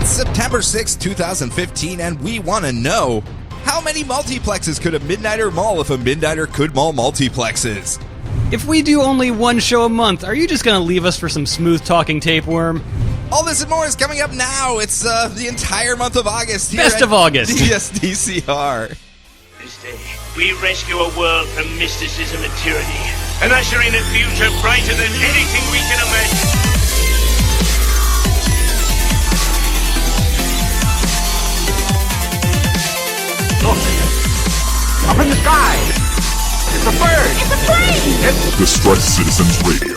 It's September 6, 2015, and we want to know, how many multiplexes could a Midnighter maul if a Midnighter could maul multiplexes? If we do only one show a month, are you just going to leave us for some smooth-talking tapeworm? All this and more is coming up now. It's the entire month of August here Best of August. Yes, DCR. This day, we rescue a world from mysticism and tyranny, and usher in a future brighter than anything we can imagine. Look! Up in the sky! It's a bird! It's a plane! It's Distress Citizens Radio.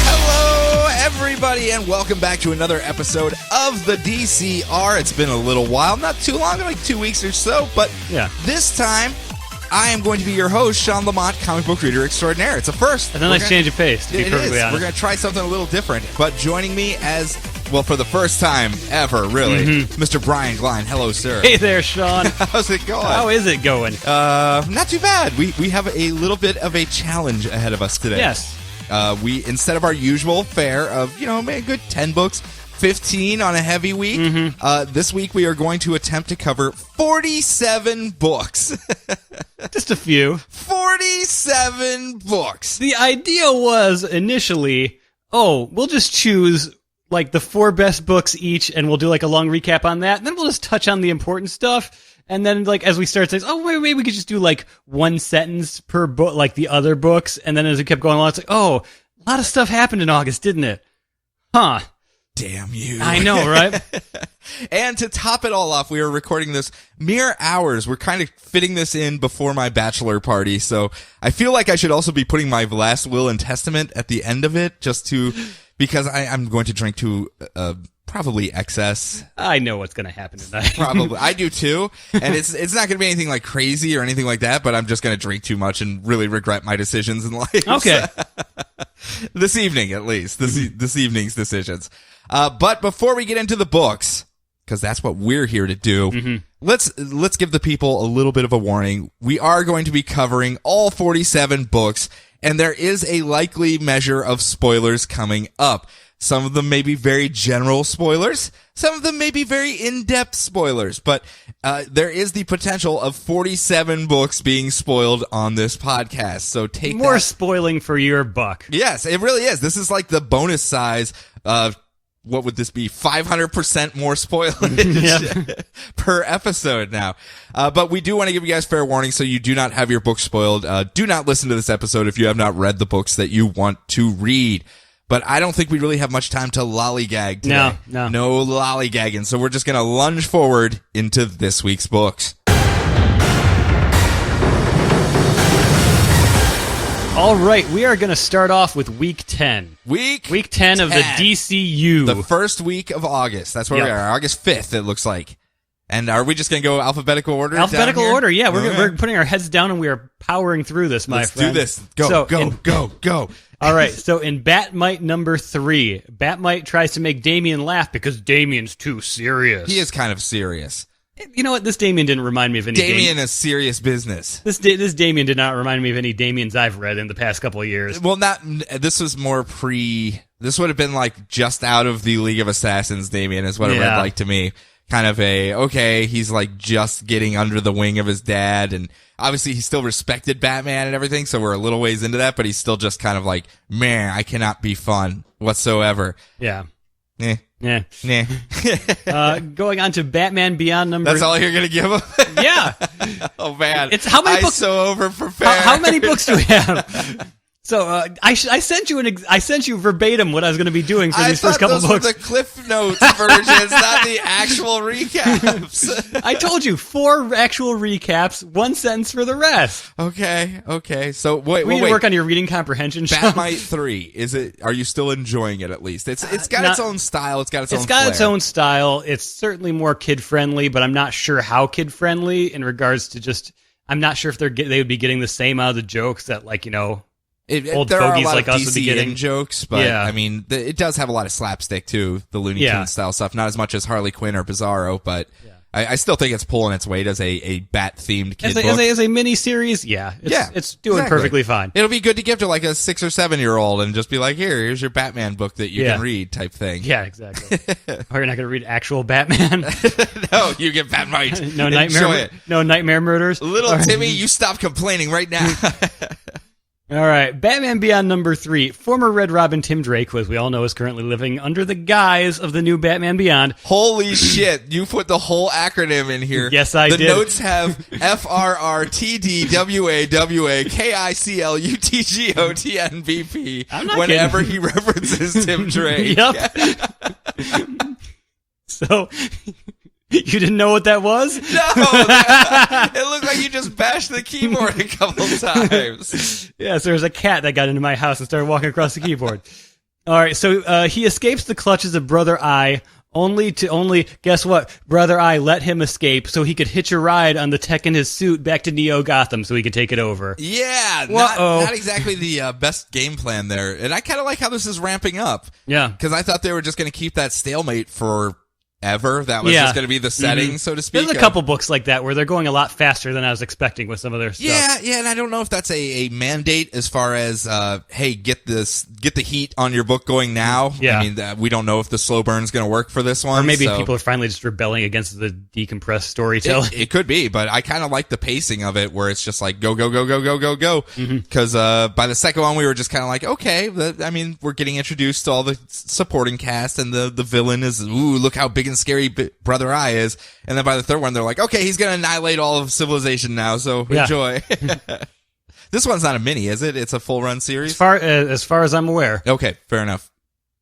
Hello, everybody, and welcome back to another episode of the DCR. It's been a little while, not too long, like 2 weeks or so, but this time, I am going to be your host, Sean Lamont, comic book reader extraordinaire. It's a first. And a nice change of pace, to be perfectly honest. We're going to try something a little different. But joining me as, well, for the first time ever, really, Mr. Brian Glein. Hello, sir. Hey there, Sean. How's it going? How is it going? Not too bad. We have a little bit of a challenge ahead of us today. Yes. We, instead of our usual fare of, maybe a good 10 books, 15 on a heavy week, this week we are going to attempt to cover 47 books. Just a few. 47 books. The idea was initially, we'll just choose like the 4 best books each, and we'll do like a long recap on that, and then we'll just touch on the important stuff. And then, like, as we start saying, maybe we could just do like one sentence per book, like the other books. And then as we kept going along, it's like, a lot of stuff happened in August, didn't it? Huh. Damn you. I know, right? And to top it all off, we are recording this mere hours. We're kind of fitting this in before my bachelor party, so I feel like I should also be putting my last will and testament at the end of it, because I'm going to drink to probably excess. I know what's going to happen tonight. Probably. I do too. And it's not going to be anything like crazy or anything like that, but I'm just going to drink too much and really regret my decisions in life. Okay. This evening, at least. This evening's decisions. But before we get into the books, because that's what we're here to do, let's give the people a little bit of a warning. We are going to be covering all 47 books, and there is a likely measure of spoilers coming up. Some of them may be very general spoilers. Some of them may be very in-depth spoilers. But there is the potential of 47 books being spoiled on this podcast. So take more spoiling for your buck. Yes, it really is. This is like the bonus size of, what would this be? 500% more spoilage per episode now. But we do want to give you guys fair warning so you do not have your book spoiled. Do not listen to this episode if you have not read the books that you want to read. But I don't think we really have much time to lollygag today. No lollygagging. So we're just going to lunge forward into this week's books. All right, we are going to start off with week 10. Week 10 of the DCYou. The first week of August. That's where we are. August 5th, it looks like. And are we just going to go alphabetical order? Alphabetical order, yeah. We're putting our heads down and we are powering through this, my friend. Let's do this. Go. All right, so in Batmite number 3, Batmite tries to make Damien laugh because Damien's too serious. He is kind of serious. You know what? This Damien didn't remind me of any Damien is serious business. This Damien did not remind me of any Damiens I've read in the past couple of years. Well, this was more this would have been like just out of the League of Assassins Damien is what it read like to me. Kind of he's like just getting under the wing of his dad, and obviously he still respected Batman and everything, so we're a little ways into that, but he's still just kind of like, man, I cannot be fun whatsoever. Yeah. Nah. Going on to Batman Beyond number... That's all you're going to give him? Yeah. Oh, man. It's how many books... so over-prepared. How many books do we have? So I sent you verbatim what I was going to be doing for these first couple books. I thought those were the Cliff Notes versions, not the actual recaps. I told you 4 actual recaps, 1 sentence for the rest. Okay. So wait. We need to work on your reading comprehension. Batmite 3. Are you still enjoying it at least? It's got its own style. It's got its own flair. Its own style. It's certainly more kid friendly, but I'm not sure how kid friendly in regards to just. I'm not sure if they would be getting the same out of the jokes that old there are a fogies lot like of us would be getting. jokes, but I mean, it does have a lot of slapstick too, the Looney Tunes style stuff. Not as much as Harley Quinn or Bizarro, but I still think it's pulling its weight as a bat-themed kid book. As a mini-series, it's doing perfectly fine. It'll be good to give to like a 6 or 7-year-old and just be like, here's your Batman book that you can read type thing. Yeah, exactly. Or you're not going to read actual Batman. No, you get Batmite. No nightmare murders. Little Timmy, you stop complaining right now. All right, Batman Beyond number 3. Former Red Robin Tim Drake, who as we all know is currently living under the guise of the new Batman Beyond. Holy shit, you put the whole acronym in here. Yes, I did. The notes have FRRTDWAWKICLUTGOTNBP whenever he references Tim Drake. Yep. So... You didn't know what that was? No! It looked like you just bashed the keyboard a couple times. Yes, there was a cat that got into my house and started walking across the keyboard. All right, so he escapes the clutches of Brother Eye, only guess what? Brother Eye let him escape so he could hitch a ride on the tech in his suit back to Neo Gotham so he could take it over. Yeah, not exactly the best game plan there. And I kind of like how this is ramping up. Yeah. Because I thought they were just going to keep that stalemate for... ever. That was just going to be the setting, so to speak. There's a couple books like that where they're going a lot faster than I was expecting with some of their stuff. Yeah, and I don't know if that's a mandate as far as, hey, get the heat on your book going now. Yeah. I mean, we don't know if the slow burn's going to work for this one. Or maybe people are finally just rebelling against the decompressed storytelling. It could be, but I kind of like the pacing of it where it's just like go. Because by the second one, we were just kind of like, okay, I mean, we're getting introduced to all the supporting cast, and the villain is, ooh, look how big and scary Brother Eye is. And then by the third one, they're like, okay, he's going to annihilate all of civilization now, so enjoy. This one's not a mini, is it? It's a full run series? As far as I'm aware. Okay, fair enough.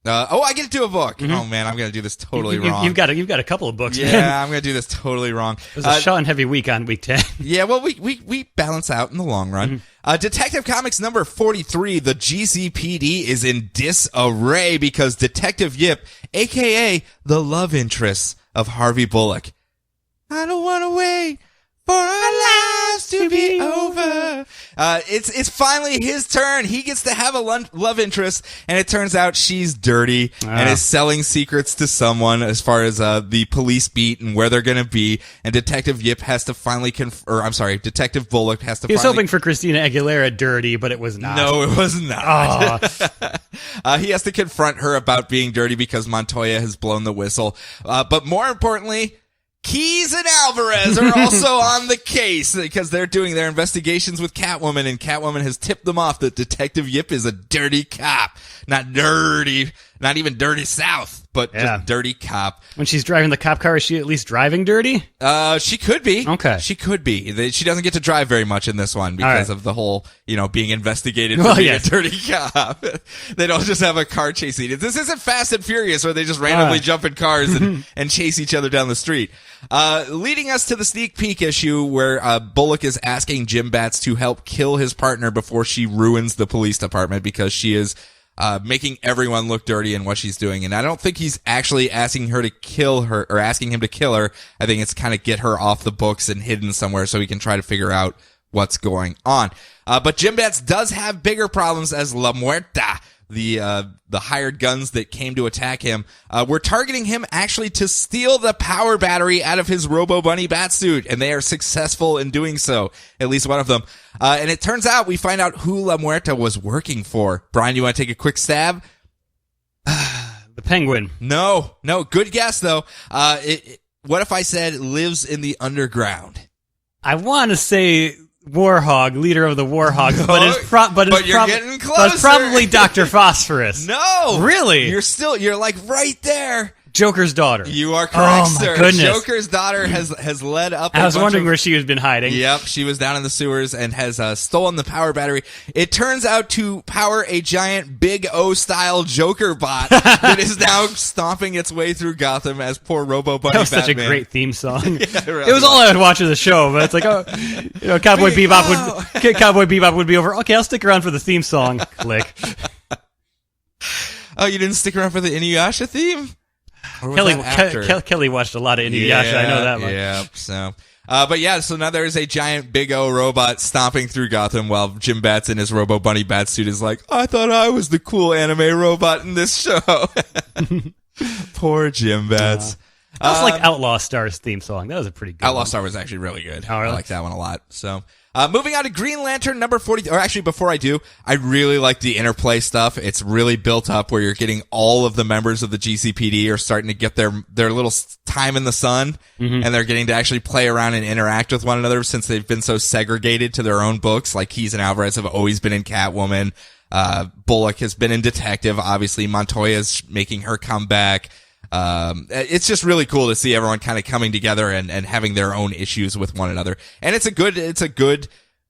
I get to do a book. Mm-hmm. Oh man, I'm going to do this totally wrong. You've got a couple of books. Yeah, man. I'm going to do this totally wrong. It was a Sean heavy week on week 10. Yeah, well, we balance out in the long run. Mm-hmm. Detective Comics number 43, the GCPD is in disarray because Detective Yip, aka the love interest of Harvey Bullock. I don't want to wait for our lives to be over. It's finally his turn. He gets to have a love interest, and it turns out she's dirty and is selling secrets to someone as far as the police beat and where they're going to be. And Detective Yip has to finally Detective Bullock has to. He was hoping for Christina Aguilera dirty, but it was not. No, it was not. He has to confront her about being dirty because Montoya has blown the whistle. But more importantly, Keyes and Alvarez are also on the case because they're doing their investigations with Catwoman, and Catwoman has tipped them off that Detective Yip is a dirty cop. Not dirty, not even dirty South, but just dirty cop. When she's driving the cop car, is she at least driving dirty? She could be. Okay. She could be. She doesn't get to drive very much in this one because of the whole, being investigated for being a dirty cop. They don't just have a car chase scene. This isn't Fast and Furious where they just randomly jump in cars and chase each other down the street. Leading us to the sneak peek issue where Bullock is asking Jim Bats to help kill his partner before she ruins the police department because she is making everyone look dirty in what she's doing. And I don't think he's actually asking her to kill her or asking him to kill her. I think it's kind of get her off the books and hidden somewhere so he can try to figure out what's going on. But Jim Bats does have bigger problems as La Muerta, the hired guns that came to attack him, were targeting him actually to steal the power battery out of his Robo Bunny batsuit, and they are successful in doing so, at least one of them. And it turns out we find out who La Muerta was working for. Brian, you want to take a quick stab? The Penguin. No, good guess though. What if I said lives in the underground? I want to say Warhog, leader of the Warhog, but you're getting closer. It's probably Dr. Phosphorus. No, really? You're like right there. Joker's daughter. You are correct, my sir. Goodness. Joker's daughter has led up. I was wondering where she has been hiding. Yep, she was down in the sewers and has stolen the power battery. It turns out to power a giant Big O style Joker bot that is now stomping its way through Gotham as poor Robo Bunny. That was Batman. such a great theme song. Yeah, really it was all I would watch of the show, but it's like, Cowboy Bebop would be over. Okay, I'll stick around for the theme song. Click. Oh, you didn't stick around for the Inuyasha theme? Kelly watched a lot of Inuyasha. I know that much. Yeah, so now there's a giant Big O robot stomping through Gotham while Jim Bats in his Robo Bunny Batsuit is like, I thought I was the cool anime robot in this show. Poor Jim Bats. I also like Outlaw Star's theme song. That was a pretty good Outlaw one. Star was actually really good. Oh, really? I like that one a lot. So, moving on to Green Lantern number 40. Or actually, before I do, I really like the interplay stuff. It's really built up where you're getting all of the members of the GCPD are starting to get their little time in the sun, and they're getting to actually play around and interact with one another since they've been so segregated to their own books. Like Keyes and Alvarez have always been in Catwoman. Bullock has been in Detective. Obviously, Montoya's making her comeback. It's just really cool to see everyone kind of coming together and having their own issues with one another. And it's a good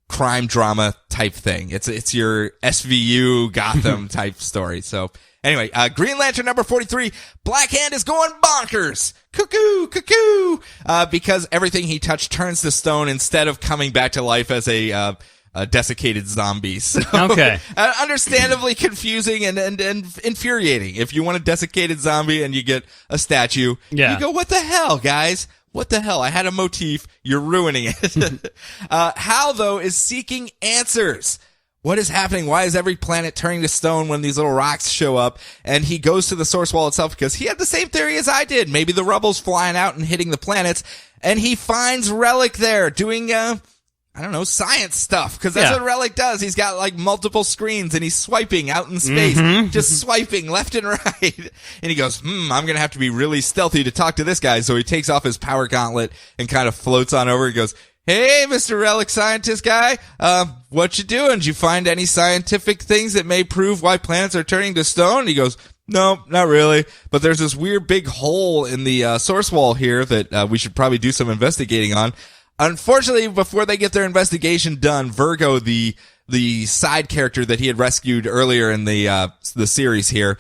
crime drama type thing. It's your SVU Gotham type story. So anyway, Green Lantern number 43, Black Hand is going bonkers. Cuckoo, cuckoo. Because everything he touched turns to stone instead of coming back to life as a desiccated zombie. So, okay. Understandably confusing and infuriating. If you want a desiccated zombie and you get a statue, you go, what the hell, guys? What the hell? I had a motif. You're ruining it. Hal, though, is seeking answers. What is happening? Why is every planet turning to stone when these little rocks show up? And he goes to the source wall itself because he had the same theory as I did. Maybe the rubble's flying out and hitting the planets. And he finds Relic there doing, I don't know, science stuff, because that's what Relic does. He's got like multiple screens and he's swiping out in space, just swiping left and right. And he goes, I'm going to have to be really stealthy to talk to this guy. So he takes off his power gauntlet and kind of floats on over. He goes, hey, Mr. Relic scientist guy, what you doing? Did you find any scientific things that may prove why planets are turning to stone? And he goes, no, not really. But there's this weird big hole in the source wall here that we should probably do some investigating on. Unfortunately, before they get their investigation done, Virgo, the side character that he had rescued earlier in the series here,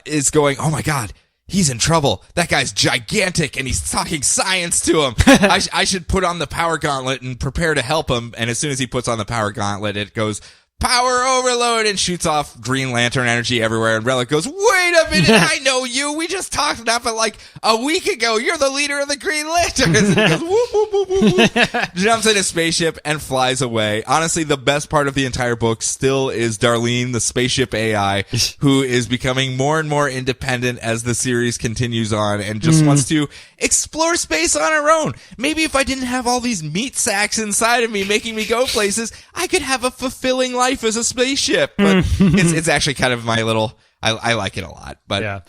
is going, oh my God, he's in trouble. That guy's gigantic and he's talking science to him. I should put on the power gauntlet and prepare to help him. And as soon as he puts on the power gauntlet, it goes, power overload, and shoots off Green Lantern energy everywhere. And Relic goes, wait a minute, I know you. We just talked about it like a week ago. You're the leader of the Green Lanterns. And he goes, whoop, whoop, whoop, whoop, whoop. Jumps in his spaceship and flies away. Honestly, the best part of the entire book still is Darlene, the spaceship AI, who is becoming more and more independent as the series continues on and just wants to explore space on her own. Maybe if I didn't have all these meat sacks inside of me making me go places, I could have a fulfilling life as a spaceship. But it's actually kind of my little, I like it a lot. But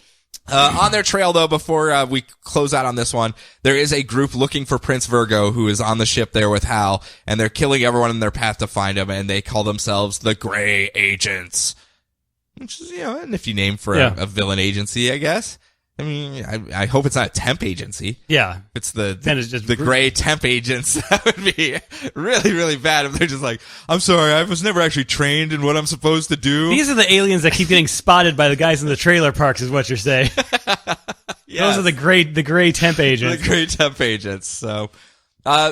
on their trail, though, before we close out on this one, there is a group looking for Prince Virgo, who is on the ship there with Hal, and they're killing everyone in their path to find him, and they call themselves the Gray Agents, which is, a nifty name for a villain agency, I guess. I mean, I hope it's not a temp agency. Yeah. It's the gray temp agents. That would be really, really bad if they're just like, I'm sorry, I was never actually trained in what I'm supposed to do. These are the aliens that keep getting spotted by the guys in the trailer parks, is what you're saying. Those are the gray temp agents. The gray temp agents. So,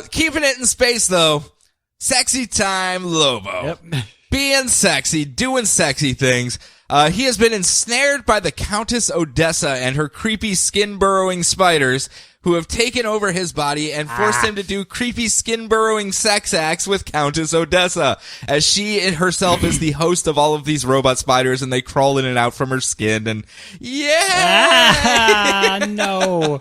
keeping it in space, though. Sexy time, Lobo. Yep. Being sexy, doing sexy things. He has been ensnared by the Countess Odessa and her creepy skin-burrowing spiders, who have taken over his body and forced him to do creepy skin-burrowing sex acts with Countess Odessa, as she herself is the host of all of these robot spiders, and they crawl in and out from her skin, and no.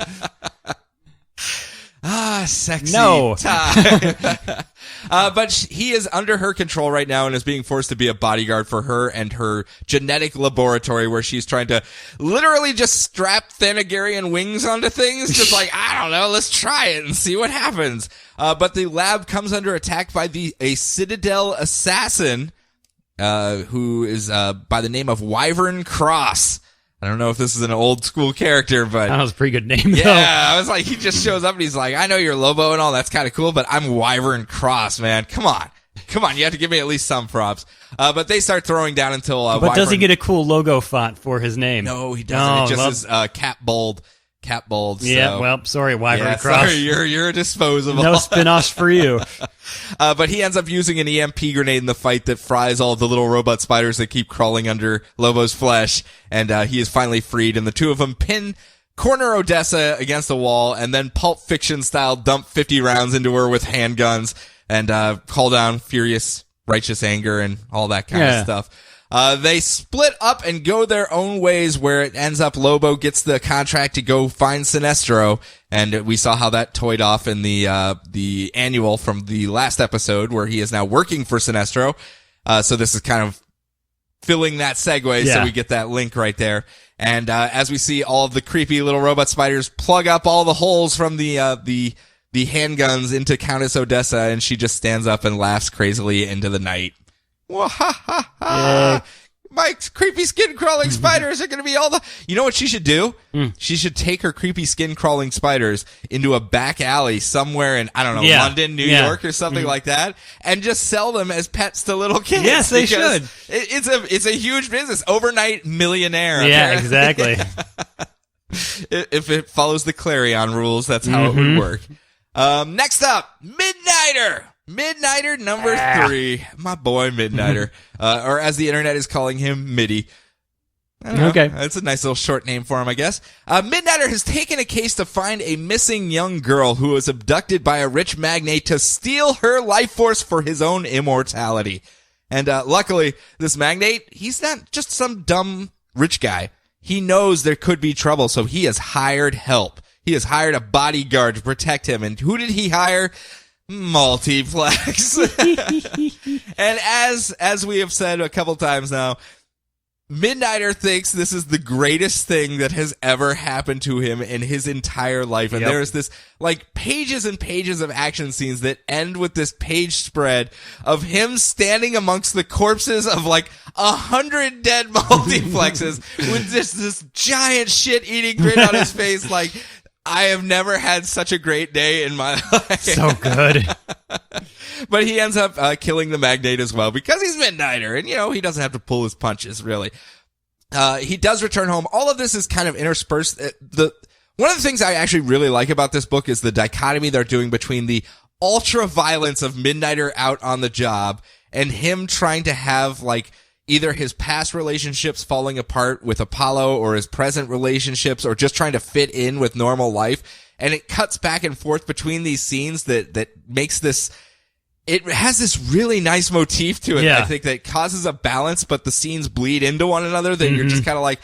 Sexy time. But he is under her control right now and is being forced to be a bodyguard for her and her genetic laboratory, where she's trying to literally just strap Thanagarian wings onto things. Just like, I don't know, let's try it and see what happens. But the lab comes under attack by a Citadel assassin, who is, by the name of Wyvern Cross. I don't know if this is an old school character, but that was a pretty good name, though. Yeah, I was like, he just shows up and he's like, I know you're Lobo and all, that's kind of cool, but I'm Wyvern Cross, man. Come on, you have to give me at least some props. But they start throwing down until But Wyvern... does he get a cool logo font for his name? No, he doesn't. It just is cap bold. So. Yeah, well, sorry, Wyvern Cross. Sorry, you're disposable. No spin-offs for you. But he ends up using an EMP grenade in the fight that fries all the little robot spiders that keep crawling under Lobo's flesh, and he is finally freed, and the two of them corner Odessa against the wall, and then Pulp Fiction style dump 50 rounds into her with handguns, and call down furious righteous anger and all that kind of stuff. They split up and go their own ways, where it ends up Lobo gets the contract to go find Sinestro, and we saw how that toyed off in the annual from the last episode, where he is now working for Sinestro. So this is kind of filling that segue, so we get that link right there. And as we see all of the creepy little robot spiders plug up all the holes from the handguns into Countess Odessa, and she just stands up and laughs crazily into the night. My creepy skin crawling spiders are going to be all the... You know what she should do? She should take her creepy skin crawling spiders into a back alley somewhere in, I don't know, London, New York or something like that, and just sell them as pets to little kids. Yes, they should. It's a huge business. Overnight millionaire. Yeah, exactly. If it follows the Clarion rules, that's how it would work. Next up, Midnighter. Midnighter number 3. My boy Midnighter. Or as the internet is calling him, Middy. I don't know. Okay. That's a nice little short name for him, I guess. Midnighter has taken a case to find a missing young girl who was abducted by a rich magnate to steal her life force for his own immortality. And luckily, this magnate, he's not just some dumb rich guy. He knows there could be trouble, so he has hired help. He has hired a bodyguard to protect him. And who did he hire? Multiplex. And as we have said a couple times now, Midnighter thinks this is the greatest thing that has ever happened to him in his entire life. And there's this, like, pages and pages of action scenes that end with this page spread of him standing amongst the corpses of, like, 100 dead multiplexes with this giant shit-eating grin on his face, like... I have never had such a great day in my life. So good. But he ends up killing the magnate as well because he's Midnighter, and, you know, he doesn't have to pull his punches, really. He does return home. All of this is kind of interspersed. One of the things I actually really like about this book is the dichotomy they're doing between the ultra violence of Midnighter out on the job and him trying to have, like, either his past relationships falling apart with Apollo or his present relationships or just trying to fit in with normal life. And it cuts back and forth between these scenes that makes this, it has this really nice motif to it. I think that causes a balance, but the scenes bleed into one another that you're just kind of like,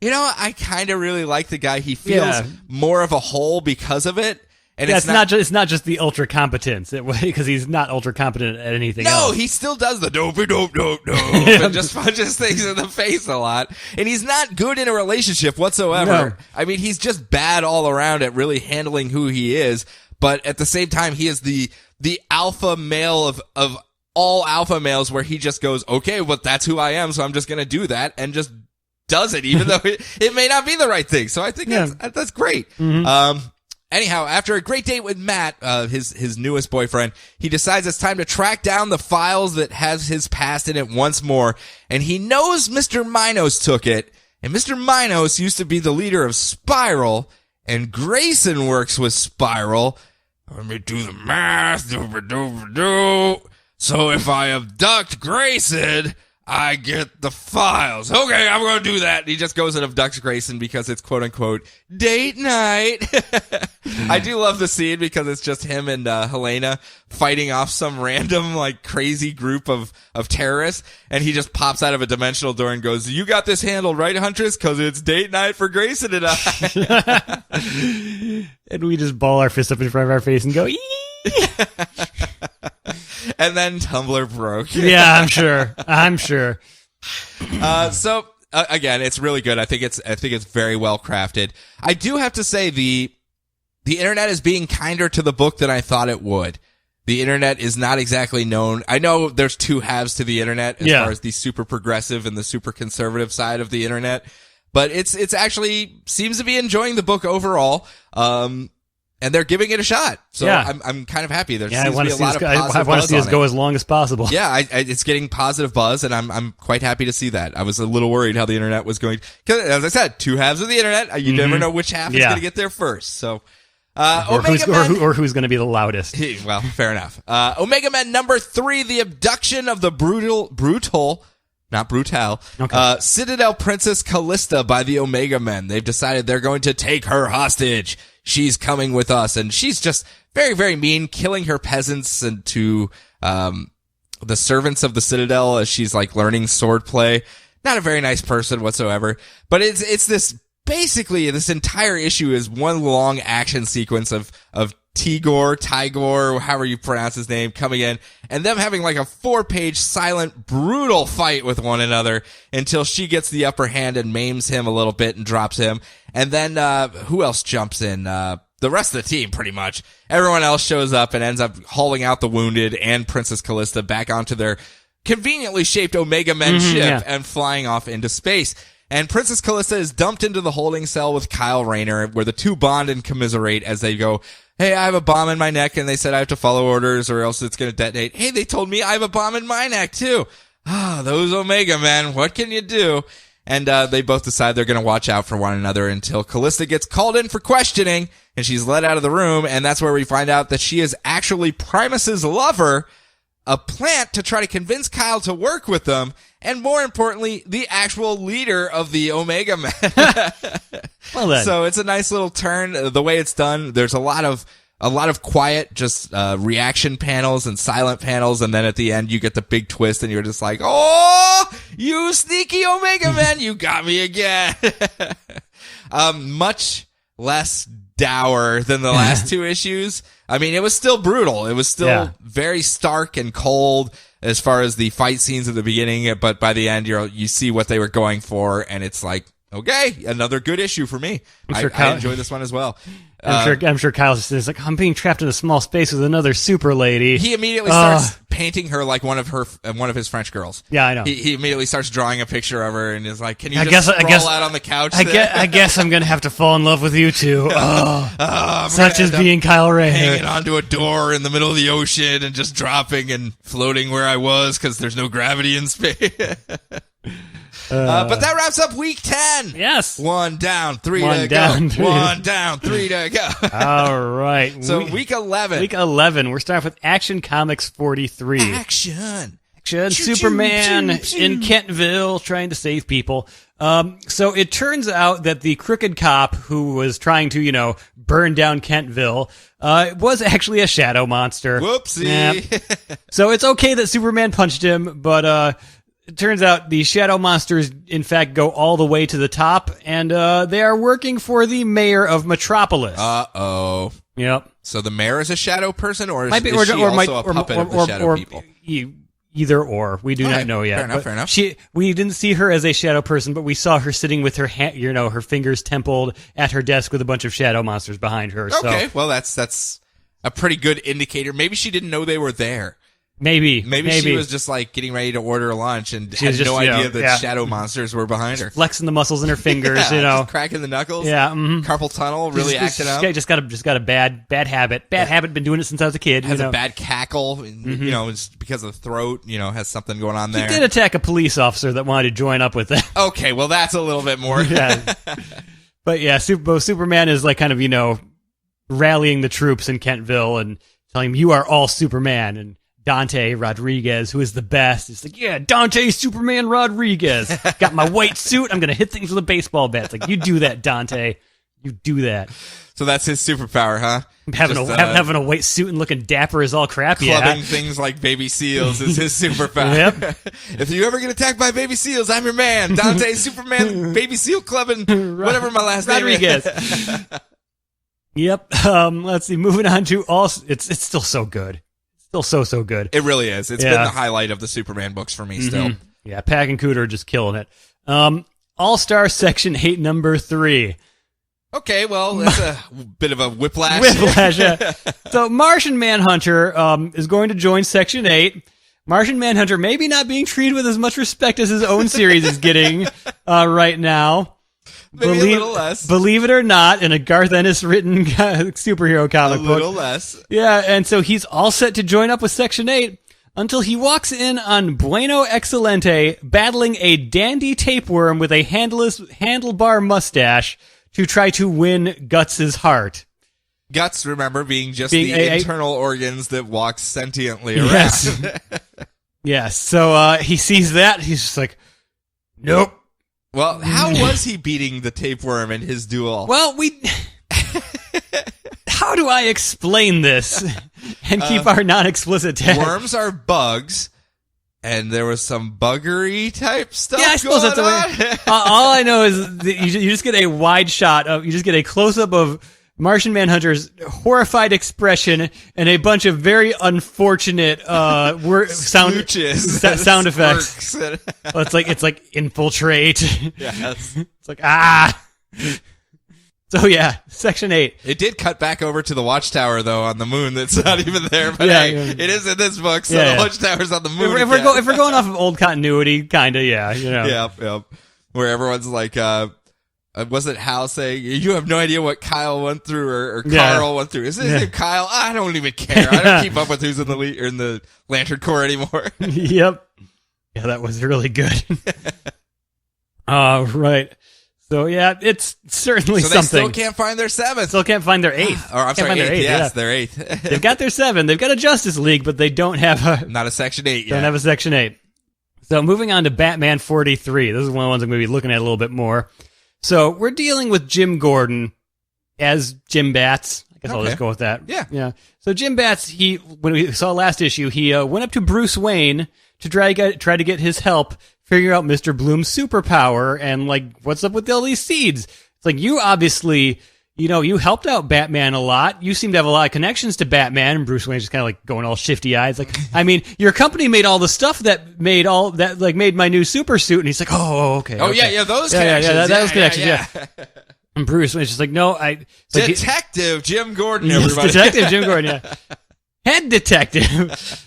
you know, I kind of really like the guy. He feels more of a whole because of it. And it's not just the ultra competence because he's not ultra competent at anything else. No, he still does the dopey dope and just punches things in the face a lot. And he's not good in a relationship whatsoever. No. I mean, he's just bad all around at really handling who he is. But at the same time, he is the alpha male of all alpha males, where he just goes, okay, well, that's who I am, so I'm just going to do that, and just does it, even though it may not be the right thing. So I think that's great. Anyhow, after a great date with Matt, his newest boyfriend, he decides it's time to track down the files that has his past in it once more. And he knows Mr. Minos took it. And Mr. Minos used to be the leader of Spiral. And Grayson works with Spiral. Let me do the math. So if I abduct Grayson, I get the files. Okay, I'm going to do that. And he just goes and abducts Grayson because it's quote-unquote date night. I do love the scene because it's just him and Helena fighting off some random, like, crazy group of terrorists. And he just pops out of a dimensional door and goes, you got this handled, right, Huntress? Because it's date night for Grayson and I. And we just ball our fist up in front of our face and go, eee! And then Tumblr broke. Yeah, I'm sure. So again, it's really good. I think it's very well crafted. I do have to say the internet is being kinder to the book than I thought it would. The internet is not exactly known. I know there's two halves to the internet as far as the super progressive and the super conservative side of the internet, but it's actually seems to be enjoying the book overall. And they're giving it a shot. So I'm kind of happy. There seems to be a lot of positive buzz. I want to see this go as long as possible. Yeah, it's getting positive buzz, and I'm quite happy to see that. I was a little worried how the internet was going. Because, as I said, two halves of the internet. You never know which half is going to get there first. So, or who's going to be the loudest. Well, fair enough. Omega Men number 3, the abduction of the not brutal, Citadel Princess Callista by the Omega Men. They've decided they're going to take her hostage. She's coming with us, and she's just very, very mean, killing her peasants and to the servants of the Citadel as she's like learning swordplay. Not a very nice person whatsoever, but it's this, basically this entire issue is one long action sequence of Tigor, however you pronounce his name, coming in, and them having like a 4-page silent, brutal fight with one another until she gets the upper hand and maims him a little bit and drops him. And then, who else jumps in? The rest of the team, pretty much. Everyone else shows up and ends up hauling out the wounded and Princess Callista back onto their conveniently shaped Omega Men ship and flying off into space. And Princess Callista is dumped into the holding cell with Kyle Rayner, where the two bond and commiserate as they go, hey, I have a bomb in my neck, and they said I have to follow orders or else it's going to detonate. Hey, they told me I have a bomb in my neck, too. Ah, those Omega Men, what can you do? And they both decide they're going to watch out for one another until Callista gets called in for questioning, and she's let out of the room, and that's where we find out that she is actually Primus's lover, a plant to try to convince Kyle to work with them, and more importantly, the actual leader of the Omega Men. Well then. So it's a nice little turn. The way it's done, there's a lot of quiet, just reaction panels and silent panels, and then at the end you get the big twist, and you're just like, oh, you sneaky Omega Men, you got me again. Much less dour than the last two issues. I mean, it was still brutal. It was still very stark and cold as far as the fight scenes at the beginning, but by the end, you see what they were going for, and it's like, okay, another good issue for me. I enjoy this one as well. I'm sure Kyle's just like, I'm being trapped in a small space with another super lady. He immediately starts painting her like one of his French girls. Yeah, I know. He immediately starts drawing a picture of her and is like, "Can you scroll out on the couch?" I guess I'm gonna have to fall in love with you too. Such as being Kyle Ray, hanging onto a door in the middle of the ocean and just dropping and floating where I was because there's no gravity in space. But that wraps up week 10. Yes. 1 down, 3 1 to down, go. 3. 1 down, 3 to go. All right. So week 11. Week 11. We're starting with Action Comics 43. Action. Superman in Kentville trying to save people. So it turns out that the crooked cop who was trying to, burn down Kentville, was actually a shadow monster. Whoopsie. Yeah. So it's okay that Superman punched him, but, it turns out the shadow monsters, in fact, go all the way to the top, and they are working for the mayor of Metropolis. Uh-oh. Yep. So the mayor is a shadow person, or is she also a puppet of the shadow people? Either or. We do not know yet. Fair enough. We didn't see her as a shadow person, but we saw her sitting with her her fingers templed at her desk with a bunch of shadow monsters behind her. Okay, so. well, that's a pretty good indicator. Maybe she didn't know they were there. Maybe she was just like getting ready to order lunch and had no idea that shadow monsters were behind her. Flexing the muscles in her fingers, just cracking the knuckles. Yeah, carpal tunnel, really acting up. Just got a bad habit. Bad habit. Been doing it since I was a kid. Has a bad cackle. It's because of the throat. Has something going on there. He did attack a police officer that wanted to join up with them. Okay, well that's a little bit more. Yeah, but yeah, Superman is like kind of rallying the troops in Kentville and telling him, "You are all Superman." And Dante Rodriguez, who is the best, is like, yeah, Dante Superman Rodriguez. Got my white suit. I'm going to hit things with a baseball bat. It's like, you do that, Dante. You do that. So that's his superpower, huh? Having a white suit and looking dapper is all crap. Clubbing things like baby seals is his superpower. Yep. If you ever get attacked by baby seals, I'm your man. Dante Superman baby seal clubbing, whatever my last name is. Yep. Let's see. Moving on to it's still so good. Still so good. It really is. It's been the highlight of the Superman books for me still. Yeah, Pack and Cooter are just killing it. All-Star Section 8, number 3. Okay, well, that's a bit of a whiplash. Yeah. So Martian Manhunter is going to join Section 8. Martian Manhunter maybe not being treated with as much respect as his own series is getting right now. Maybe a little less. Believe it or not, in a Garth Ennis written superhero comic book. A little less. Yeah, and so he's all set to join up with Section 8 until he walks in on Bueno Excelente battling a dandy tapeworm with a handlebar mustache to try to win Guts' heart. Guts, remember, being the internal organs that walk sentiently around. Yes, so he sees that, he's just like, nope. Well, how was he beating the tapeworm in his duel? Well, how do I explain this and keep our non-explicit tag? Worms are bugs And there was some buggery type stuff. Yeah, I suppose going that's the way. on. All I know is that you just get a wide shot of, you just get a close up of Martian Manhunter's horrified expression and a bunch of very unfortunate sound effects. Well, it's like infiltrate. Yes. It's like ah. So yeah, Section 8. It did cut back over to the watchtower though on the moon. That's not even there, but Yeah, hey, yeah. it is in this book. So Yeah, the yeah. watchtower's on the moon. If we're going off of old continuity, kind of, yeah, you know. Yep. Where everyone's like, wasn't Hal saying, you have no idea what Kyle went through or Carl went through? Is his name Kyle? I don't even care. I don't keep up with who's in the Lantern Corps anymore. Yep. Yeah, that was really good. Right. So yeah, it's certainly So they something. still can't find their 7th. Still can't find their 8th. Or I'm Can't sorry, find 8th. their 8th, Yes, yeah. their 8th. They've got their 7. They've got a Justice League, but they don't have a Not a Section 8 yet. don't have a Section 8. So moving on to Batman 43. This is one of the ones I'm going to be looking at a little bit more. So we're dealing with Jim Gordon as Jim Bats. I guess I'll just go with that. Yeah. So Jim Bats, when we saw last issue, he went up to Bruce Wayne to try to get his help figure out Mr. Bloom's superpower and like what's up with all these seeds. It's like you obviously, you helped out Batman a lot. You seem to have a lot of connections to Batman, and Bruce Wayne's just kind of like going all shifty eyes. Like, I mean, your company made all the stuff that made my new super suit, and he's like, oh, okay. Oh, okay. yeah, those connections. Yeah, those connections, yeah. And Bruce Wayne's just like, no, Detective Jim Gordon, Yes, everybody. Detective Jim Gordon, yeah. Head detective.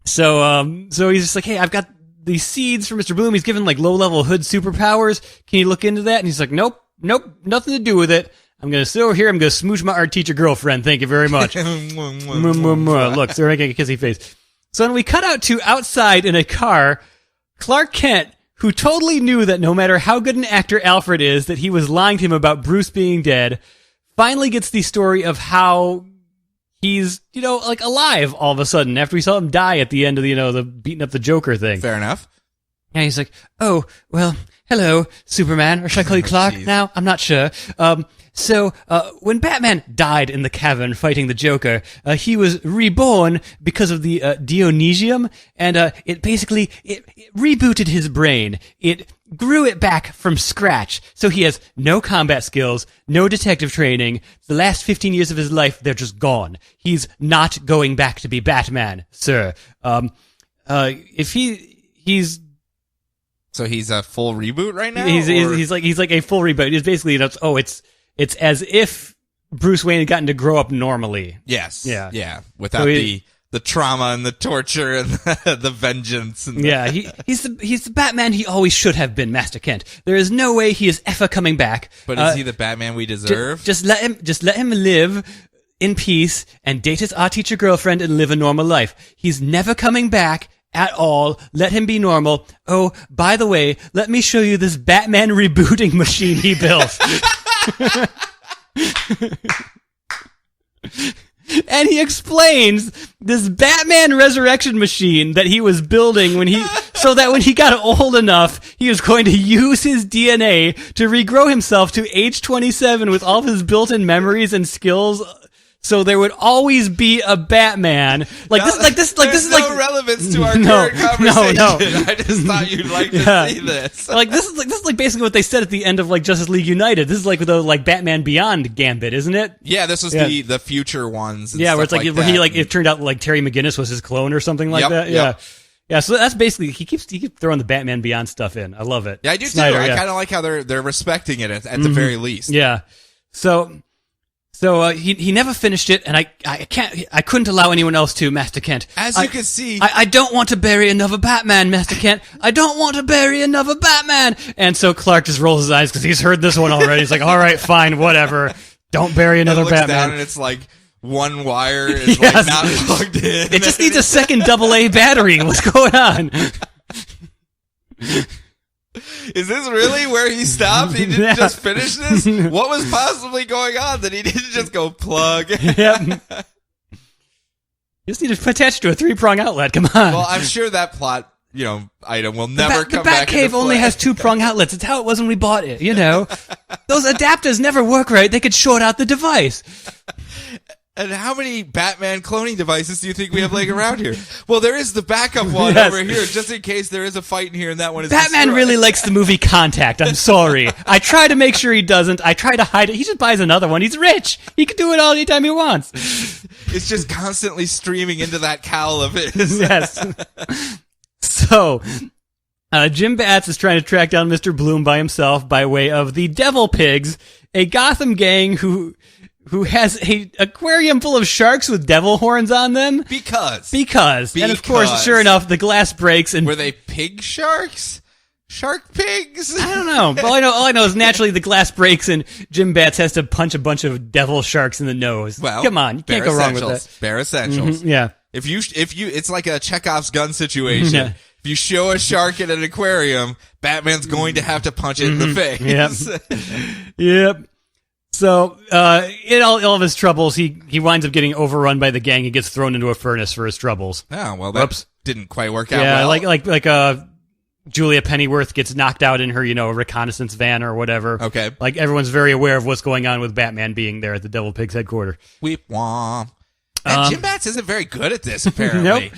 So he's just like, hey, I've got these seeds for Mr. Bloom. He's given like low-level hood superpowers. Can you look into that? And he's like, nope, nothing to do with it. I'm going to sit over here. I'm going to smooch my art teacher girlfriend. Thank you very much. Look, so they're making a kissy face. So then we cut out to outside in a car, Clark Kent, who totally knew that no matter how good an actor Alfred is, that he was lying to him about Bruce being dead, finally gets the story of how he's, like alive all of a sudden after we saw him die at the end of the beating up the Joker thing. Fair enough. And he's like, oh, well, hello, Superman, or should I call you Clark now? I'm not sure. So when Batman died in the cavern fighting the Joker, he was reborn because of the Dionysium, and it rebooted his brain. It grew it back from scratch. So he has no combat skills, no detective training. The last 15 years of his life, they're just gone. He's not going back to be Batman, sir. If he's So he's a full reboot right now? He's like a full reboot. It's basically it's as if Bruce Wayne had gotten to grow up normally. Yes. Yeah. Without So the trauma and the torture and the vengeance. And yeah, he's the Batman he always should have been, Master Kent. There is no way he is ever coming back. But is he the Batman we deserve? Just let him live in peace and date his art teacher girlfriend and live a normal life. He's never coming back at all. Let him be normal. Oh, by the way, let me show you this Batman rebooting machine he built. And he explains this Batman resurrection machine that he was building so that when he got old enough, he was going to use his DNA to regrow himself to age 27 with all of his built-in memories and skills. So there would always be a Batman. This is no relevance to our current conversation. No. I just thought you'd like to see this. This is basically what they said at the end of Justice League United. This is like the Batman Beyond gambit, isn't it? Yeah, this was the future ones. And yeah, where it's stuff where it turned out Terry McGinnis was his clone or something like that. Yep. Yeah, so that's basically he keeps throwing the Batman Beyond stuff in. I love it. Yeah, I do Snyder, too. yeah. I kind of like how they're respecting it at the very least. Yeah. So he never finished it, and I couldn't allow anyone else to, Master Kent. As you can see, I don't want to bury another Batman, Master Kent. I don't want to bury another Batman. And so Clark just rolls his eyes because he's heard this one already. He's like, all right, fine, whatever. Don't bury another looks Batman. down and it's like one wire is not plugged in. It just needs a second AA battery. What's going on? Is this really where he stopped? He didn't just finish this? What was possibly going on that he didn't just go plug? Yep. You just need to attach to a 3-prong outlet. Come on. Well, I'm sure that plot, item will never come back The Batcave into only play. has 2-prong outlets. It's how it was when we bought it, Those adapters never work right. They could short out the device. And how many Batman cloning devices do you think we have laying around here? Well, there is the backup one Yes. over here, just in case there is a fight in here and that one is Batman destroyed. really likes the movie Contact. I'm sorry. I try to make sure he doesn't. I try to hide it. He just buys another one. He's rich. He can do it all anytime he wants. It's just constantly streaming into that cowl of his. Yes. So, Jim Bats is trying to track down Mr. Bloom by himself by way of the Devil Pigs, a Gotham gang who has a aquarium full of sharks with devil horns on them. Because. And of course, sure enough, the glass breaks and... Were they pig sharks? Shark pigs? I don't know. All I know is naturally the glass breaks and Jim Bats has to punch a bunch of devil sharks in the nose. Well, come on, you can't go wrong with that. Bare essentials. Yeah. If you, it's like a Chekhov's gun situation. Yeah. If you show a shark in an aquarium, Batman's going to have to punch it in the face. Yep. So, in all of his troubles, he winds up getting overrun by the gang. He gets thrown into a furnace for his troubles. Oh, well, that Whoops. didn't quite work out Yeah, well. like Julia Pennyworth gets knocked out in her, reconnaissance van or whatever. Okay. Like, everyone's very aware of what's going on with Batman being there at the Devil Pigs headquarters. Weep womp. And Jim Bats isn't very good at this, apparently. Nope.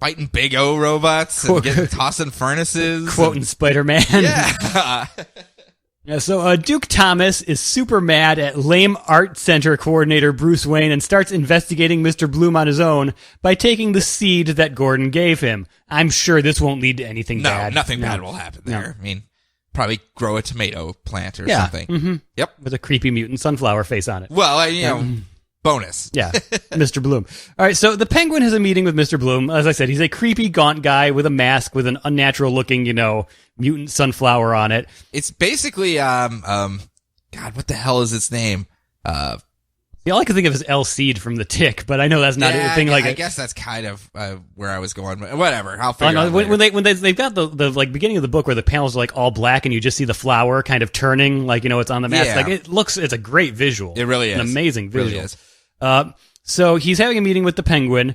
Fighting big O robots and tossing furnaces. Quoting Spider-Man. Yeah. Yeah, so Duke Thomas is super mad at lame art center coordinator Bruce Wayne and starts investigating Mr. Bloom on his own by taking the seed that Gordon gave him. I'm sure this won't lead to anything bad. Nothing bad will happen there. I mean, probably grow a tomato plant or something. Mm-hmm. Yep. With a creepy mutant sunflower face on it. Well, bonus. Yeah, Mr. Bloom. All right, so the Penguin has a meeting with Mr. Bloom. As I said, he's a creepy, gaunt guy with a mask with an unnatural-looking, mutant sunflower on it. It's basically, God, what the hell is its name? See, all I can think of is El Cid from The Tick, but I know that's not a thing like it. I guess that's kind of where I was going. But whatever, I'll figure it out later. When they've got the beginning of the book where the panels are like all black and you just see the flower kind of turning, it's on the mask. Yeah. Like it's a great visual. It really is. An amazing visual. It really is. So he's having a meeting with the Penguin.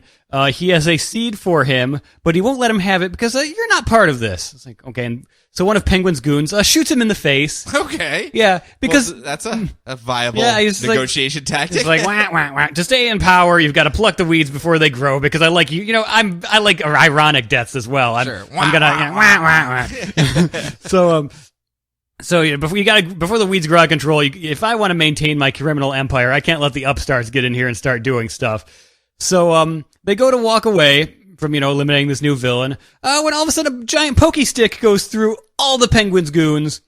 He has a seed for him, but he won't let him have it because you're not part of this. It's like, okay. And so one of Penguin's goons shoots him in the face. Okay. Yeah, because that's a viable he's negotiation tactic. It's like, wah, wah, wah. To stay in power, you've got to pluck the weeds before they grow because I like you. I like ironic deaths as well. Sure. I'm gonna wah, wah, wah. So yeah, before the weeds grow out of control, if I want to maintain my criminal empire, I can't let the upstarts get in here and start doing stuff. So they go to walk away from eliminating this new villain. When all of a sudden a giant pokey stick goes through all the Penguin's goons,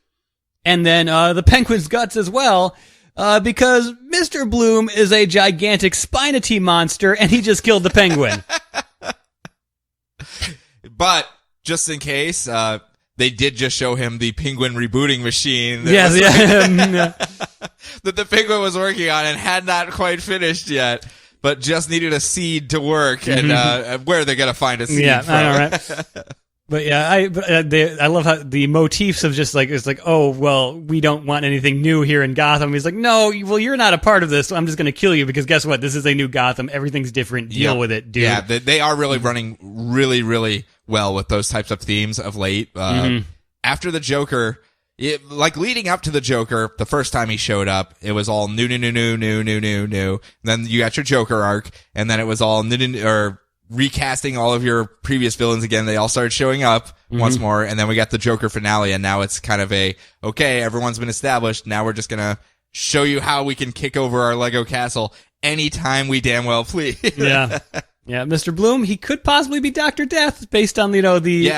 and then the Penguin's guts as well, because Mr. Bloom is a gigantic Spinity monster, and he just killed the Penguin. But just in case, they did just show him the Penguin rebooting machine that the Penguin was working on and had not quite finished yet, but just needed a seed to work. And where are they going to find a seed from? I know, right? But yeah, I love how the motifs of just it's like, oh, well, we don't want anything new here in Gotham. He's like, no, well, you're not a part of this, so I'm just going to kill you because guess what? This is a new Gotham. Everything's different. Deal with it, dude. Yeah, they are really running really, really well with those types of themes of late. After the Joker, leading up to the Joker, the first time he showed up, it was all new. Then you got your Joker arc, and then it was all recasting all of your previous villains again. They all started showing up once more, and then we got the Joker finale, and now it's kind of okay, everyone's been established, now we're just gonna show you how we can kick over our Lego castle anytime we damn well please. Yeah, Mr. Bloom, he could possibly be Dr. Death based on, the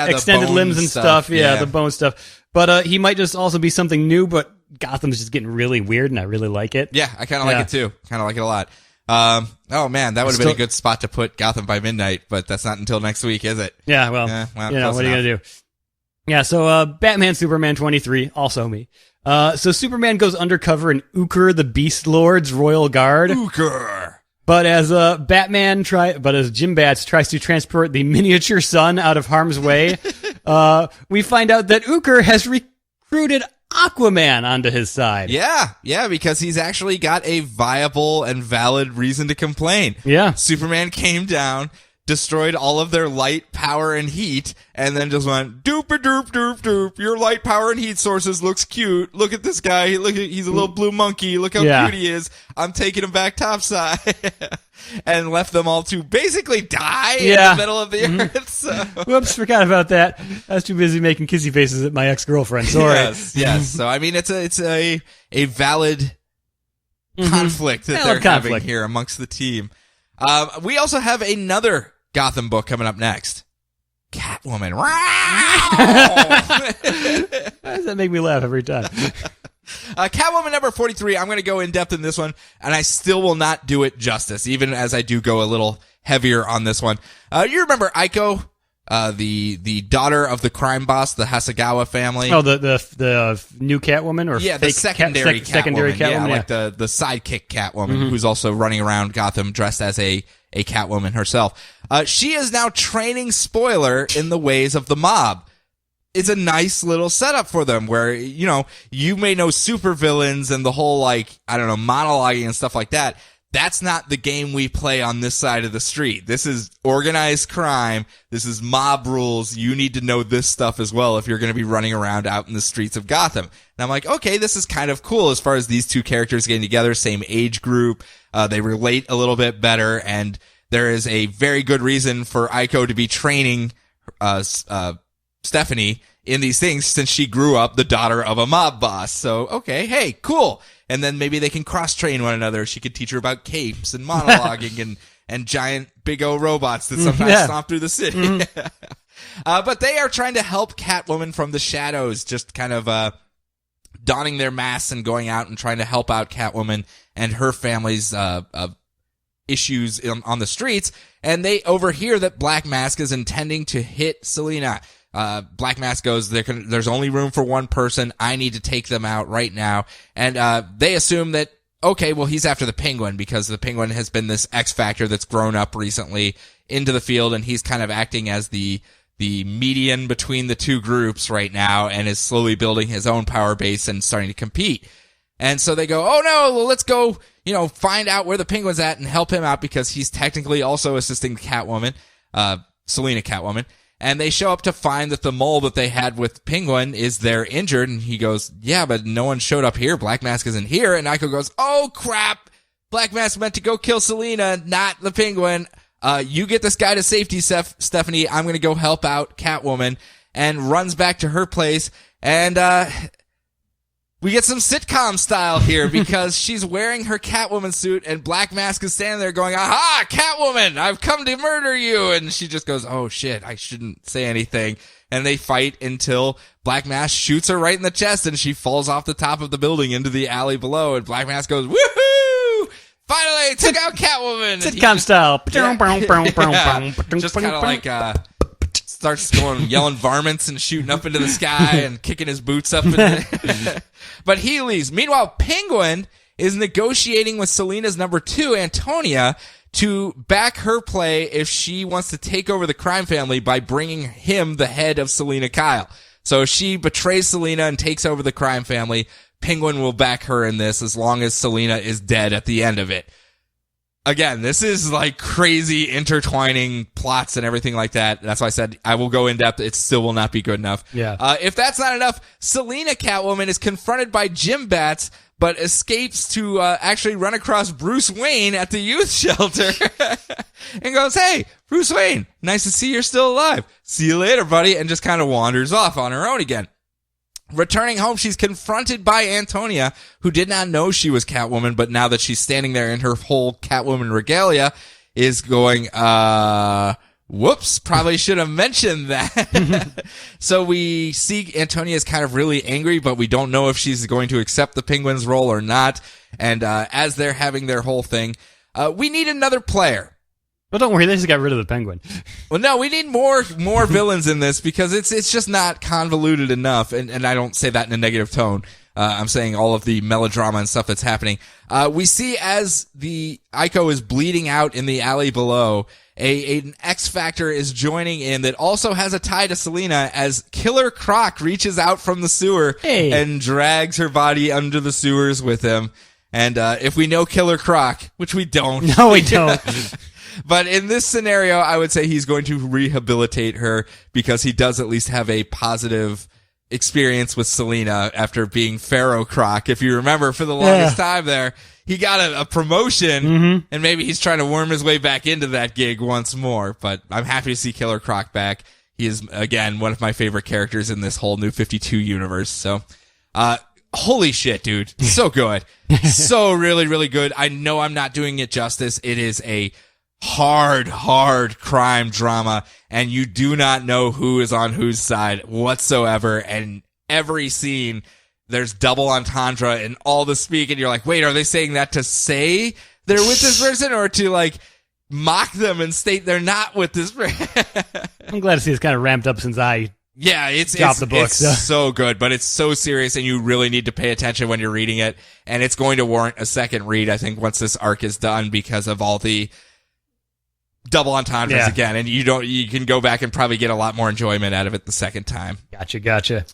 extended limbs and stuff. Yeah, the bone stuff. But he might just also be something new, but Gotham's just getting really weird, and I really like it. Yeah, I kind of like it too. Kind of like it a lot. Oh man, that would have been a good spot to put Gotham by Midnight, but that's not until next week, is it? Yeah, well, what are you going to do? Yeah, so Batman Superman 23, also me. So Superman goes undercover in Uker the Beast Lord's Royal Guard. Uker! But as Jim Bats tries to transport the miniature sun out of harm's way, we find out that Uker has recruited Aquaman onto his side. Yeah, because he's actually got a viable and valid reason to complain. Yeah. Superman came down, destroyed all of their light, power, and heat, and then just went, doop-a-doop-doop-doop, your light, power, and heat sources looks cute. Look at this guy. He's a little blue monkey. Look how cute he is. I'm taking him back topside. And left them all to basically die in the middle of the earth. So. Whoops, forgot about that. I was too busy making kissy faces at my ex-girlfriend. Sorry. Yes. So, I mean, it's a valid conflict that they're having here amongst the team. We also have another Gotham book coming up next. Catwoman. Why does that make me laugh every time? Catwoman number 43. I'm going to go in depth in this one, and I still will not do it justice, even as I do go a little heavier on this one. You remember Aiko, the daughter of the crime boss, the Hasegawa family? Oh, the new Catwoman, or the secondary Catwoman. Yeah, like the sidekick Catwoman, who's also running around Gotham dressed as a Catwoman herself. She is now training Spoiler in the ways of the mob. It's a nice little setup for them where, you may know supervillains and the whole, monologuing and stuff like that. That's not the game we play on this side of the street. This is organized crime. This is mob rules. You need to know this stuff as well if you're going to be running around out in the streets of Gotham. And I'm like, okay, this is kind of cool as far as these two characters getting together, same age group. They relate a little bit better, and there is a very good reason for Aiko to be training Stephanie in these things since she grew up the daughter of a mob boss. So, okay, hey, cool. And then maybe they can cross-train one another. She could teach her about capes and monologuing and giant big O robots that sometimes stomp through the city. But they are trying to help Catwoman from the shadows, just kind of donning their masks and going out and trying to help out Catwoman and her family's issues on the streets. And they overhear that Black Mask is intending to hit Selina. Black Mask goes, there's only room for one person. I need to take them out right now. And they assume that, okay, well, he's after the Penguin because the Penguin has been this X Factor that's grown up recently into the field, and he's kind of acting as the median between the two groups right now and is slowly building his own power base and starting to compete. And so they go, oh no, well, let's go, find out where the Penguin's at and help him out because he's technically also assisting Catwoman, Selina Catwoman. And they show up to find that the mole that they had with Penguin is there injured. And he goes, yeah, but no one showed up here. Black Mask isn't here. And Aiko goes, oh crap. Black Mask meant to go kill Selina, not the Penguin. You get this guy to safety, Stephanie. I'm going to go help out Catwoman, and runs back to her place. And, we get some sitcom style here because she's wearing her Catwoman suit and Black Mask is standing there going, aha, Catwoman, I've come to murder you. And she just goes, oh shit, I shouldn't say anything. And they fight until Black Mask shoots her right in the chest and she falls off the top of the building into the alley below. And Black Mask goes, woohoo! Finally took out Catwoman. Sitcom style. Just kind of like, starts going, yelling varmints and shooting up into the sky and kicking his boots up. But he leaves. Meanwhile, Penguin is negotiating with Selina's number 2, Antonia, to back her play if she wants to take over the crime family by bringing him the head of Selina Kyle. So if she betrays Selina and takes over the crime family, Penguin will back her in this as long as Selina is dead at the end of it. Again, this is like crazy intertwining plots and everything like that. That's why I said I will go in depth. It still will not be good enough. Yeah. If that's not enough, Selina Catwoman is confronted by gym bats, but escapes to actually run across Bruce Wayne at the youth shelter and goes, hey, Bruce Wayne, nice to see you're still alive. See you later, buddy. And just kind of wanders off on her own again. Returning home, she's confronted by Antonia, who did not know she was Catwoman, but now that she's standing there in her whole Catwoman regalia, is going, whoops, probably should have mentioned that. So we see Antonia's kind of really angry, but we don't know if she's going to accept the Penguin's role or not. And as they're having their whole thing, we need another player. Well, don't worry, they just got rid of the Penguin. Well, no, we need more villains in this because it's just not convoluted enough, and I don't say that in a negative tone. I'm saying all of the melodrama and stuff that's happening. We see as the Aiko is bleeding out in the alley below, an X Factor is joining in that also has a tie to Selina as Killer Croc reaches out from the sewer and drags her body under the sewers with him. And if we know Killer Croc, which we don't. No, we don't. But in this scenario, I would say he's going to rehabilitate her because he does at least have a positive experience with Selena after being Pharaoh Croc. If you remember, for the longest time there, he got a promotion, and maybe he's trying to worm his way back into that gig once more. But I'm happy to see Killer Croc back. He is, again, one of my favorite characters in this whole New 52 universe. So, holy shit, dude. So good. So really, really good. I know I'm not doing it justice. It is a hard crime drama, and you do not know who is on whose side whatsoever. And every scene, there's double entendre and all the speak, and you're like, wait, are they saying that to say they're with this person or to, like, mock them and state they're not with this person? I'm glad to see it's kind of ramped up since I dropped the book. It's so good, but it's so serious, and you really need to pay attention when you're reading it, and it's going to warrant a second read, I think, once this arc is done, because of all the double entendres again, and you can go back and probably get a lot more enjoyment out of it the second time. Gotcha.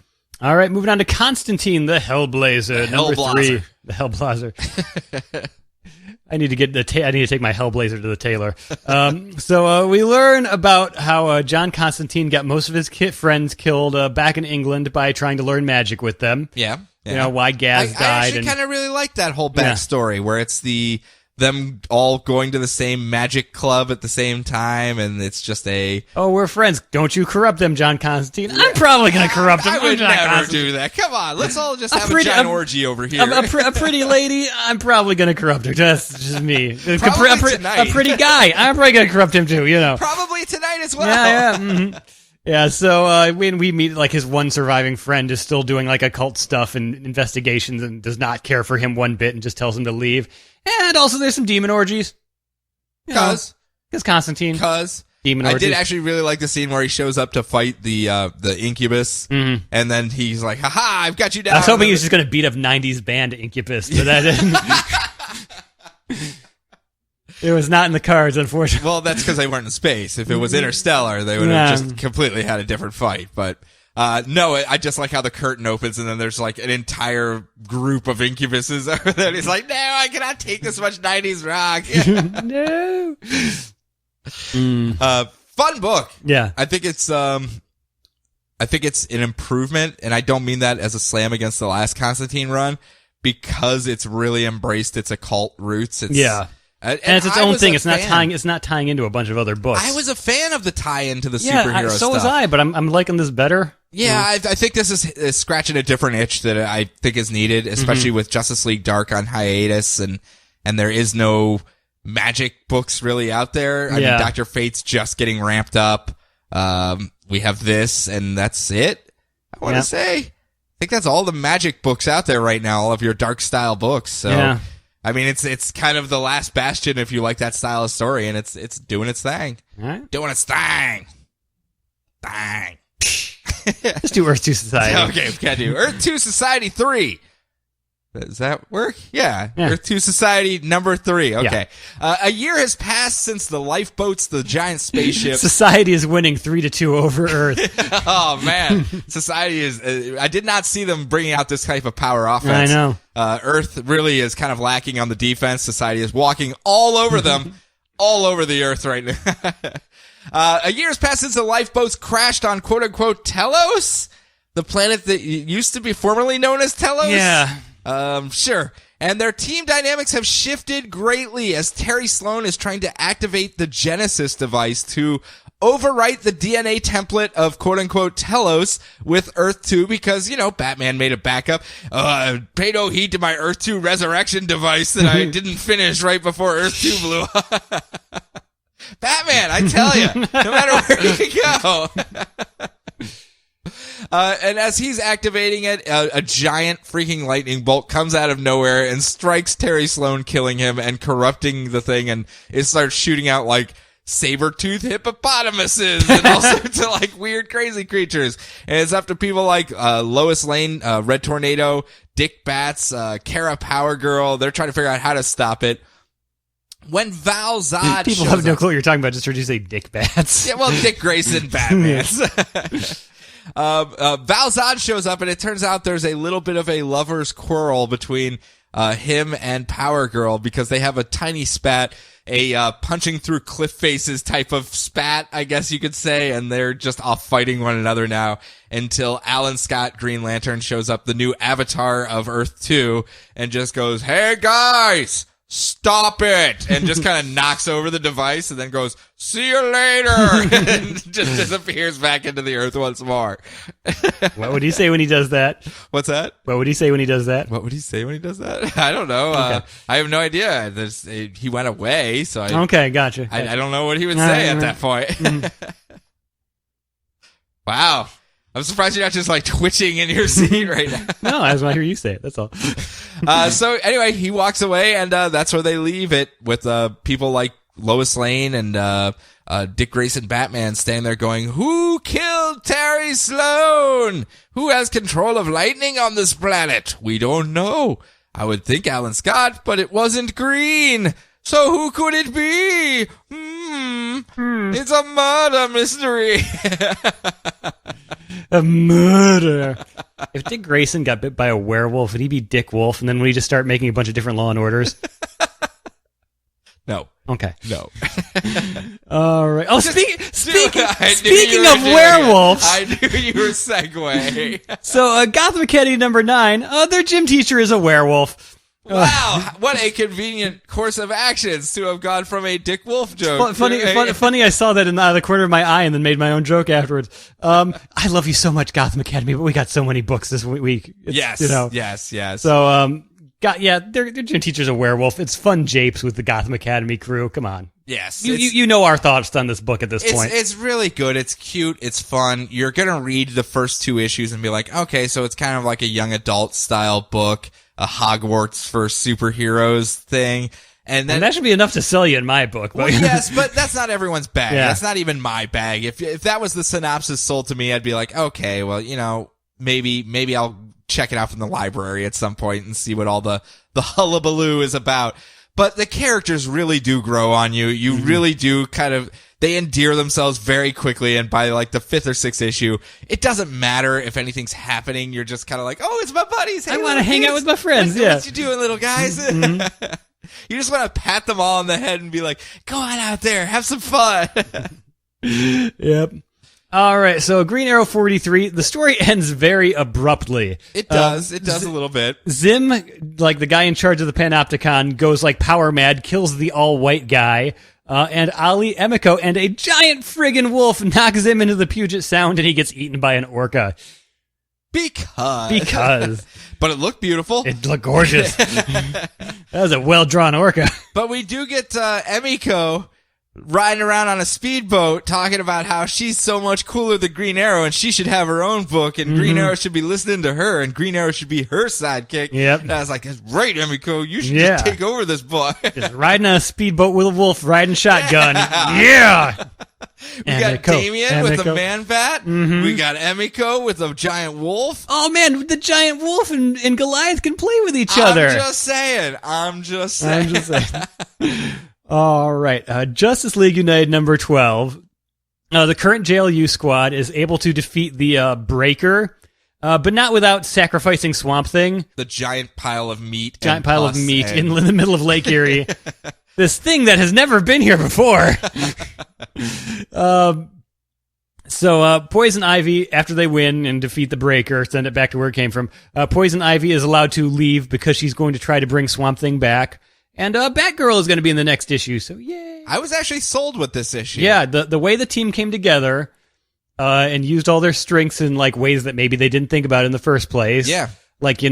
All right, moving on to Constantine, the Hellblazer, number 3, the Hellblazer. I need to take my Hellblazer to the tailor. So we learn about how John Constantine got most of his friends killed back in England by trying to learn magic with them. Yeah. You know, why Gaz died. I actually kind of really like that whole backstory where it's them all going to the same magic club at the same time, and it's just we're friends. Don't you corrupt them, John Constantine. Yeah. I'm probably going to corrupt them. I would never do that. Come on, let's all just have a giant orgy over here. A pretty lady, I'm probably going to corrupt her. That's just me. Tonight. A pretty guy, I'm probably going to corrupt him too, you know. Probably tonight as well. Yeah. Mm-hmm. Yeah, so when we meet, like, his one surviving friend is still doing, like, occult stuff and investigations and does not care for him one bit and just tells him to leave. And also there's some demon orgies. Because Constantine. Demon orgies. I did actually really like the scene where he shows up to fight the Incubus, and then he's like, haha, I've got you down. I was hoping he was just going to beat up 90s band Incubus, but that didn't... It was not in the cards, unfortunately. Well, that's because they weren't in space. If it was interstellar, they would have just completely had a different fight. But no, I just like how the curtain opens and then there's like an entire group of incubuses over there. He's like, no, I cannot take this much 90s rock. No. Fun book. Yeah. I think it's an improvement, and I don't mean that as a slam against the last Constantine run, because it's really embraced its occult roots. And it's its own thing. It's not tying into a bunch of other books. I was a fan of the tie-in to the superhero stuff. So was I, but I'm liking this better. Yeah, I think this is scratching a different itch that I think is needed, especially with Justice League Dark on hiatus, and there is no magic books really out there. I mean, Dr. Fate's just getting ramped up. We have this, and that's it. I want to say, I think that's all the magic books out there right now, all of your dark style books. So, I mean, it's kind of the last bastion if you like that style of story, and it's doing its thing. Right. Doing its thing. Bang. Let's do Earth 2 Society. Okay, we gotta do Earth 2 Society 3. Does that work? Yeah. Earth 2 Society number 3. Okay. Yeah. A year has passed since the lifeboats, the giant spaceship. Society is winning 3-2 over Earth. Oh, man. Society is... I did not see them bringing out this type of power offense. I know. Earth really is kind of lacking on the defense. Society is walking all over them, all over the Earth right now. A year has passed since the lifeboats crashed on quote-unquote Telos, the planet that used to be formerly known as Telos. Yeah. Sure. And their team dynamics have shifted greatly as Terry Sloan is trying to activate the Genesis device to overwrite the DNA template of quote-unquote Telos with Earth 2 because, you know, Batman made a backup. Pay no heed to my Earth 2 resurrection device that I didn't finish right before Earth 2 blew up. Batman, I tell you, no matter where you go. And as he's activating it, a giant freaking lightning bolt comes out of nowhere and strikes Terry Sloan, killing him and corrupting the thing, and it starts shooting out like saber-toothed hippopotamuses and all sorts of like weird, crazy creatures. And it's up to people like Lois Lane, Red Tornado, Dick Bats, Kara Power Girl. They're trying to figure out how to stop it. When Val Zod people have no clue what you're talking about. Just heard you say Dick Bats. Yeah, well, Dick Grayson, Batman. Val Zod shows up, and it turns out there's a little bit of a lover's quarrel between him and Power Girl because they have a tiny spat. a punching through cliff faces type of spat, I guess you could say, and they're just off fighting one another now until Alan Scott, Green Lantern, shows up, the new avatar of Earth 2, and just goes, "Hey guys, stop it," and just kind of knocks over the device and then goes, "See you later," and just disappears back into the Earth once more. What would he say when he does that? What's that? What would he say when he does that? What would he say when he does that? I don't know. Okay. I have no idea. He went away, so Okay, gotcha. I don't know what he would say at that point. Wow. I'm surprised you're not just like twitching in your seat right now. No, I just want to hear you say it. That's all. So anyway, he walks away, and that's where they leave it, with people like Lois Lane and Dick Grayson Batman standing there going, "Who killed Terry Sloan? Who has control of lightning on this planet? We don't know. I would think Alan Scott, but it wasn't Green. So who could it be? It's a murder mystery." A murder. If Dick Grayson got bit by a werewolf, would he be Dick Wolf? And then would he just start making a bunch of different Law and Orders? No. Okay. No. All right. Oh, speaking of of werewolves. I knew you were segueing. So, Gotham Academy number 9, their gym teacher is a werewolf. Wow, what a convenient course of actions to have gone from a Dick Wolf joke. Funny, I saw that in the corner of my eye and then made my own joke afterwards. I love you so much, Gotham Academy, but we got so many books this week. Yes. So, their gym teacher's a werewolf. It's fun japes with the Gotham Academy crew. Come on. Yes. You know our thoughts on this book at this point. It's really good. It's cute. It's fun. You're going to read the first 2 issues and be like, okay, so it's kind of like a young adult style book, a Hogwarts for superheroes thing. And that should be enough to sell you in my book. Well, yes, but that's not everyone's bag. Yeah. That's not even my bag. If that was the synopsis sold to me, I'd be like, okay, well, maybe I'll check it out from the library at some point and see what all the hullabaloo is about. But the characters really do grow on you. You really do they endear themselves very quickly, and by like the 5th or 6th issue, it doesn't matter if anything's happening. You're just kind of like, oh, it's my buddies. Hey, I want to hang out with my friends. What you doing, little guys? You just want to pat them all on the head and be like, go on out there, have some fun. Yep. All right, so Green Arrow 43, the story ends very abruptly. It does. It does a little bit. Zim, like the guy in charge of the Panopticon, goes like power mad, kills the all-white guy, and Ali Emiko and a giant friggin' wolf knocks him into the Puget Sound, and he gets eaten by an orca. Because. But it looked beautiful. It looked gorgeous. That was a well-drawn orca. But we do get Emiko riding around on a speedboat talking about how she's so much cooler than Green Arrow and she should have her own book and Green Arrow should be listening to her and Green Arrow should be her sidekick. Yep. And I was like, that's right, Emiko, you should just take over this book. Just riding on a speedboat with a wolf, riding shotgun. Yeah! We got Damien with a man bat. We got Emiko with a giant wolf. Oh man, the giant wolf and Goliath can play with each other. I'm just saying. All right, Justice League United number 12. The current JLU squad is able to defeat the Breaker, but not without sacrificing Swamp Thing. The giant pile of meat. In the middle of Lake Erie. This thing that has never been here before. So Poison Ivy, after they win and defeat the Breaker, send it back to where it came from, Poison Ivy is allowed to leave because she's going to try to bring Swamp Thing back. And Batgirl is going to be in the next issue, so yay. I was actually sold with this issue. Yeah, the way the team came together and used all their strengths in like ways that maybe they didn't think about in the first place. Yeah. Like,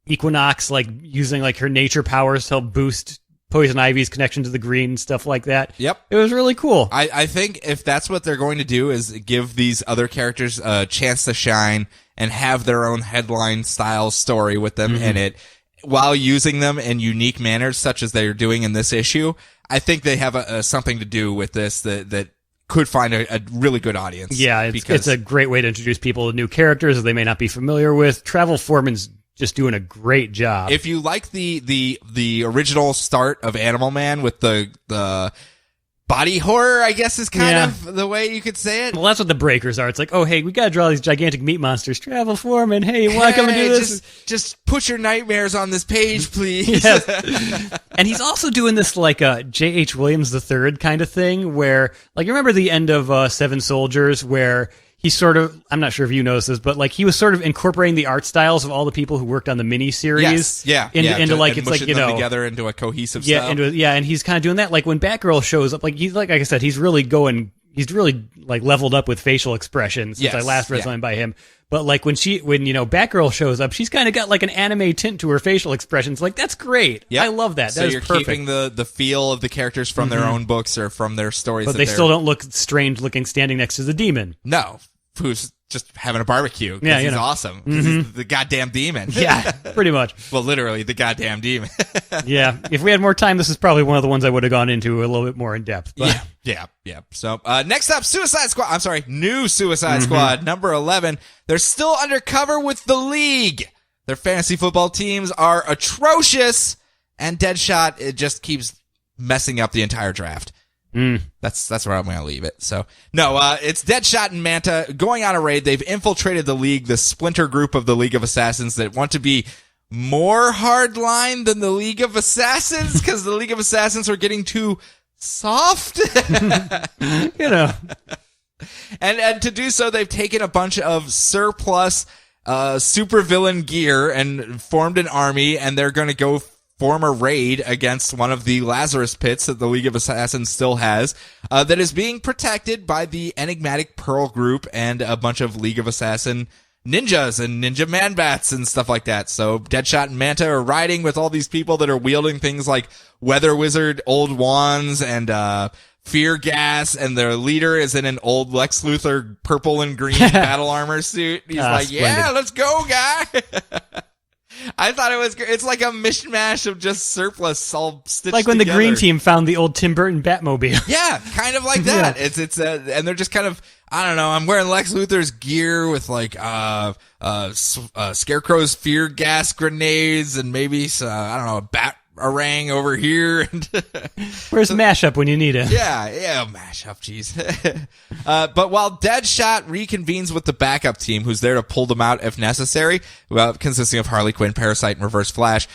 Equinox, like using like her nature powers to help boost Poison Ivy's connection to the green, stuff like that. Yep. It was really cool. I think if that's what they're going to do is give these other characters a chance to shine and have their own headline style story with them in it, while using them in unique manners such as they're doing in this issue, I think they have something to do with this that could find a really good audience. Yeah, it's a great way to introduce people to new characters that they may not be familiar with. Travel Foreman's just doing a great job. If you like the original start of Animal Man with the body horror, I guess, is kind of the way you could say it. Well, that's what the breakers are. It's like, oh, hey, we got to draw these gigantic meat monsters. Travel Foreman, hey, you want to come and do this? Just put your nightmares on this page, please. Yes. And he's also doing this like a J.H. Williams III kind of thing where, like, you remember the end of Seven Soldiers where he sort of, I'm not sure if you noticed this, but like he was sort of incorporating the art styles of all the people who worked on the miniseries. Yes. Into like, it's like, together into a cohesive style. And he's kind of doing that. Like when Batgirl shows up, like he's like I said, he's really like leveled up with facial expressions since I last read something by him. But like when Batgirl shows up, she's kind of got like an anime tint to her facial expressions. Like that's great. Yep. I love that. So you're perfect. Keeping the feel of the characters from their own books or from their stories. But they still don't look strange looking standing next to the demon. No. Who's just having a barbecue because he's awesome. He's the goddamn demon. Yeah, pretty much. Well, literally the goddamn demon. Yeah. If we had more time, this is probably one of the ones I would have gone into a little bit more in depth. But. Yeah. So next up, new Suicide Squad, number 11. They're still undercover with the League. Their fantasy football teams are atrocious, and Deadshot, it just keeps messing up the entire draft. That's where I'm going to leave it. So, no, it's Deadshot and Manta going on a raid. They've infiltrated the League, the splinter group of the League of Assassins that want to be more hardline than the League of Assassins because the League of Assassins are getting too soft. And to do so, they've taken a bunch of surplus supervillain gear and formed an army, and they're going to go form a raid against one of the Lazarus pits that the League of Assassins still has, that is being protected by the enigmatic Pearl group and a bunch of League of Assassin ninjas and ninja man-bats and stuff like that. So Deadshot and Manta are riding with all these people that are wielding things like Weather Wizard, old wands, and fear gas, and their leader is in an old Lex Luthor purple and green battle armor suit. He's like, splendid. Yeah, let's go, guy! I thought it was great. It's like a mishmash of just surplus all stitched like when together. The Green Team found the old Tim Burton Batmobile. Yeah, kind of like that. Yeah. And they're just kind of, I don't know, I'm wearing Lex Luthor's gear with like Scarecrow's fear gas grenades and maybe I don't know, a bat orang over here. Where's Mashup when you need it? Yeah, Mashup, jeez. But while Deadshot reconvenes with the backup team, who's there to pull them out if necessary, consisting of Harley Quinn, Parasite, and Reverse Flash,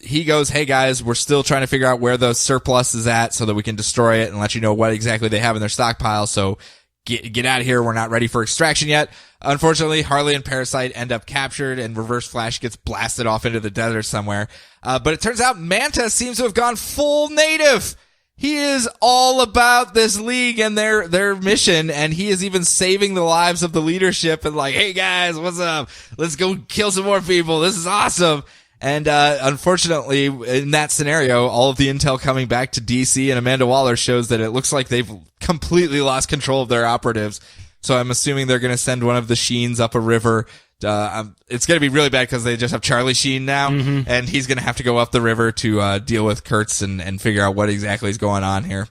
he goes, hey guys, we're still trying to figure out where the surplus is at so that we can destroy it and let you know what exactly they have in their stockpile, so get out of here, we're not ready for extraction yet. Unfortunately, Harley and Parasite end up captured and Reverse Flash gets blasted off into the desert somewhere. But it turns out Manta seems to have gone full native. He is all about this league and their mission, and he is even saving the lives of the leadership and like, hey guys, what's up? Let's go kill some more people. This is awesome. And unfortunately, in that scenario, all of the intel coming back to DC and Amanda Waller shows that it looks like they've completely lost control of their operatives. So I'm assuming they're going to send one of the Sheens up a river. It's going to be really bad because they just have Charlie Sheen now, and he's going to have to go up the river to deal with Kurtz and figure out what exactly is going on here.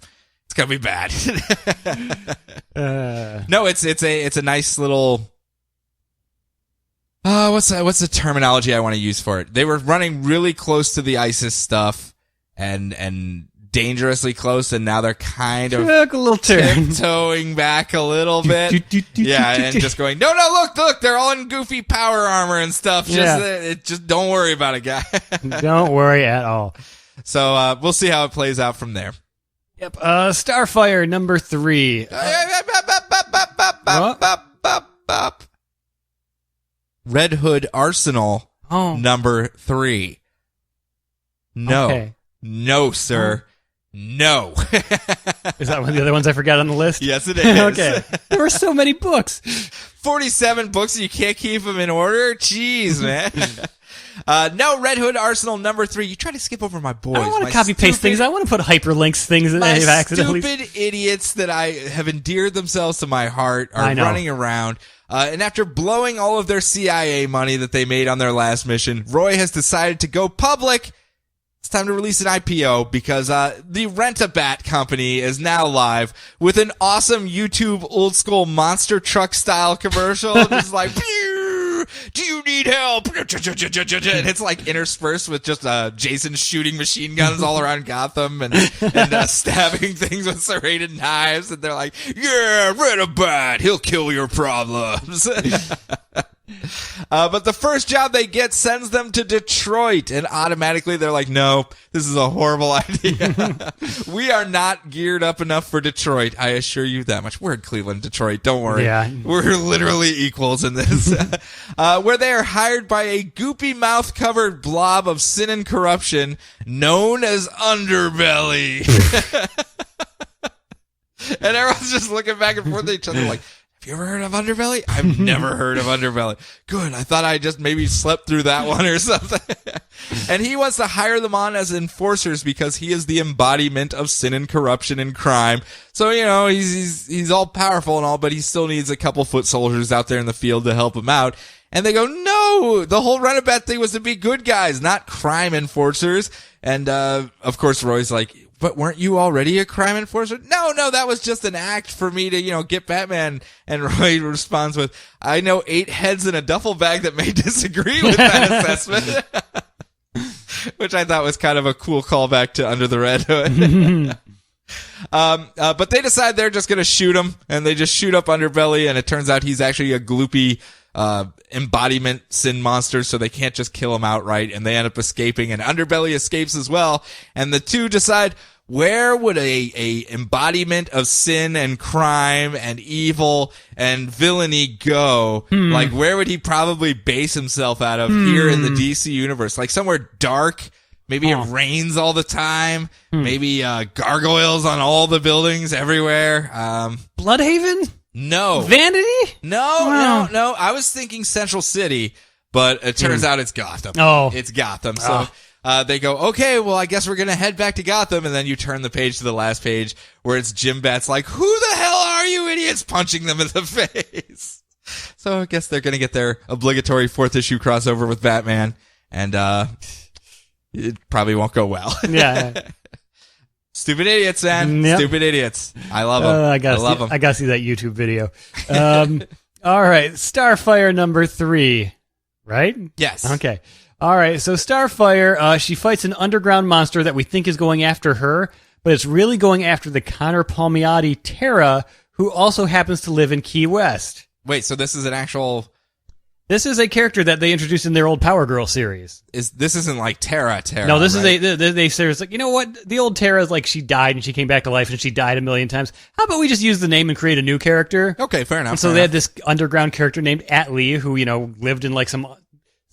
It's going to be bad. No, it's a nice little. What's the terminology I want to use for it? They were running really close to the ISIS stuff and dangerously close, and now they're kind of took a little turn, tiptoeing back a little bit. Yeah, and just going, no, look, they're all in goofy power armor and stuff. Just don't worry about it, guy. Don't worry at all. So we'll see how it plays out from there. Yep. Starfire number 3. Red Hood Arsenal number 3. No. Okay. No, sir. No. Is that one of the other ones I forgot on the list? Yes, it is. Okay. There were so many books. 47 books, you can't keep them in order? Jeez, man. No, Red Hood Arsenal number 3. You try to skip over my boys. I don't want to copy-paste things. I want to put hyperlinks things that I've accidentally... stupid idiots that I have endeared themselves to my heart are running around. And after blowing all of their CIA money that they made on their last mission, Roy has decided to go public. It's time to release an IPO because the Rent-A-Bat company is now live with an awesome YouTube old-school monster truck-style commercial. Just like, pew! do you need help? And it's like interspersed with just Jason shooting machine guns all around Gotham and stabbing things with serrated knives. And they're like, yeah, Red-a-Bat, he'll kill your problems. But the first job they get sends them to Detroit, and automatically they're like, no, this is a horrible idea. We are not geared up enough for Detroit. I assure you that much. We're in Cleveland, Detroit. Don't worry. Yeah. We're literally equals in this. Where they are hired by a goopy mouth-covered blob of sin and corruption known as Underbelly. And everyone's just looking back and forth at each other like, have you ever heard of Underbelly? I've never heard of Underbelly. Good. I thought I just maybe slept through that one or something. And he wants to hire them on as enforcers because he is the embodiment of sin and corruption and crime. So, you know, he's all powerful and all, but he still needs a couple foot soldiers out there in the field to help him out. And they go, no, the whole Red-a-Bat thing was to be good guys, not crime enforcers. And, of course, Roy's like, but weren't you already a crime enforcer? No, that was just an act for me to, you know, get Batman. And Roy responds with, I know 8 heads in a duffel bag that may disagree with that assessment. Which I thought was kind of a cool callback to Under the Red Hood. But they decide they're just going to shoot him, and they just shoot up Underbelly, and it turns out he's actually a gloopy embodiment sin monster, so they can't just kill him outright, and they end up escaping, and Underbelly escapes as well, and the two decide, where would a embodiment of sin and crime and evil and villainy go? Like, where would he probably base himself out of here in the DC universe? Like somewhere dark. Maybe it rains all the time. Maybe gargoyles on all the buildings everywhere. Bloodhaven? No. Vanity? No. I was thinking Central City, but it turns out it's Gotham. Oh. It's Gotham. So they go, okay, well, I guess we're going to head back to Gotham. And then you turn the page to the last page where it's Jim Bat's like, who the hell are you idiots? Punching them in the face. So I guess they're going to get their obligatory 4th issue crossover with Batman. And it probably won't go well. Yeah. Stupid idiots, man. Yep. Stupid idiots. I love them. I love them. I gotta see that YouTube video. All right. Starfire number 3. Right? Yes. Okay. All right. So Starfire, she fights an underground monster that we think is going after her, but it's really going after the Connor Palmiotti Terra, who also happens to live in Key West. Wait, so this is an actual... This is a character that they introduced in their old Power Girl series. This isn't like Terra. No, this right? is they say it's like, you know what? The old Terra is like she died and she came back to life and she died a million times. How about we just use the name and create a new character? Okay, fair enough. And so they had this underground character named Atlee who, you know, lived in like some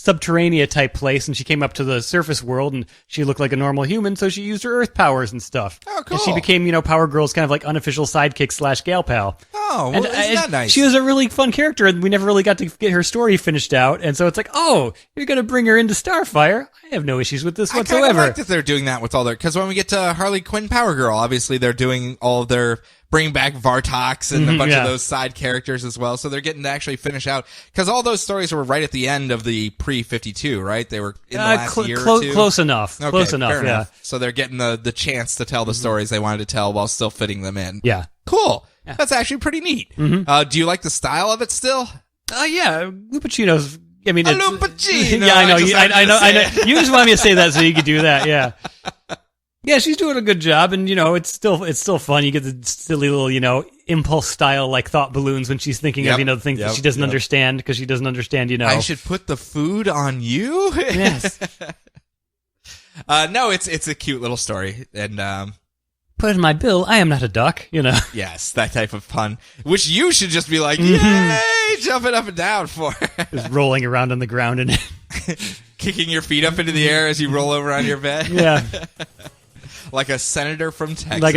subterranean type place, and she came up to the surface world and she looked like a normal human, so she used her earth powers and stuff. Oh, cool. And she became, you know, Power Girl's kind of like unofficial sidekick / gal pal. Oh, well, isn't that nice? She was a really fun character, and we never really got to get her story finished out. And so it's like, oh, you're going to bring her into Starfire? I have no issues with this whatsoever. I kind of like that they're doing that with all their... Because when we get to Harley Quinn Power Girl, obviously they're doing all of their... Bring back Vartox and a bunch of those side characters as well. So they're getting to actually finish out. Because all those stories were right at the end of the pre-52, right? They were in the last year or two? Close enough. Okay, close enough, fair yeah. enough. So they're getting the chance to tell the stories they wanted to tell while still fitting them in. Yeah. Cool. Yeah. That's actually pretty neat. Do you like the style of it still? Yeah. Lupacino's... I mean, it's... Lupacino! Yeah, I know. I know. You just wanted me to say that so you could do that, yeah. Yeah, she's doing a good job, and, you know, it's still fun. You get the silly little, you know, impulse style, like, thought balloons when she's thinking of, you know, the things that she doesn't understand, because she doesn't understand, you know. I should put the food on you? Yes. No, it's a cute little story, and, put in my bill, I am not a duck, you know. Yes, that type of pun, which you should just be like, yay, jumping up and down for. Just rolling around on the ground and kicking your feet up into the air as you roll over on your bed. Yeah. Like a senator from Texas.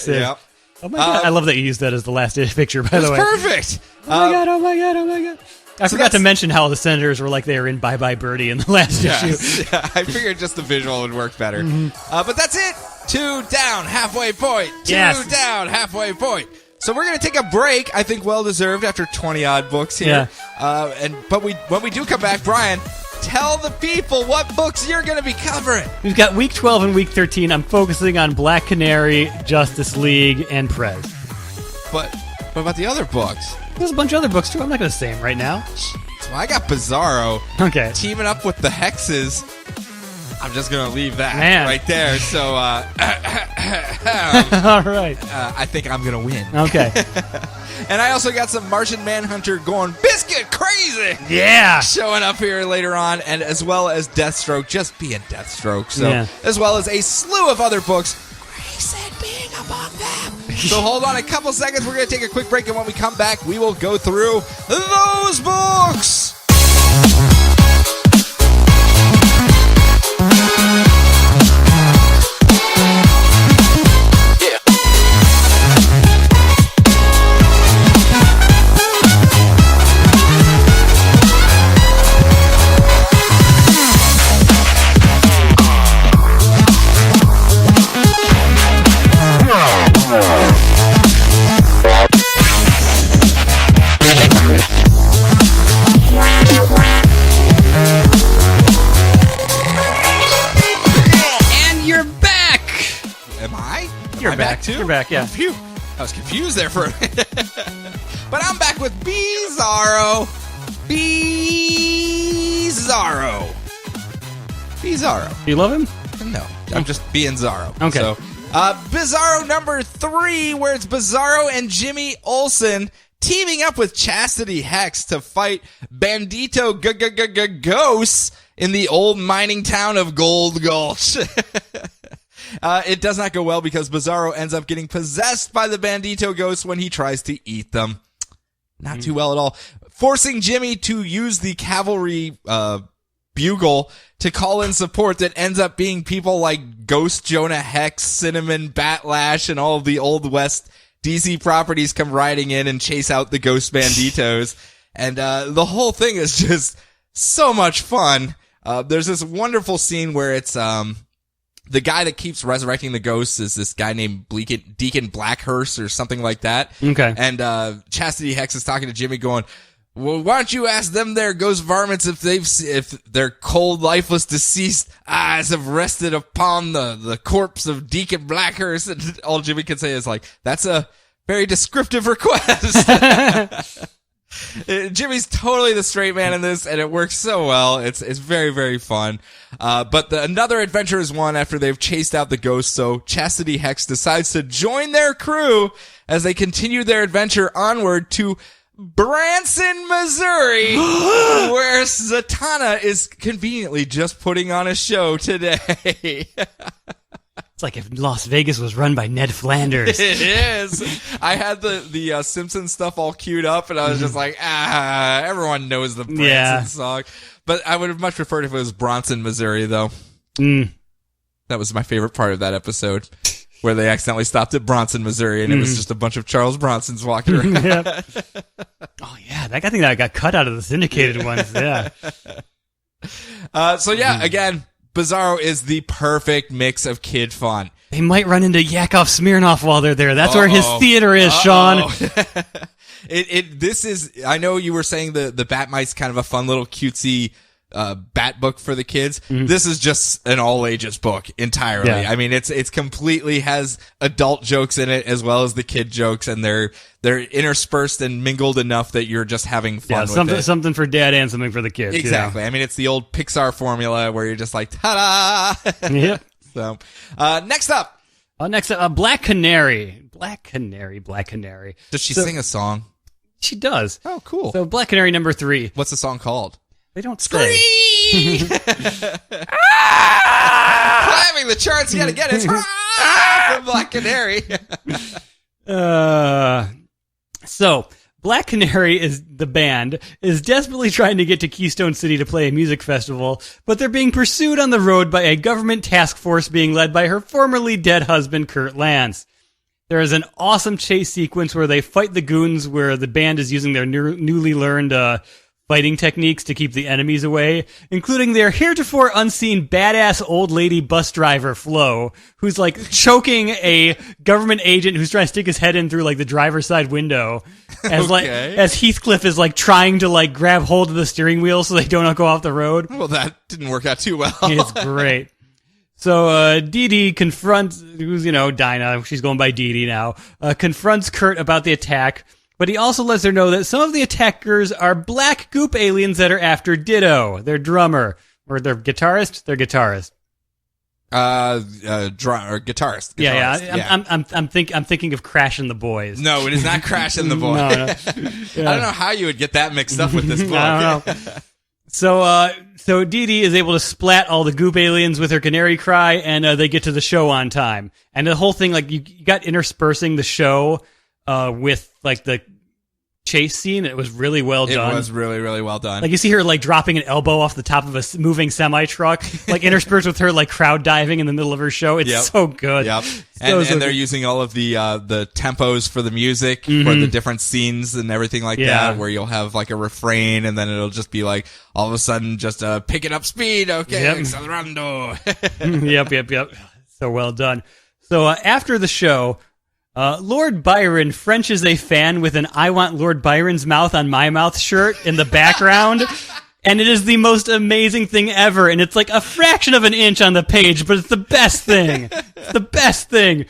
Yep. Oh my God. I love that you used that as the last picture, by the way. Perfect. Oh my God. I forgot to mention how the senators were like they were in Bye Bye Birdie in the last issue. Yeah, I figured just the visual would work better. But that's it. 2 down, halfway point. 2 down, halfway point. So we're going to take a break, I think well-deserved after 20-odd books here. Yeah. But when we do come back, Brian, tell the people what books you're going to be covering. We've got Week 12 and Week 13. I'm focusing on Black Canary, Justice League, and Prez. But what about the other books? There's a bunch of other books, too. I'm not going to say them right now. Well, I got Bizarro Okay. teaming up with the Hexes. I'm just going to leave that Man. right there. So, All right. I think I'm going to win. Okay. And I also got some Martian Manhunter going Biscuit crazy. Yeah. Showing up here later on, and as well as Deathstroke, just being Deathstroke. So, Yeah. as well as a slew of other books, Grayson being among them. So hold on a couple seconds. We're going to take a quick break, and when we come back, we will go through those books. You're back too? You're back, yeah. Oh, phew. I was confused there for a minute. But I'm back with Bizarro. Bizarro. You love him? No, I'm just being Zorro. Okay. So, Bizarro number 3, where it's Bizarro and Jimmy Olsen teaming up with Chastity Hex to fight Bandito Ghosts in the old mining town of Gold Gulch. It does not go well because Bizarro ends up getting possessed by the Bandito ghosts when he tries to eat them. Not too well at all. Forcing Jimmy to use the cavalry bugle to call in support that ends up being people like Ghost Jonah Hex, Cinnamon, Batlash, and all of the Old West DC properties come riding in and chase out the Ghost Banditos. And the whole thing is just so much fun. There's this wonderful scene where it's the guy that keeps resurrecting the ghosts is this guy named Deacon Blackhurst or something like that. Okay. And Chastity Hex is talking to Jimmy going, well, why don't you ask them their ghost varmints if their cold, lifeless, deceased eyes have rested upon the corpse of Deacon Blackhurst? And all Jimmy can say is like, that's a very descriptive request. Jimmy's totally the straight man in this, and it works so well. It's very, very fun. But another adventure is won after they've chased out the ghosts, so Chastity Hex decides to join their crew as they continue their adventure onward to Branson, Missouri, where Zatanna is conveniently just putting on a show today. It's like if Las Vegas was run by Ned Flanders. It is. I had the Simpsons stuff all queued up, and I was just like, everyone knows the Branson song. But I would have much preferred if it was Bronson, Missouri, though. That was my favorite part of that episode, where they accidentally stopped at Bronson, Missouri, and it was just a bunch of Charles Bronsons walking around. Yep. Oh, yeah. I think that got cut out of the syndicated ones. Yeah. So, yeah, again, Bizarro is the perfect mix of kid fun. They might run into Yakov Smirnoff while they're there. That's where his theater is, Sean. This is, I know you were saying the Batmite's kind of a fun little cutesy bat book for the kids. This is just an all ages book entirely. Yeah. I mean, it's completely has adult jokes in it as well as the kid jokes, and they're interspersed and mingled enough that you're just having fun with it. Something for dad and something for the kids. Exactly. I mean, it's the old Pixar formula where you're just like, ta-da! Yep. So, next up. Next up, Black Canary. Black Canary. Does she sing a song? She does. Oh, cool. So Black Canary number 3. What's the song called? They don't say. Climbing the charts yet again. It's from Black Canary. So Black Canary is the band is desperately trying to get to Keystone City to play a music festival, but they're being pursued on the road by a government task force being led by her formerly dead husband, Kurt Lance. There is an awesome chase sequence where they fight the goons, where the band is using their newly learned fighting techniques to keep the enemies away, including their heretofore unseen badass old lady bus driver, Flo, who's like choking a government agent who's trying to stick his head in through like the driver's side window, as Heathcliff is like trying to like grab hold of the steering wheel so they don't go off the road. Well, that didn't work out too well. It's great. So, Dee Dee confronts, who's, Dinah, she's going by Dee Dee now, confronts Kurt about the attack, But he also lets her know that some of the attackers are black goop aliens that are after Ditto, their drummer, or their guitarist. Their guitarist. Guitarist. Yeah. I'm thinking of Crash and the Boys. No, it is not Crash and the Boys. No. Yeah. I don't know how you would get that mixed up with this book. I don't know. So Dee Dee is able to splat all the goop aliens with her canary cry, and they get to the show on time. And the whole thing, like, you got interspersing the show with, like, the chase scene. It was really well done. It was really, really well done. Like, you see her, like, dropping an elbow off the top of a moving semi-truck, like, interspersed with her, like, crowd diving in the middle of her show. It's so good. Yep. So And they're using all of the tempos for the music, for the different scenes and everything like that, where you'll have, like, a refrain, and then it'll just be, like, all of a sudden, just picking up speed. Okay, accelerando. Yep. So well done. So after the show, Lord Byron Frenches a fan with an "I want Lord Byron's mouth on my mouth" shirt in the background. And it is the most amazing thing ever. And it's like a fraction of an inch on the page, but it's the best thing. It's the best thing.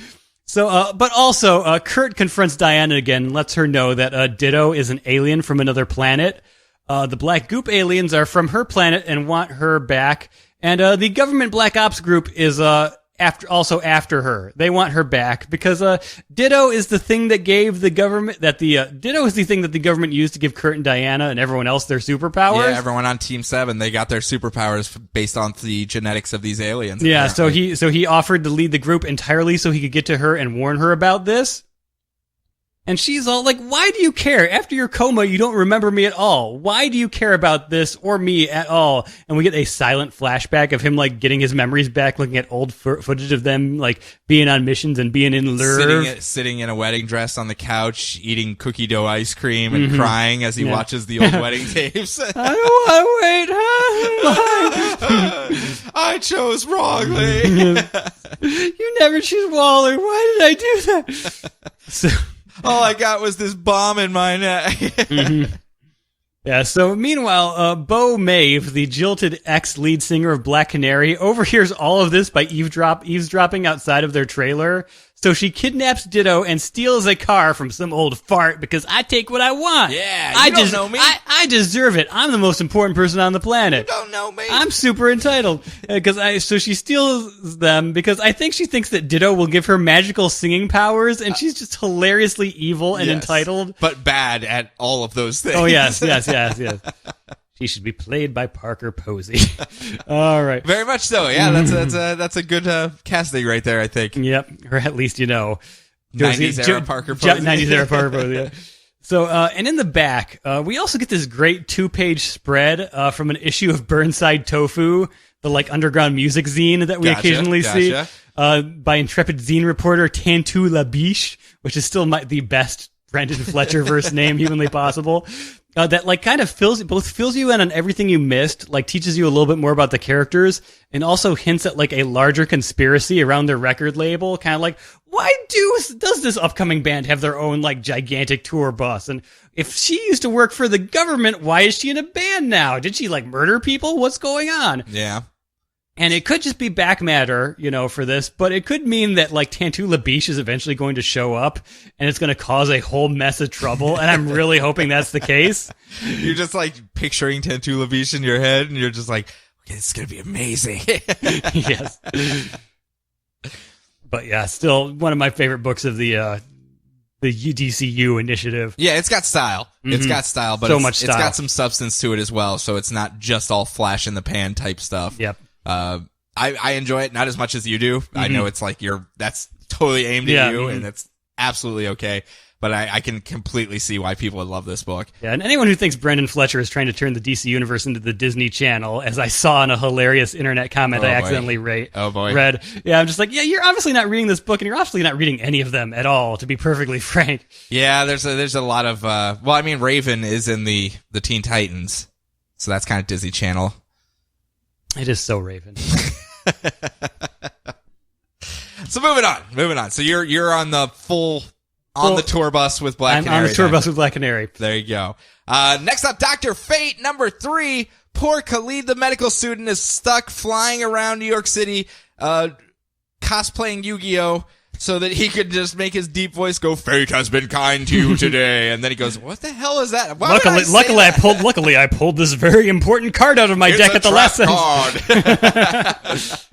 So, but also, Kurt confronts Diana again and lets her know that Ditto is an alien from another planet. The Black Goop aliens are from her planet and want her back. And the government Black Ops group is after her. They want her back because Ditto is the thing that gave the government Ditto is the thing that the government used to give Kurt and Diana and everyone else their superpowers. Yeah, everyone on Team 7, they got their superpowers based on the genetics of these aliens. Yeah, apparently. so he offered to lead the group entirely so he could get to her and warn her about this. And she's all like, "Why do you care? After your coma, you don't remember me at all. Why do you care about this or me at all?" And we get a silent flashback of him, like, getting his memories back, looking at old footage of them, like, being on missions and being in Lurv. Sitting in a wedding dress on the couch, eating cookie dough ice cream and crying as he watches the old wedding tapes. I don't want to wait. I chose wrongly. You never choose Waller. Why did I do that? So... all I got was this bomb in my neck. Yeah, so meanwhile, Bo Maeve, the jilted ex-lead singer of Black Canary, overhears all of this by eavesdropping outside of their trailer. So she kidnaps Ditto and steals a car from some old fart because I take what I want. Yeah, you don't know me. I deserve it. I'm the most important person on the planet. You don't know me. I'm super entitled. So she steals them because I think she thinks that Ditto will give her magical singing powers, and she's just hilariously evil and entitled. But bad at all of those things. Oh, yes. She should be played by Parker Posey. All right. Very much so. Yeah, that's a good casting right there, I think. Yep. Or at least, 90s era Parker Posey. 90s era Parker Posey, yeah. So, and in the back, we also get this great 2-page spread from an issue of Burnside Tofu, the, like, underground music zine that we occasionally see, by intrepid zine reporter Tantu Labiche, which is still the best Brendan Fletcher verse name humanly possible. That, like, kind of fills you in on everything you missed, like, teaches you a little bit more about the characters, and also hints at, like, a larger conspiracy around their record label. Kind of like, why does this upcoming band have their own, like, gigantic tour bus? And if she used to work for the government, why is she in a band now? Did she, like, murder people? What's going on? Yeah. And it could just be back matter, for this, but it could mean that, like, Tantu Labiche is eventually going to show up, and it's going to cause a whole mess of trouble, and I'm really hoping that's the case. You're just, like, picturing Tantu Labiche in your head, and you're just like, okay, it's going to be amazing. Yes. But, yeah, still one of my favorite books of the DCYou initiative. Yeah, it's got style. Mm-hmm. It's got style, but it's got some substance to it as well, so it's not just all flash in the pan type stuff. Yep. I enjoy it, not as much as you do. Mm-hmm. I know it's like that's totally aimed at you, and it's absolutely okay. But I can completely see why people would love this book. Yeah, and anyone who thinks Brendan Fletcher is trying to turn the DC universe into the Disney Channel, as I saw in a hilarious internet comment I accidentally read. Yeah, I'm just like, yeah, you're obviously not reading this book, and you're obviously not reading any of them at all, to be perfectly frank. Yeah, there's a lot of Raven is in the Teen Titans, so that's kind of Disney Channel. It is so Raven. So moving on. So you're on the on the tour bus with Black Canary. I'm on the tour bus with Black Canary. There you go. Next up, Dr. Fate, number 3. Poor Khalid, the medical student, is stuck flying around New York City, cosplaying Yu-Gi-Oh! so that he could just make his deep voice go, "Fate has been kind to you today," and then he goes, "What the hell is that?" Why would I say that? Luckily, I pulled this very important card out of my deck at the last sentence.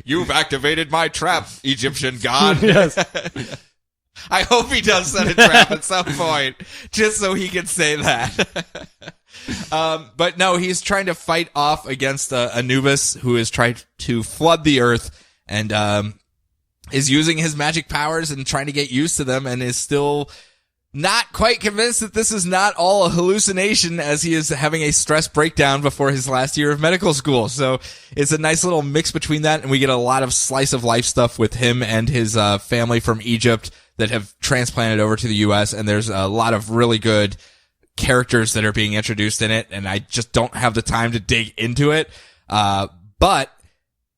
You've activated my trap, Egyptian god. Yes. I hope he does set a trap at some point, just so he can say that. But no, he's trying to fight off against Anubis, who is trying to flood the earth, and is using his magic powers and trying to get used to them, and is still not quite convinced that this is not all a hallucination, as he is having a stress breakdown before his last year of medical school. So it's a nice little mix between that, and we get a lot of slice of life stuff with him and his family from Egypt that have transplanted over to the U.S., and there's a lot of really good characters that are being introduced in it, and I just don't have the time to dig into it. But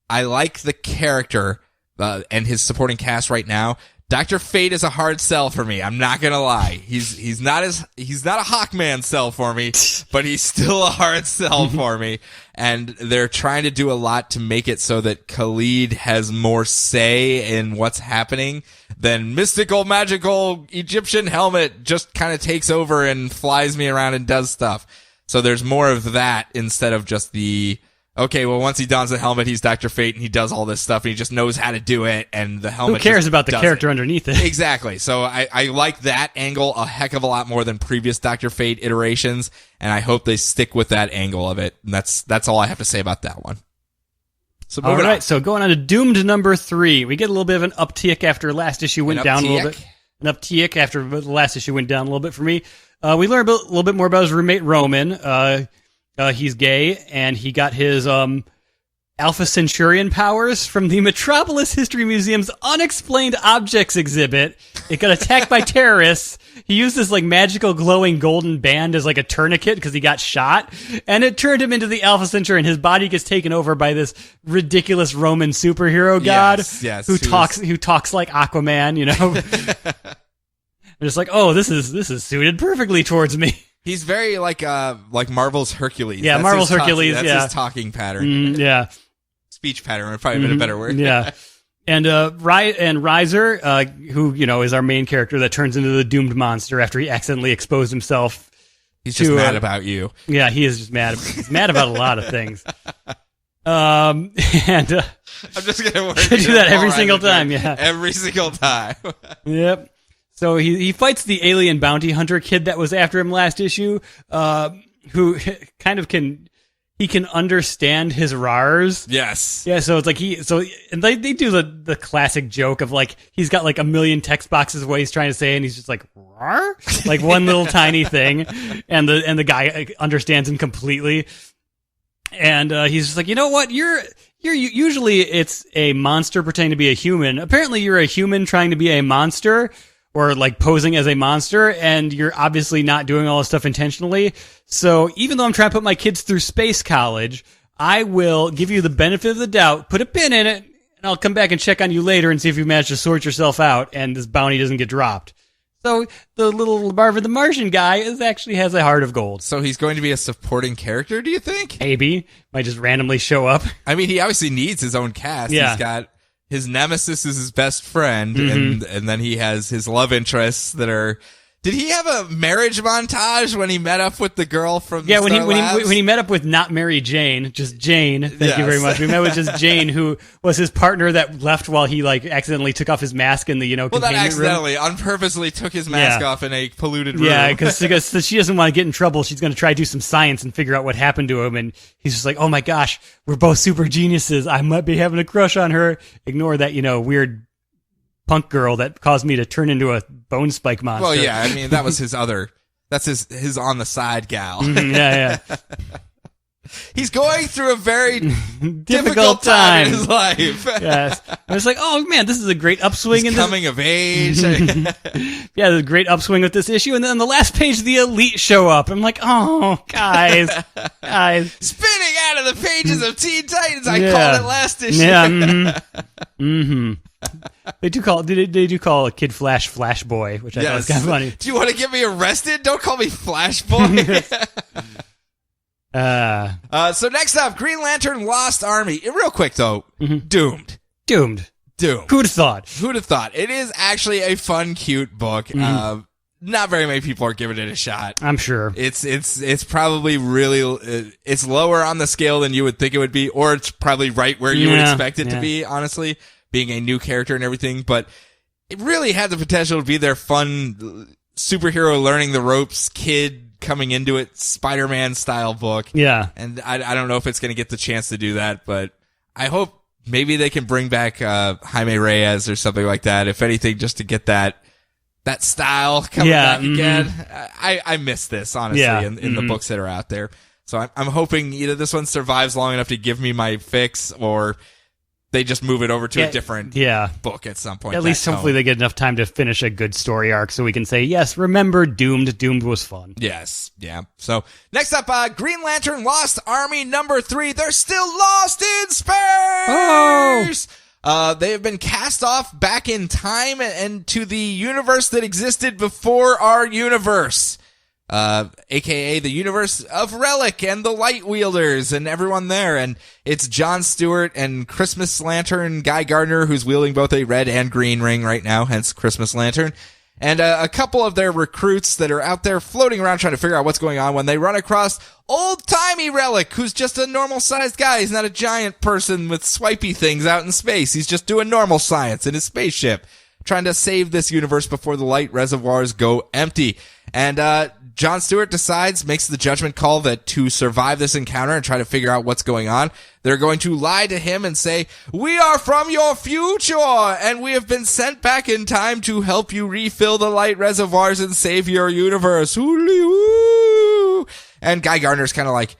I like the character and his supporting cast right now. Dr. Fate is a hard sell for me. I'm not gonna lie. He's not a Hawkman sell for me, but he's still a hard sell for me. And they're trying to do a lot to make it so that Khalid has more say in what's happening than mystical, magical Egyptian helmet just kind of takes over and flies me around and does stuff. So there's more of that instead of just the, okay, well, once he dons the helmet, he's Dr. Fate, and he does all this stuff, and he just knows how to do it, and the helmet Who cares about the character underneath it? Exactly. So I like that angle a heck of a lot more than previous Dr. Fate iterations, and I hope they stick with that angle of it. And that's all I have to say about that one. So all right, so going on to Doomed number 3. We get a little bit of an uptick after last issue went down a little bit. An uptick after the last issue went down a little bit for me. We learned a little bit more about his roommate, Roman. He's gay, and he got his Alpha Centurion powers from the Metropolis History Museum's Unexplained Objects exhibit. It got attacked by terrorists. He used this like magical glowing golden band as like a tourniquet because he got shot, and it turned him into the Alpha Centurion. His body gets taken over by this ridiculous Roman superhero god who talks like Aquaman, you know. I'm just like, oh, this is suited perfectly towards me. He's very like Marvel's Hercules. Yeah, Marvel's Hercules. That's his talking pattern. Yeah, speech pattern would probably been a better word. Yeah, and Riser, who is our main character that turns into the doomed monster after he accidentally exposed himself. He's just mad about you. Yeah, he is just mad. He's mad about a lot of things. And I'm just gonna do that every single time. Yeah, every single time. Yep. So he fights the alien bounty hunter kid that was after him last issue, who kind of can understand his rars. Yes. Yeah, so it's like and they do the classic joke of like he's got like a million text boxes of what he's trying to say, and he's just like rar, like one little tiny thing, and the guy understands him completely. And he's just like, you know what, you're usually it's a monster pretending to be a human. Apparently you're a human trying to be a monster, or like posing as a monster, and you're obviously not doing all this stuff intentionally. So even though I'm trying to put my kids through space college, I will give you the benefit of the doubt, put a pin in it, and I'll come back and check on you later and see if you managed to sort yourself out and this bounty doesn't get dropped. So the little Marvin the Martian guy actually has a heart of gold. So he's going to be a supporting character, do you think? Maybe. Might just randomly show up. I mean, he obviously needs his own cast. Yeah. He's got his nemesis is his best friend, and then he has his love interests that are. Did he have a marriage montage when he met up with the girl from the when he met up with not Mary Jane, just Jane. Thank you very much. We met with just Jane, who was his partner that left while he like accidentally took off his mask in the accidentally on purposely took his mask off in a polluted room. Yeah, because she doesn't want to get in trouble. She's going to try to do some science and figure out what happened to him. And he's just like, oh my gosh, we're both super geniuses. I might be having a crush on her. Ignore that, weird punk girl that caused me to turn into a bone spike monster. Well, yeah, I mean, that was that's his on the side gal. Yeah. He's going through a very difficult time in his life. Yes. I was like, oh man, this is a great upswing. He's coming of age. Yeah, there's a great upswing with this issue. And then on the last page, the Elite show up. I'm like, oh, guys. Spinning out of the pages of Teen Titans, I called it last issue. Yeah. They do call a Kid Flash Boy, which I thought was kind of funny. Do you want to get me arrested? Don't call me Flash Boy. So next up, Green Lantern Lost Army. Real quick though, Doomed. Doom. Who'd have thought? Who'd have thought? It is actually a fun, cute book. Not very many people are giving it a shot. I'm sure. It's probably really, it's lower on the scale than you would think it would be, or it's probably right where you would expect it to be, honestly, being a new character and everything, but it really had the potential to be their fun superhero learning the ropes kid coming into it, Spider-Man style book. Yeah. And I don't know if it's going to get the chance to do that, but I hope maybe they can bring back Jaime Reyes or something like that, if anything, just to get that style coming back again. I miss this, honestly, in the books that are out there. So I'm hoping either this one survives long enough to give me my fix, or they just move it over to a different book at some point. At least hopefully they get enough time to finish a good story arc so we can say, yes, remember Doomed. Doomed was fun. Yes, yeah. So next up, Green Lantern Lost Army #3. They're still lost in space! They have been cast off back in time and to the universe that existed before our universe. AKA the universe of Relic and the Light Wielders and everyone there. And it's Jon Stewart and Christmas Lantern Guy Gardner, who's wielding both a red and green ring right now, hence Christmas Lantern. And a couple of their recruits that are out there floating around trying to figure out what's going on when they run across old-timey Relic, who's just a normal-sized guy. He's not a giant person with swipey things out in space. He's just doing normal science in his spaceship, trying to save this universe before the light reservoirs go empty. And Jon Stewart makes the judgment call that to survive this encounter and try to figure out what's going on, they're going to lie to him and say, "We are from your future, and we have been sent back in time to help you refill the light reservoirs and save your universe." Hooly-woo! And Guy Gardner's kind of like,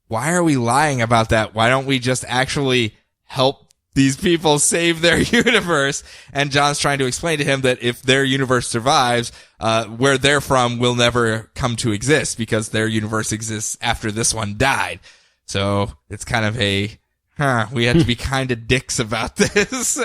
why are we lying about that? Why don't we just actually help these people save their universe? And John's trying to explain to him that if their universe survives, where they're from will never come to exist because their universe exists after this one died. So it's kind of we have to be kind of dicks about this.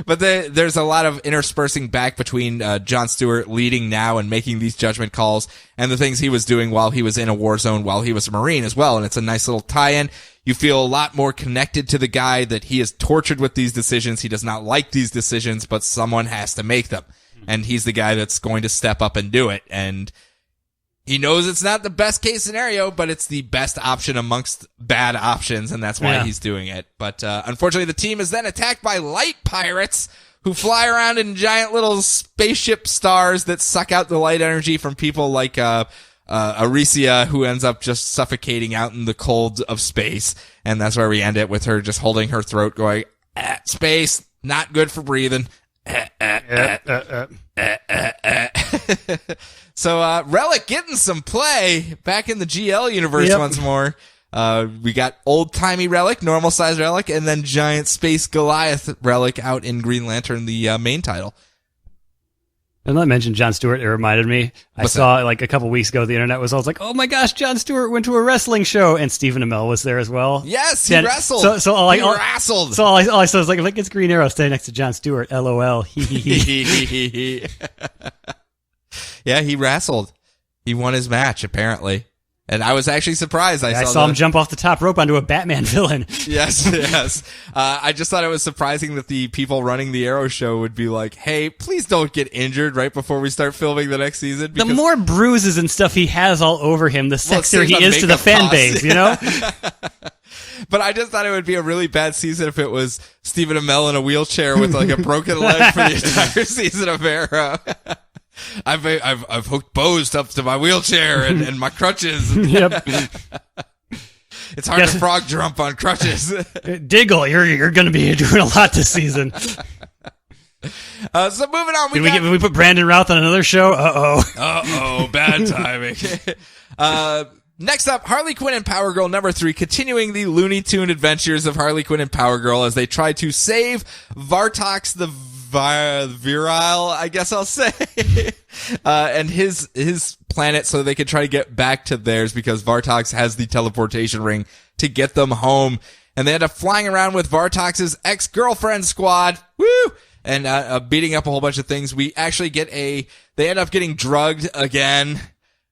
But there's a lot of interspersing back between Jon Stewart leading now and making these judgment calls and the things he was doing while he was in a war zone, while he was a Marine as well. And it's a nice little tie-in. You feel a lot more connected to the guy, that he is tortured with these decisions. He does not like these decisions, but someone has to make them. And he's the guy that's going to step up and do it. And he knows it's not the best case scenario, but it's the best option amongst bad options, and that's why he's doing it. But unfortunately, the team is then attacked by light pirates who fly around in giant little spaceship stars that suck out the light energy from people like Aricia, who ends up just suffocating out in the cold of space. And that's where we end it, with her just holding her throat going, space, not good for breathing. So, Relic getting some play back in the GL universe once more. We got old-timey Relic, normal-sized Relic, and then giant space Goliath Relic out in Green Lantern, the main title. And I mentioned Jon Stewart, it reminded me. I saw like a couple weeks ago, the internet was all like, "Oh my gosh, Jon Stewart went to a wrestling show," and Stephen Amell was there as well. Yes, he wrestled. So he wrestled. So all I saw was like, it's Green Arrow standing next to Jon Stewart. LOL. Yeah, he wrestled. He won his match, apparently. And I was actually surprised. I saw him jump off the top rope onto a Batman villain. Yes. I just thought it was surprising that the people running the Arrow show would be like, "Hey, please don't get injured right before we start filming the next season." The more bruises and stuff he has all over him, the sexier he is to the fan base, you know? But I just thought it would be a really bad season if it was Stephen Amell in a wheelchair with like a broken leg for the entire season of Arrow. I've hooked bows up to my wheelchair and my crutches. Yep. It's hard to frog jump on crutches. Diggle, you're going to be doing a lot this season. So moving on, Did we put Brandon Routh on another show? Uh-oh, bad timing. Next up, Harley Quinn and Power Girl #3, continuing the Looney Tune adventures of Harley Quinn and Power Girl as they try to save Vartox the Virile, I guess I'll say, and his planet, so they could try to get back to theirs because Vartox has the teleportation ring to get them home. And they end up flying around with Vartox's ex-girlfriend squad. Woo! And beating up a whole bunch of things. We actually they end up getting drugged again.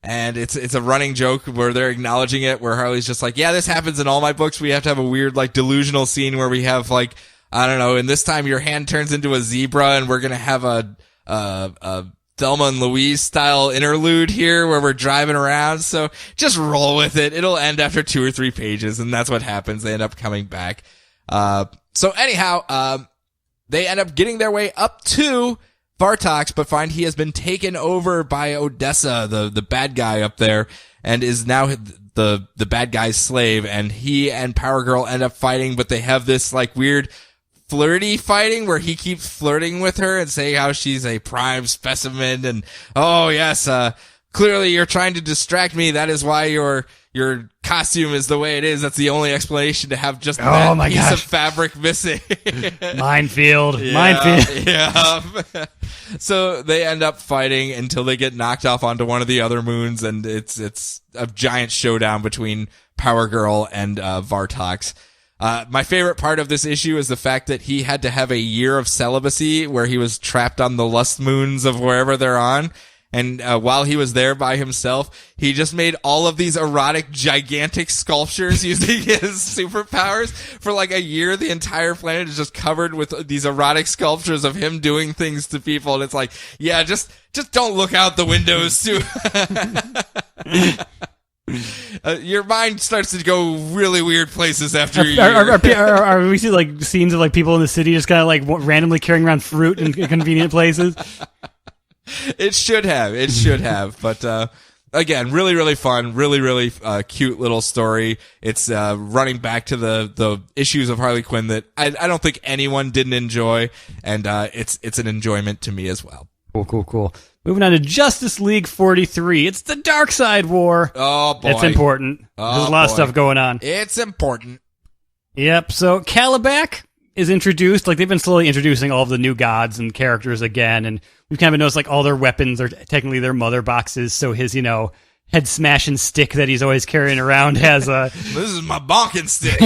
And it's a running joke where they're acknowledging it, where Harley's just like, "Yeah, this happens in all my books. We have to have a weird, like, delusional scene where we have, like, I don't know, and this time your hand turns into a zebra and we're going to have a Thelma and Louise style interlude here where we're driving around. So just roll with it. It'll end after 2 or 3 pages, and that's what happens. They end up coming back. So anyhow, they end up getting their way up to Vartox, but find he has been taken over by Odessa, the bad guy up there, and is now the bad guy's slave. And he and Power Girl end up fighting, but they have this like weird flirty fighting where he keeps flirting with her and saying how she's a prime specimen. And oh yes, clearly you're trying to distract me. That is why your costume is the way it is. That's the only explanation to have just that piece of fabric missing. Minefield. Yeah. So they end up fighting until they get knocked off onto one of the other moons, and it's a giant showdown between Power Girl and Vartox. My favorite part of this issue is the fact that he had to have a year of celibacy where he was trapped on the lust moons of wherever they're on. And while he was there by himself, he just made all of these erotic, gigantic sculptures using his superpowers. For like a year, the entire planet is just covered with these erotic sculptures of him doing things to people. And it's like, yeah, just don't look out the windows too. Your mind starts to go really weird places after a year. Are we see like scenes of like people in the city just kind of like randomly carrying around fruit in convenient places? It should have. But again, really, really fun, really cute little story. It's running back to the issues of Harley Quinn that I don't think anyone didn't enjoy, and it's an enjoyment to me as well. Cool. Moving on to Justice League 43. It's the Darkseid War. Oh, boy. It's important. There's a lot of stuff going on. It's important. Yep. So Calabac is introduced. Like, they've been slowly introducing all of the new gods and characters again, and we've kind of noticed, like, all their weapons are technically their mother boxes, so his, head smashing stick that he's always carrying around has a... This is my bonking stick.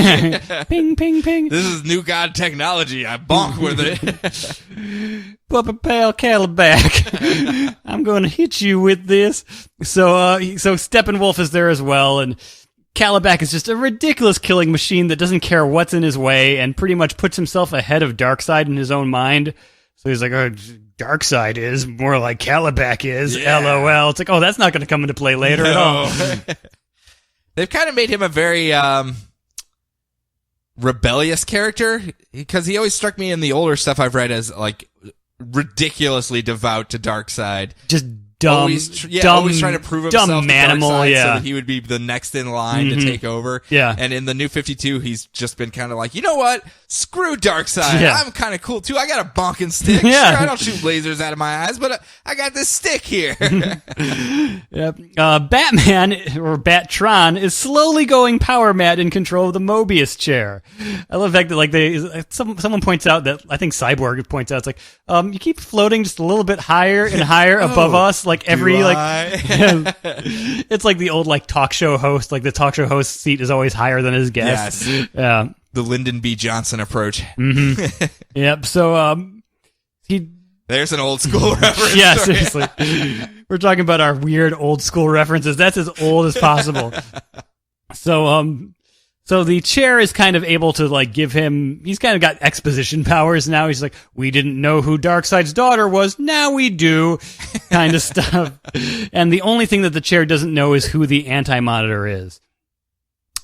Ping, ping, ping. This is new god technology. I bonk with it. Papa Pal Calabac. I'm going to hit you with this. So Steppenwolf is there as well, and Calabac is just a ridiculous killing machine that doesn't care what's in his way and pretty much puts himself ahead of Darkseid in his own mind. So he's like, oh, Darkseid is more like Calabac is. Yeah. LOL. It's like, oh, that's not going to come into play later at all. They've kind of made him a very rebellious character, because he always struck me in the older stuff I've read as like ridiculously devout to Darkseid. Just dumb, always trying to prove himself dumb to manimal, Darkseid yeah. so that he would be the next in line to take over. Yeah. And in the New 52, he's just been kind of like, you know what? Screw Darkseid. Yeah. I'm kind of cool too. I got a bonking stick. Yeah. Sure, I don't shoot lasers out of my eyes, but I got this stick here. Yep. Batman, or Battron, is slowly going power mad in control of the Mobius chair. I love the fact that someone points out that, I think Cyborg points out, it's like, you keep floating just a little bit higher and higher above us, like every it's like the old like talk show host, like the talk show host seat is always higher than his guest. Yes. Yeah. The Lyndon B. Johnson approach. Mm-hmm. Yep. So there's an old school reference. Yeah, seriously. We're talking about our weird old school references. That's as old as possible. So the chair is kind of able to like give him, he's kind of got exposition powers now. He's like, we didn't know who Darkseid's daughter was. Now we do, kind of stuff. And the only thing that the chair doesn't know is who the Anti-Monitor is.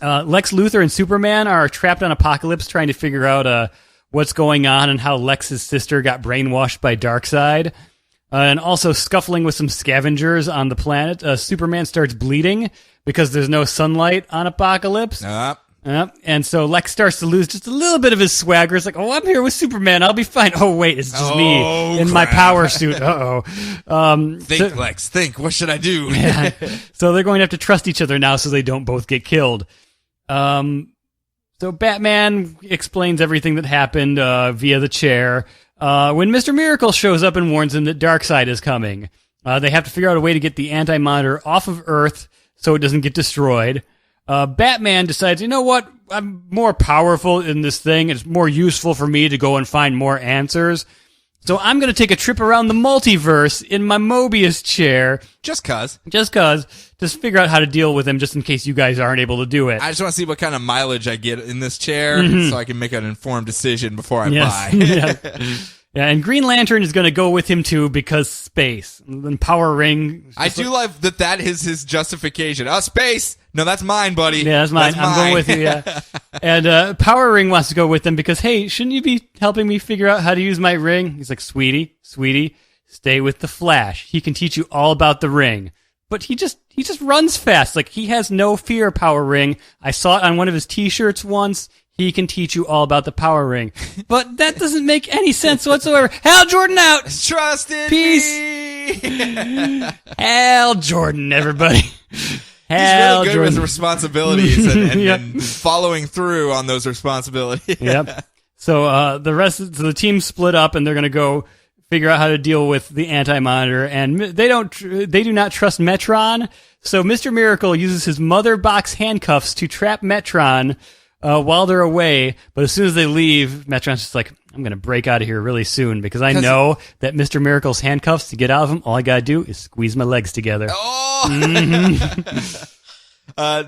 Lex Luthor and Superman are trapped on Apocalypse trying to figure out what's going on and how Lex's sister got brainwashed by Darkseid. And also scuffling with some scavengers on the planet. Superman starts bleeding because there's no sunlight on Apocalypse. And so Lex starts to lose just a little bit of his swagger. It's like, oh, I'm here with Superman. I'll be fine. Oh, wait, it's just me in my power suit. Think, Lex, think. What should I do? Yeah. So they're going to have to trust each other now so they don't both get killed. So Batman explains everything that happened via the chair. When Mr. Miracle shows up and warns him that Darkseid is coming, they have to figure out a way to get the Anti-Monitor off of Earth so it doesn't get destroyed. Batman decides, you know what? I'm more powerful in this thing. It's more useful for me to go and find more answers. So I'm going to take a trip around the multiverse in my Mobius chair. Just cause. Just figure out how to deal with him just in case you guys aren't able to do it. I just want to see what kind of mileage I get in this chair so I can make an informed decision before I buy. Yeah, and Green Lantern is going to go with him too because space. And Power Ring. I do love that is his justification. Oh, space! No, that's mine, buddy. Yeah, that's mine. I'm going with you, yeah. And Power Ring wants to go with him because, hey, shouldn't you be helping me figure out how to use my ring? He's like, sweetie, stay with the Flash. He can teach you all about the ring. But he just runs fast. Like, he has no fear, Power Ring. I saw it on one of his t-shirts once. He can teach you all about the Power Ring. But that doesn't make any sense whatsoever. Hal Jordan out! Trust in Peace! me! Hal Jordan, everybody. He's really good with responsibilities and Yep. following through on those responsibilities. Yep. So the team split up and they're going to go figure out how to deal with the Anti-Monitor, and they do not trust Metron. So Mr. Miracle uses his mother box handcuffs to trap Metron while they're away, but as soon as they leave, Metron's just like, I'm going to break out of here really soon because I know that Mr. Miracle's handcuffs, to get out of them, all I got to do is squeeze my legs together. Oh!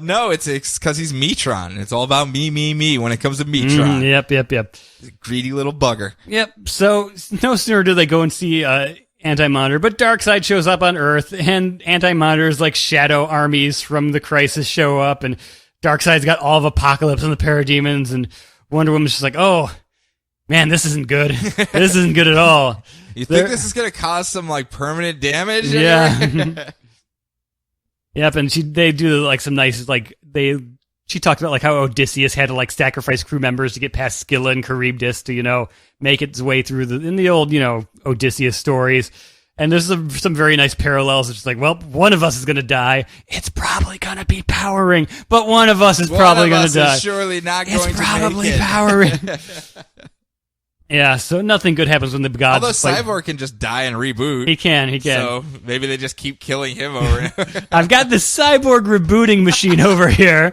No, it's because he's Metron. It's all about me when it comes to Metron. Yep. Greedy little bugger. Yep. So no sooner do they go and see Anti-Monitor, but Darkseid shows up on Earth, and Anti-Monitor's like shadow armies from the Crisis show up, and Darkseid's got all of Apocalypse and the Parademons, and Wonder Woman's just like, oh, man, this isn't good. This isn't good at all. You think this is going to cause some like permanent damage? Yeah. Yep, and they do like some nice she talked about like how Odysseus had to like sacrifice crew members to get past Scylla and Charybdis to, make its way through in the old, Odysseus stories. And there's some very nice parallels. It's just like, well, one of us is going to die. It's probably going to be Power Ring, but one of us is probably going to die. Is surely not going to make it. It's probably Power Ring. Yeah, so nothing good happens when the gods... Although Cyborg can just die and reboot. He can. So maybe they just keep killing him over and over. I've got the Cyborg rebooting machine over here.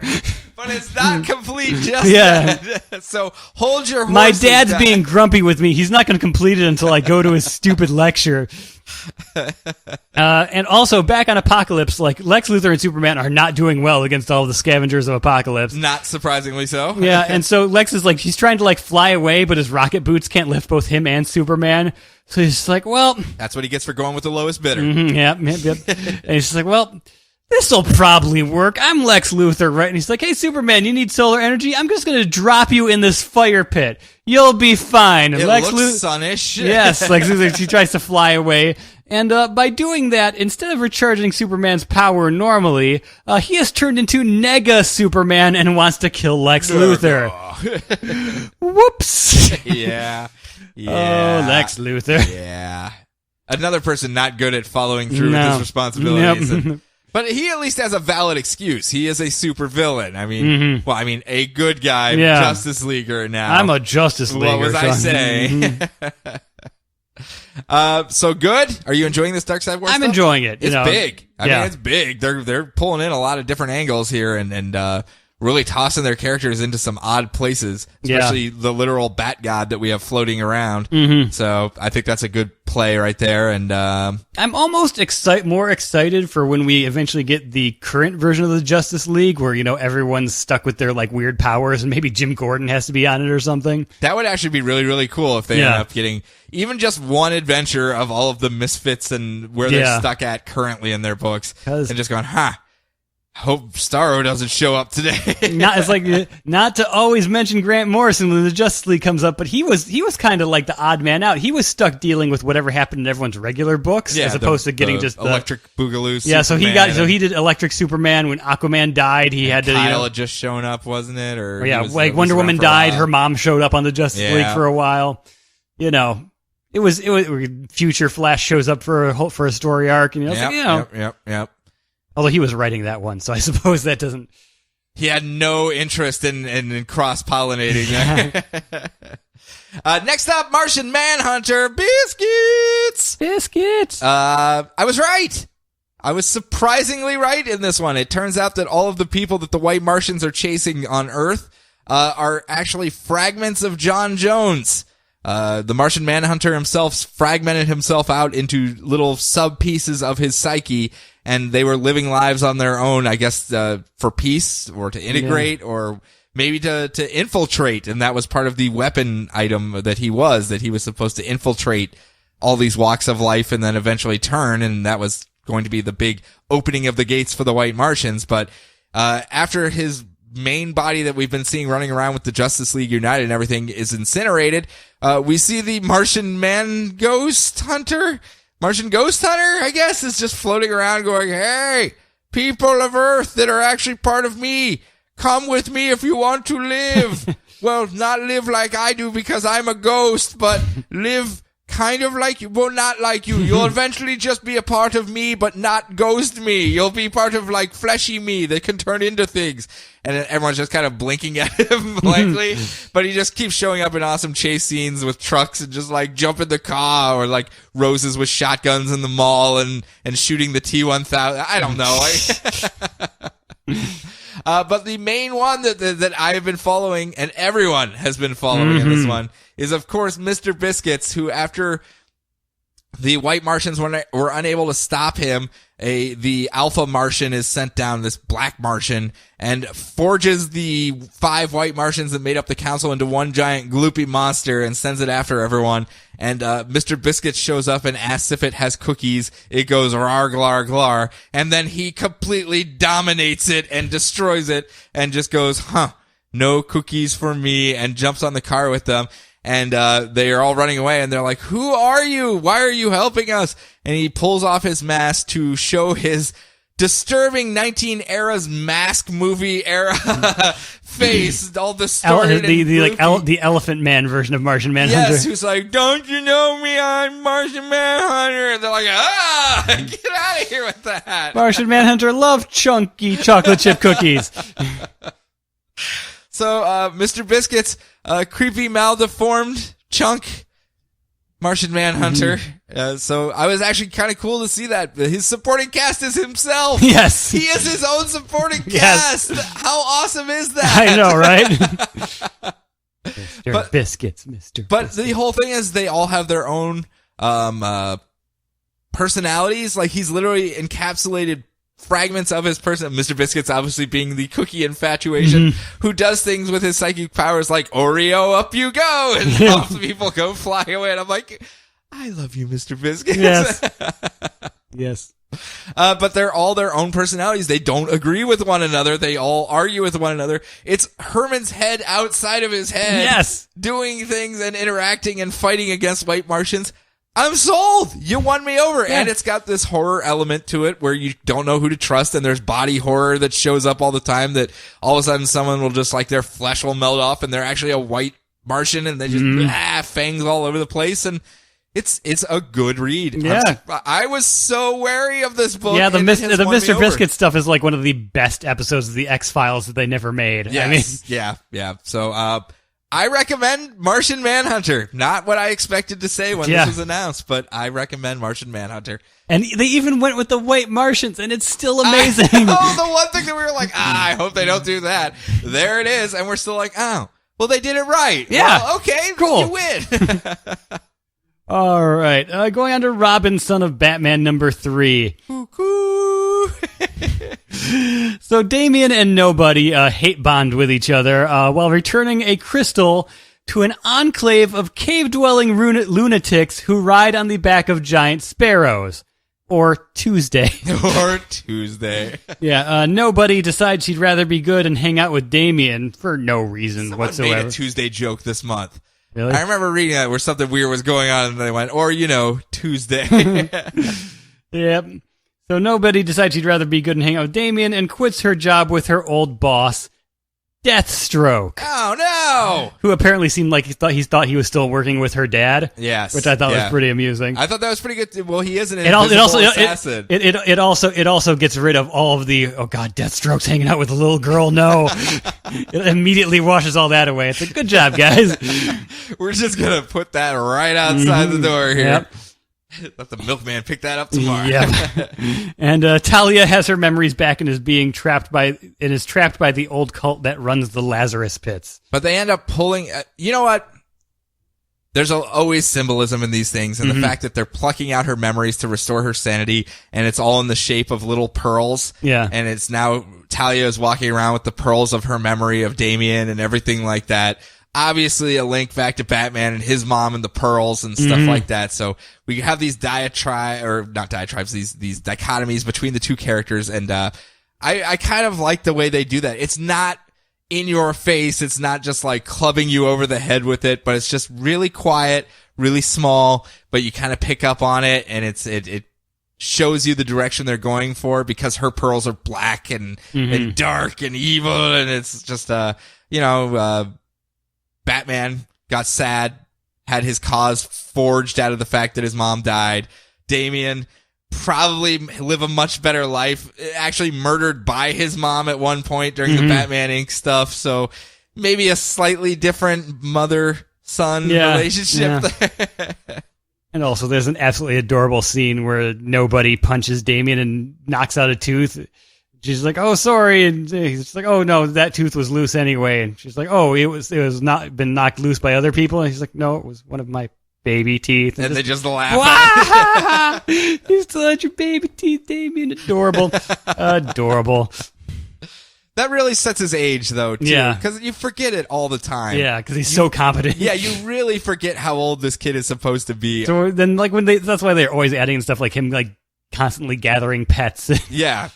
But it's not complete just yet. So hold your horses. My dad's being grumpy with me. He's not going to complete it until I go to his stupid lecture. And also, back on Apocalypse, like Lex Luthor and Superman are not doing well against all of the scavengers of Apocalypse. Not surprisingly so. Yeah, and so Lex is like, he's trying to like fly away, but his rocket boots can't lift both him and Superman. So he's just like, well... That's what he gets for going with the lowest bidder. Yep. And he's just like, well... This'll probably work. I'm Lex Luthor, right? And he's like, hey, Superman, you need solar energy? I'm just going to drop you in this fire pit. You'll be fine. And it looks sunnish. Yes, Lex Luthor, he tries to fly away. And by doing that, instead of recharging Superman's power normally, he has turned into Nega Superman and wants to kill Lex Luthor. Whoops. Yeah. Oh, Lex Luthor. Yeah. Another person not good at following through with his responsibilities. Nope. But he at least has a valid excuse. He is a super villain. I mean, a good guy, Justice Leaguer now. I'm a Justice Leaguer. What was I saying? So good. Are you enjoying this Darkseid War? I'm stuff? enjoying it. It's big. I mean, it's big. They're pulling in a lot of different angles here and really tossing their characters into some odd places, especially the literal Bat God that we have floating around. So I think that's a good play right there. And I'm almost more excited for when we eventually get the current version of the Justice League, where everyone's stuck with their like weird powers, and maybe Jim Gordon has to be on it or something. That would actually be really, really cool if they end up getting even just one adventure of all of the misfits and where they're stuck at currently in their books, and just going, hope Starro doesn't show up today. It's like not to always mention Grant Morrison when the Justice League comes up, but he was kind of like the odd man out. He was stuck dealing with whatever happened in everyone's regular books, as opposed to getting just Electric Boogaloo. Yeah, Superman, so he did Electric Superman when Aquaman died. He had to. Kyle had just shown up, wasn't it? Or like Wonder Woman died. Her mom showed up on the Justice League for a while. It was Future Flash shows up for a story arc, and Yep. Although he was writing that one, so I suppose that doesn't... He had no interest in cross-pollinating. Next up, Martian Manhunter, Biscuits! I was right! I was surprisingly right in this one. It turns out that all of the people that the White Martians are chasing on Earth are actually fragments of John Jones. The Martian Manhunter himself fragmented himself out into little sub pieces of his psyche, and they were living lives on their own, I guess, for peace or to integrate or maybe to infiltrate. And that was part of the weapon item that he was supposed to infiltrate all these walks of life and then eventually turn. And that was going to be the big opening of the gates for the White Martians. But, after his main body that we've been seeing running around with the Justice League United and everything is incinerated, we see the Martian Ghost Hunter, I guess, is just floating around going, hey, people of Earth that are actually part of me, come with me if you want to live. Well, not live like I do because I'm a ghost, but live kind of like you. Well, not like you. You'll eventually just be a part of me, but not ghost me. You'll be part of like fleshy me that can turn into things. And everyone's just kind of blinking at him blankly, but he just keeps showing up in awesome chase scenes with trucks and just like jump in the car or like Roses with shotguns in the mall and shooting the T-1000. I don't know. But the main one that I have been following and everyone has been following in this one is, of course, Mr. Biscuits, who after the White Martians were unable to stop him, the Alpha Martian is sent down, this Black Martian, and forges the 5 White Martians that made up the council into one giant gloopy monster and sends it after everyone. And Mr. Biscuits shows up and asks if it has cookies. It goes rar glar glar, and then he completely dominates it and destroys it and just goes, no cookies for me, and jumps on the car with them. And they are all running away, and they're like, who are you? Why are you helping us? And he pulls off his mask to show his disturbing 19 mask movie era face, all distorted. The Elephant Man version of Martian Manhunter. Yes, who's like, don't you know me? I'm Martian Manhunter. And they're like, get out of here with that. Martian Manhunter loved chunky chocolate chip cookies. So, Mr. Biscuits, creepy, maldeformed chunk, Martian Manhunter. So I was actually kind of cool to see that. His supporting cast is himself. Yes. He is his own supporting cast. How awesome is that? I know, right? Mr. Biscuits. But the whole thing is they all have their own personalities. Like, he's literally encapsulated fragments of his person. Mr. Biscuits obviously being the cookie infatuation who does things with his psychic powers like Oreo, up you go, and helps people go fly away. And I'm like, I love you, Mr. Biscuits. Yes. Yes. But they're all their own personalities. They don't agree with one another. They all argue with one another. It's Herman's head outside of his head. Yes. Doing things and interacting and fighting against White Martians. I'm sold. You won me over. Yeah. And it's got this horror element to it where you don't know who to trust, and there's body horror that shows up all the time, that all of a sudden someone will just, like, their flesh will melt off and they're actually a white Martian and they just fangs all over the place, and it's a good read. Yeah. I was so wary of this book. Yeah, the Mr. Biscuit stuff is like one of the best episodes of the X-Files that they never made. Yes. I mean, yeah. So, I recommend Martian Manhunter. Not what I expected to say when this was announced, but I recommend Martian Manhunter. And they even went with the White Martians, and it's still amazing. Oh, the one thing that we were like, I hope they don't do that. There it is, and we're still like, oh, well, they did it right. Yeah. Well, okay, cool. You win. All right, going on to Robin, son of Batman, number 3. So Damian and Nobody hate bond with each other while returning a crystal to an enclave of cave-dwelling lunatics who ride on the back of giant sparrows. Or Tuesday. Yeah, Nobody decides she'd rather be good and hang out with Damian for no reason whatsoever. Made a Tuesday joke this month. Really? I remember reading that where something weird was going on and they went, or, Tuesday. Yep. So Nobody decides she'd rather be good and hang out with Damian and quits her job with her old boss, Deathstroke. Oh, no! Who apparently seemed like he thought he was still working with her dad. Yes. Which I thought was pretty amusing. I thought that was pretty good. Well, he is an invisible assassin. It also gets rid of all of the, oh God, Deathstroke's hanging out with a little girl, no. It immediately washes all that away. It's a good job, guys. We're just going to put that right outside the door here. Yep. Let the milkman pick that up tomorrow. Yep. And Talia has her memories back and is trapped by the old cult that runs the Lazarus pits. But they end up pulling. You know what? there's always symbolism in these things, and the fact that they're plucking out her memories to restore her sanity, and it's all in the shape of little pearls. Yeah. And it's now Talia is walking around with the pearls of her memory of Damien and everything like that. Obviously a link back to Batman and his mom and the pearls and stuff like that. So we have these not diatribes, these dichotomies between the two characters, and I kind of like the way they do that. It's not in your face. It's not just like clubbing you over the head with it, but it's just really quiet, really small, but you kind of pick up on it, and it shows you the direction they're going for, because her pearls are black and dark and evil, and it's just Batman got sad, had his cause forged out of the fact that his mom died. Damien probably live a much better life, actually murdered by his mom at one point during the Batman Inc. stuff. So maybe a slightly different mother-son relationship there. And also there's an absolutely adorable scene where nobody punches Damien and knocks out a tooth. She's like, "Oh, sorry," and he's like, "Oh no, that tooth was loose anyway." And she's like, "Oh, it was not been knocked loose by other people." And he's like, "No, it was one of my baby teeth." And they just laugh. You still had your baby teeth, Damien. Adorable, adorable. That really sets his age, though, too. Yeah, because you forget it all the time. Yeah, because he's so competent. Yeah, you really forget how old this kid is supposed to be. So then, like that's why they're always adding stuff like him, like constantly gathering pets. Yeah.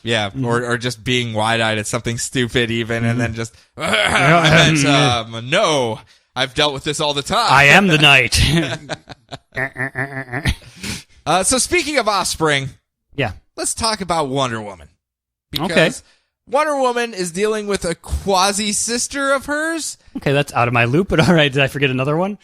Or just being wide-eyed at something stupid even, and then just, no, I've dealt with this all the time. I am the knight. So speaking of offspring, yeah, let's talk about Wonder Woman. Because Wonder Woman is dealing with a quasi-sister of hers. Okay, that's out of my loop, but all right, did I forget another one?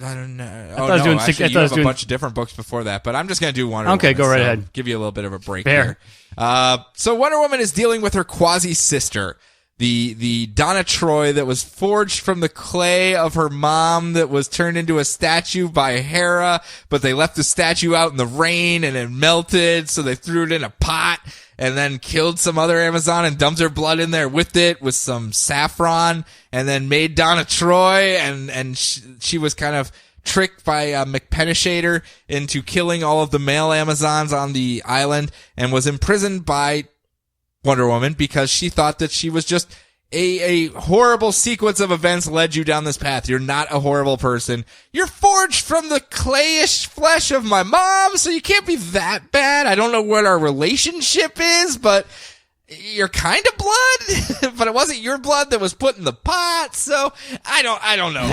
I don't know. Actually, you have a bunch of different books before that, but I'm just going to do Wonder Woman. Okay, go right ahead. Give you a little bit of a break Fair. here. So Wonder Woman is dealing with her quasi-sister, the Donna Troy that was forged from the clay of her mom that was turned into a statue by Hera, but they left the statue out in the rain and it melted, so they threw it in a pot and then killed some other Amazon and dumped her blood in there with it with some saffron, and then made Donna Troy, and she was kind of tricked by McPennishator into killing all of the male Amazons on the island, and was imprisoned by Wonder Woman because she thought that she was just a horrible sequence of events led you down this path. You're not a horrible person. You're forged from the clayish flesh of my mom, so you can't be that bad. I don't know what our relationship is, but you're kind of blood, but it wasn't your blood that was put in the pot, so I don't know.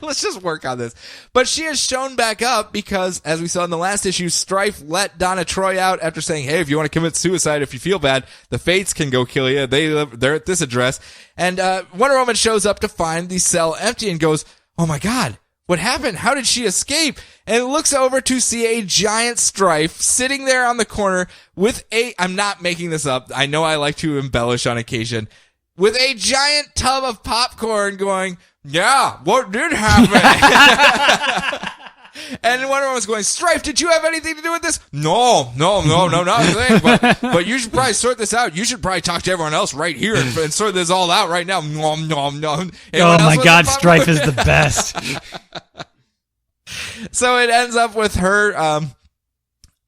Let's just work on this. But she has shown back up because, as we saw in the last issue, Strife let Donna Troy out after saying, "Hey, if you want to commit suicide, if you feel bad, the Fates can go kill you. They're at this address." And Wonder Woman shows up to find the cell empty and goes, "Oh my God, what happened? How did she escape?" And looks over to see a giant Strife sitting there on the corner with I'm not making this up, I know I like to embellish on occasion, with a giant tub of popcorn going, "Yeah, what did happen?" And Wonder Woman's going, "Strife, did you have anything to do with this?" No, not a thing. But you should probably sort this out. You should probably talk to everyone else right here and sort this all out right now. Nom. Oh my God, Strife is the best. So it ends up with her,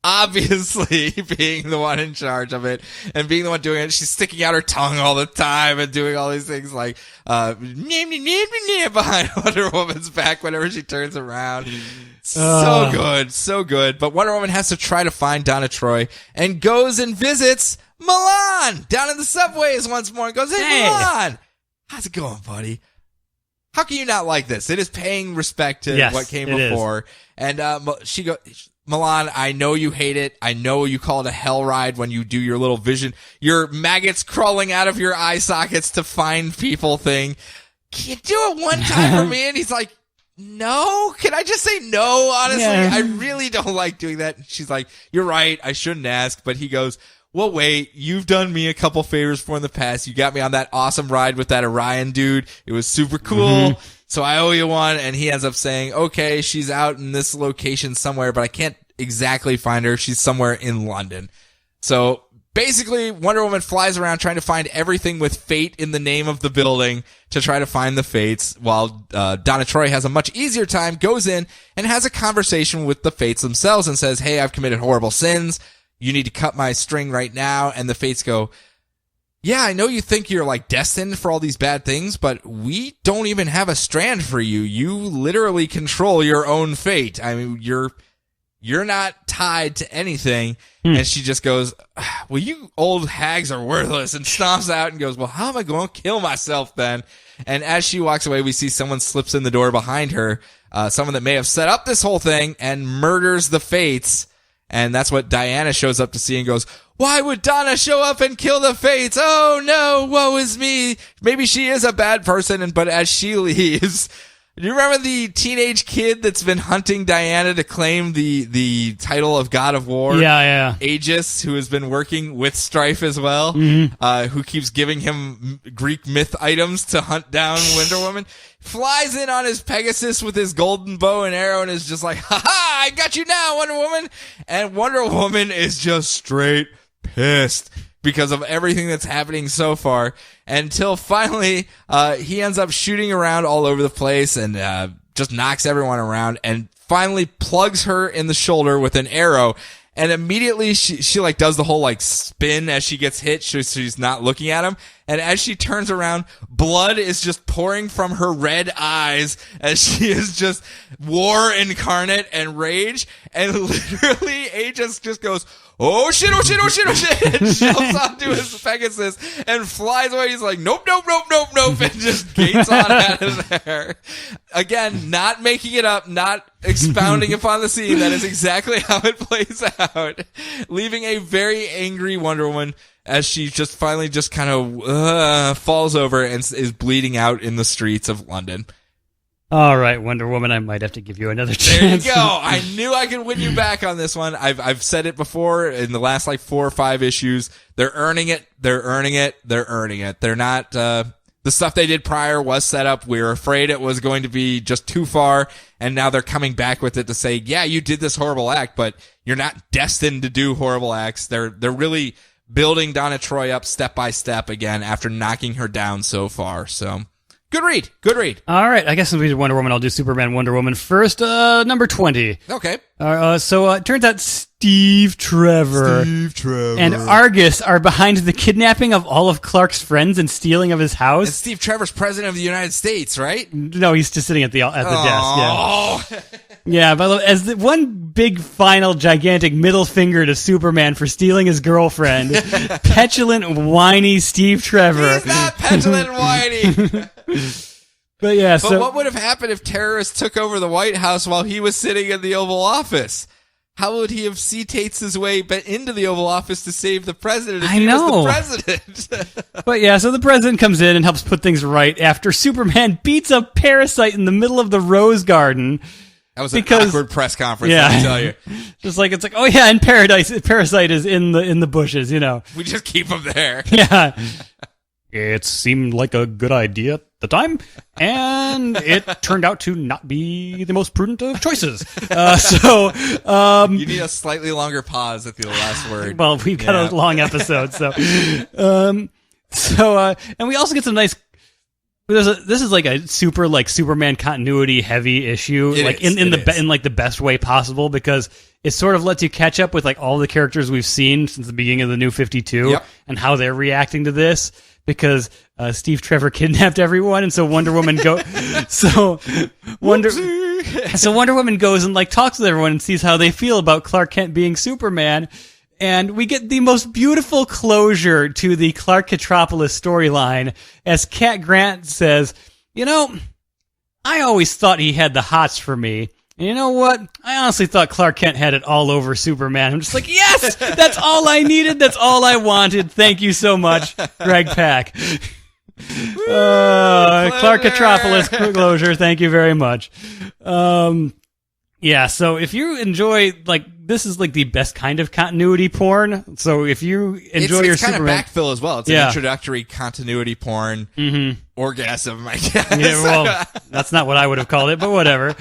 obviously being the one in charge of it and being the one doing it. She's sticking out her tongue all the time and doing all these things like, behind Wonder Woman's back whenever she turns around. So good. But Wonder Woman has to try to find Donna Troy and goes and visits Milan down in the subways once more and goes, "Hey, Milan, how's it going, buddy? How can you not like this? It is paying respect to what came before." And she goes, "Milan, I know you hate it. I know you call it a hell ride when you do your little vision, your maggots crawling out of your eye sockets to find people thing. Can you do it one time for me?" And he's like, "No, can I just say no? Honestly, I really don't like doing that." She's like, "You're right. I shouldn't ask." But he goes, "Well, wait, you've done me a couple favors for in the past. You got me on that awesome ride with that Orion dude. It was super cool. So I owe you one." And he ends up saying, "Okay, she's out in this location somewhere, but I can't exactly find her. She's somewhere in London." So basically, Wonder Woman flies around trying to find everything with fate in the name of the building to try to find the fates, while Donna Troy has a much easier time, goes in and has a conversation with the fates themselves and says, hey, I've committed horrible sins. You need to cut my string right now. And the fates go, yeah, I know you think you're like destined for all these bad things, but we don't even have a strand for you. You literally control your own fate. I mean, you're not tied to anything. And she just goes, well, you old hags are worthless, and stomps out and goes, well, how am I going to kill myself then? And as she walks away, we see someone slips in the door behind her, someone that may have set up this whole thing, and murders the fates. And that's what Diana shows up to see and goes, why would Donna show up and kill the fates? Oh no, woe is me. Maybe she is a bad person, but as she leaves, do you remember the teenage kid that's been hunting Diana to claim the title of God of War? Yeah. Aegis, who has been working with Strife as well, who keeps giving him Greek myth items to hunt down Wonder Woman, flies in on his Pegasus with his golden bow and arrow and is just like, ha-ha, I got you now, Wonder Woman. And Wonder Woman is just straight pissed because of everything that's happening so far, until finally he ends up shooting around all over the place and just knocks everyone around, and finally plugs her in the shoulder with an arrow. And immediately she like does the whole like spin as she gets hit, so she's not looking at him. And as she turns around, blood is just pouring from her red eyes as she is just war incarnate and rage. And literally Aegis just goes, oh shit, oh shit, oh shit, oh shit, and jumps onto his Pegasus and flies away. He's like, nope, and just gates on out of there. Again, not making it up, not expounding upon the scene. That is exactly how it plays out. Leaving a very angry Wonder Woman as she just finally just kind of falls over and is bleeding out in the streets of London. All right, Wonder Woman, I might have to give you another chance. There you go. I knew I could win you back on this one. I've said it before in the last like 4 or 5 issues. They're earning it. They're not, the stuff they did prior was set up. We were afraid it was going to be just too far, and now they're coming back with it to say, yeah, you did this horrible act, but you're not destined to do horrible acts. They're really building Donna Troy up step by step again after knocking her down so far. So good read. All right, I guess since we did Wonder Woman, I'll do Superman Wonder Woman first. Number 20. Okay. So it turns out Steve Trevor and Argus are behind the kidnapping of all of Clark's friends and stealing of his house. And Steve Trevor's president of the United States, right? No, he's just sitting at the desk. Yeah, but as the one big final gigantic middle finger to Superman for stealing his girlfriend, petulant, whiny Steve Trevor. He's not petulant and whiny. But what would have happened if terrorists took over the White House while he was sitting in the Oval Office? How would he have C-Tates his way into the Oval Office to save the president if he was the president? But so the president comes in and helps put things right after Superman beats a parasite in the middle of the Rose Garden. That was an awkward press conference, let me tell you. Just like, it's like, oh yeah, and Parasite is in the bushes, you know. We just keep him there. Yeah. It seemed like a good idea at the time, and it turned out to not be the most prudent of choices. You need a slightly longer pause at the last word. Well, we've got a long episode, and we also get some nice. This is like a super like Superman continuity heavy issue, in the best way possible, because it sort of lets you catch up with like all the characters we've seen since the beginning of the New 52 and how they're reacting to this. Because Steve Trevor kidnapped everyone, and so Wonder Woman Wonder Woman goes and like talks with everyone and sees how they feel about Clark Kent being Superman. And we get the most beautiful closure to the Clark Metropolis storyline as Cat Grant says, you know, I always thought he had the hots for me. And you know what? I honestly thought Clark Kent had it all over Superman. I'm just like, yes! That's all I needed. That's all I wanted. Thank you so much, Greg Pak. Clark Metropolis closure. Thank you very much. So if you enjoy, like, this is like the best kind of continuity porn. So if you enjoy your kind Superman, of backfill as well. It's an introductory continuity porn orgasm, I guess. Yeah, well, that's not what I would have called it, but whatever.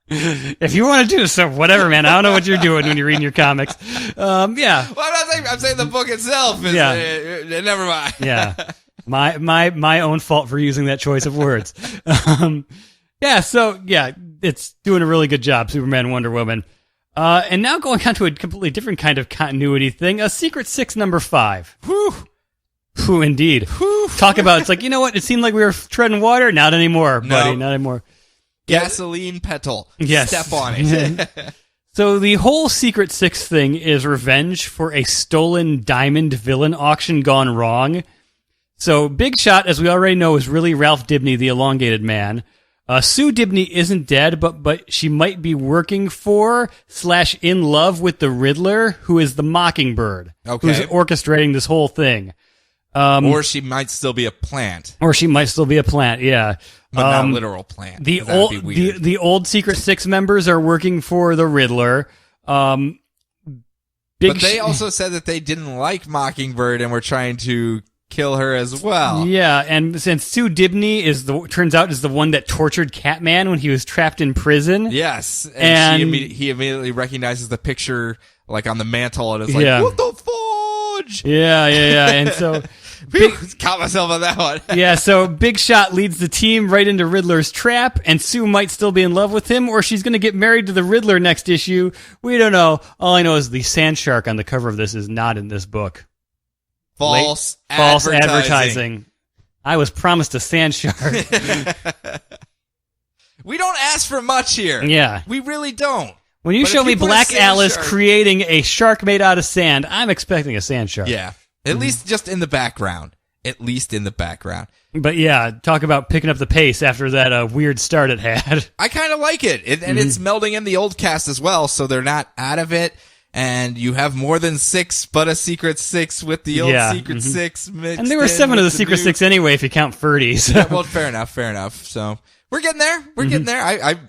If you want to do so, whatever, man. I don't know what you're doing when you're reading your comics. Yeah. Well, I'm saying the book itself is, never mind. Yeah. My own fault for using that choice of words. It's doing a really good job, Superman, Wonder Woman. And now going on to a completely different kind of continuity thing, a Secret Six number 5. Whew, indeed. Talk about, it's like, you know what? It seemed like we were treading water. Not anymore, buddy. Not anymore. Gasoline petal. Yes. Step on it. So the whole Secret Six thing is revenge for a stolen diamond villain auction gone wrong. So Big Shot, as we already know, is really Ralph Dibny, the elongated man. Sue Dibny isn't dead, but she might be working for / in love with the Riddler, who is the Mockingbird, who's orchestrating this whole thing. Or she might still be a plant. Yeah. But not literal plant. The old Secret Six members are working for the Riddler. But they also said that they didn't like Mockingbird and were trying to kill her as well. Yeah, and since Sue Dibny turns out is the one that tortured Catman when he was trapped in prison. Yes, and he immediately recognizes the picture like on the mantle and is like, "What the fudge?" Yeah, and so caught myself on that one. Yeah, so Big Shot leads the team right into Riddler's trap, and Sue might still be in love with him, or she's going to get married to the Riddler next issue. We don't know. All I know is the sand shark on the cover of this is not in this book. False advertising. I was promised a sand shark. We don't ask for much here. Yeah. We really don't. When you show me Black Alice creating a shark made out of sand, I'm expecting a sand shark. Yeah. At least just in the background. But yeah, talk about picking up the pace after that weird start it had. I kind of like it. And it's melding in the old cast as well, so they're not out of it. And you have more than 6, but a Secret Six with the old Secret Six mixed. And there were 7 of the Secret Six anyway, if you count Ferdies. Yeah, well, fair enough. So we're getting there. Getting there.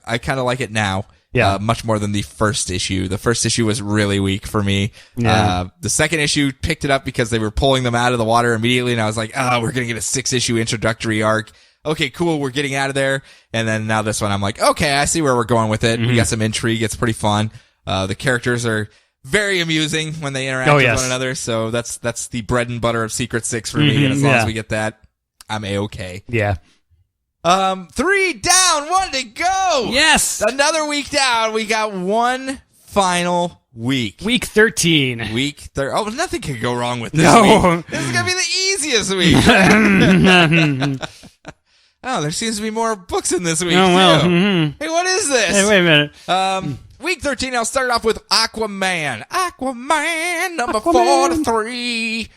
I kind of like it now. Yeah. Much more than the first issue. The first issue was really weak for me. Yeah. The second issue picked it up because they were pulling them out of the water immediately, and I was like, oh, we're going to get a 6-issue introductory arc. Okay, cool, we're getting out of there. And then now this one, I'm like, okay, I see where we're going with it. We got some intrigue. It's pretty fun. The characters are very amusing when they interact with one another, so that's the bread and butter of Secret Six for me, and as long as we get that, I'm A-okay. Yeah. 3 down, 1 to go! Yes! Another week down, we got one final week. Week 13. Oh, nothing could go wrong with this No. week. This is gonna be the easiest week. Oh, there seems to be more books in this week, too. Hey, what is this? Hey, wait a minute. Week 13, I'll start off with Aquaman. Aquaman, number 43.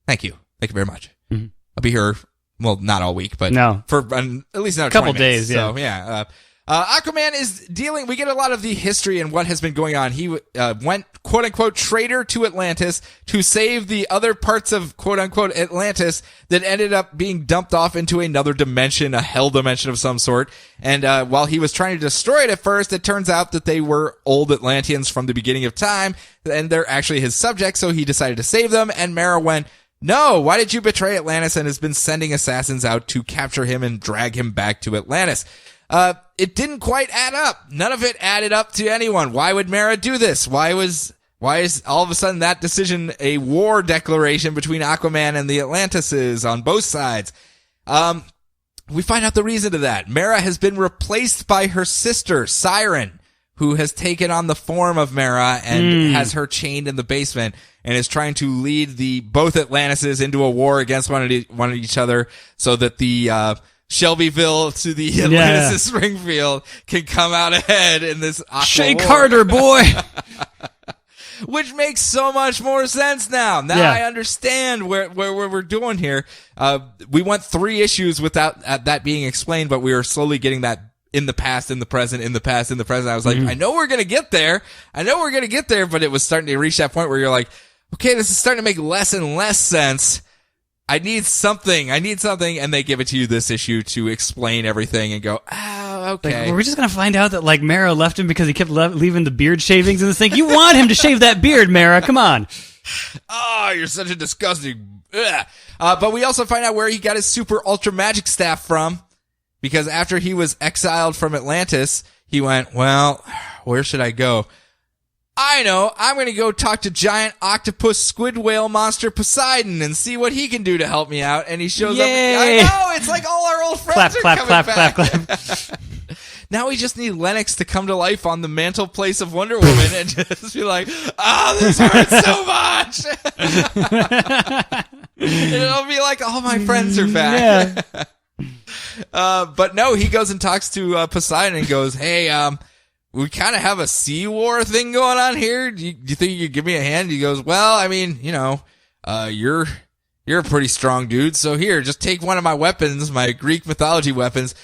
Thank you very much. I'll be here, well, not all week, but for at least another couple 20 days, minutes. So, yeah. Aquaman is we get a lot of the history and what has been going on. He went, quote-unquote, traitor to Atlantis to save the other parts of, quote-unquote, Atlantis that ended up being dumped off into another dimension, a hell dimension of some sort. And while he was trying to destroy it at first, it turns out that they were old Atlanteans from the beginning of time, and they're actually his subjects, so he decided to save them, and Mara went, no, why did you betray Atlantis, and has been sending assassins out to capture him and drag him back to Atlantis. It didn't quite add up. None of it added up to anyone. Why would Mara do this? Why is all of a sudden that decision a war declaration between Aquaman and the Atlantises on both sides? We find out the reason to that. Mara has been replaced by her sister, Siren, who has taken on the form of Mara and has her chained in the basement and is trying to lead both Atlantises into a war against one of each other so that the, Shelbyville to the Atlantis Springfield can come out ahead in this Shake harder, boy. Which makes so much more sense now. I understand where we're doing here. We went 3 issues without that being explained, but we were slowly getting that in the past, in the present, in the past, in the present. I was like, I know we're going to get there. But it was starting to reach that point where you're like, okay, this is starting to make less and less sense. I need something, and they give it to you this issue to explain everything and go, okay. Like, were we just going to find out that, like, Mara left him because he kept leaving the beard shavings in this thing? You want him to shave that beard, Mara. Come on. Oh, you're such a disgusting... but we also find out where he got his super ultra magic staff from, because after he was exiled from Atlantis, he went, well, where should I go? I know, I'm going to go talk to giant octopus squid whale monster Poseidon and see what he can do to help me out. And he shows up. I know, it's like all our old friends clap, are clap, coming clap, back. clap, clap. Now we just need Lennox to come to life on the mantle place of Wonder Woman and just be like, oh, this hurts so much. And it'll be like, all my friends are back. Yeah. But no, he goes and talks to Poseidon and goes, hey, we kind of have a sea war thing going on here. Do you think you could give me a hand? He goes, well, I mean, you're a pretty strong dude. So here, just take one of my weapons, my Greek mythology weapons.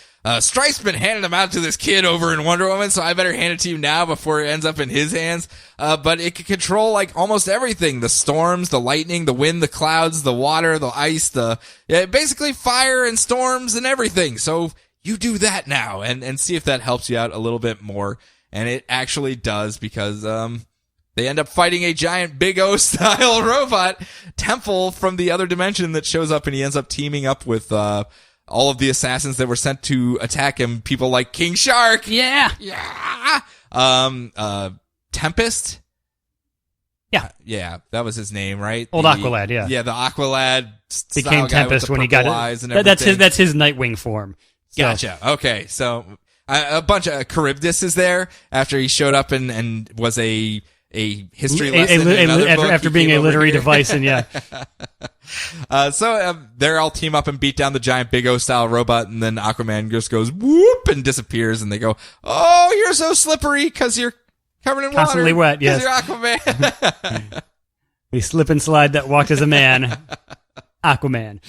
Strife's been handing them out to this kid over in Wonder Woman, so I better hand it to you now before it ends up in his hands. But it can control like almost everything. The storms, the lightning, the wind, the clouds, the water, the ice, basically fire and storms and everything. So you do that now and see if that helps you out a little bit more. And it actually does because, they end up fighting a giant Big O style robot temple from the other dimension that shows up, and he ends up teaming up with, all of the assassins that were sent to attack him, people like King Shark. Yeah. Tempest. Yeah. Yeah, that was his name, right? Old Aqualad, yeah. Yeah, the Aqualad Became Tempest when he got it. That's his Nightwing form. So. Gotcha. Okay, so a bunch of Charybdis is there after he showed up and was a history lesson after being a literary device, and yeah. So they're all team up and beat down the giant Big O style robot, and then Aquaman just goes whoop and disappears, and they go, "Oh, you're so slippery because you're covered in constantly water. Wet, yes. You're Aquaman." We slip and slide that walked as a man, Aquaman.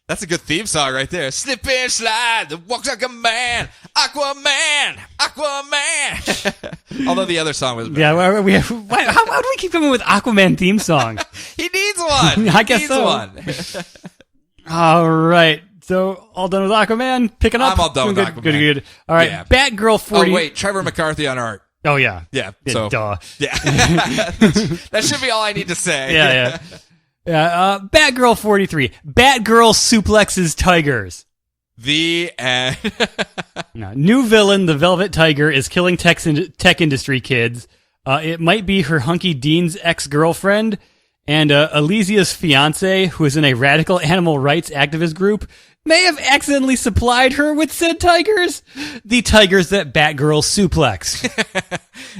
That's a good theme song right there. Slip and slide that walks like a man, Aquaman, Aquaman. Although the other song was better. Yeah, how do we keep coming with Aquaman theme song? He needs one. I guess so. One. All right. So, all done with Aquaman? Picking up? I'm all done with Aquaman. Good. All right. Yeah. Batgirl 40. Oh, wait. Trevor McCarthy on art. Oh, yeah. Yeah. So, duh. Yeah. That should be all I need to say. Yeah. Batgirl 43. Batgirl suplexes tigers. The end. No, new villain, the Velvet Tiger, is killing tech industry kids. It might be her hunky Dean's ex-girlfriend, and Elysia's fiance, who is in a radical animal rights activist group, may have accidentally supplied her with said tigers. The tigers that Batgirl suplex.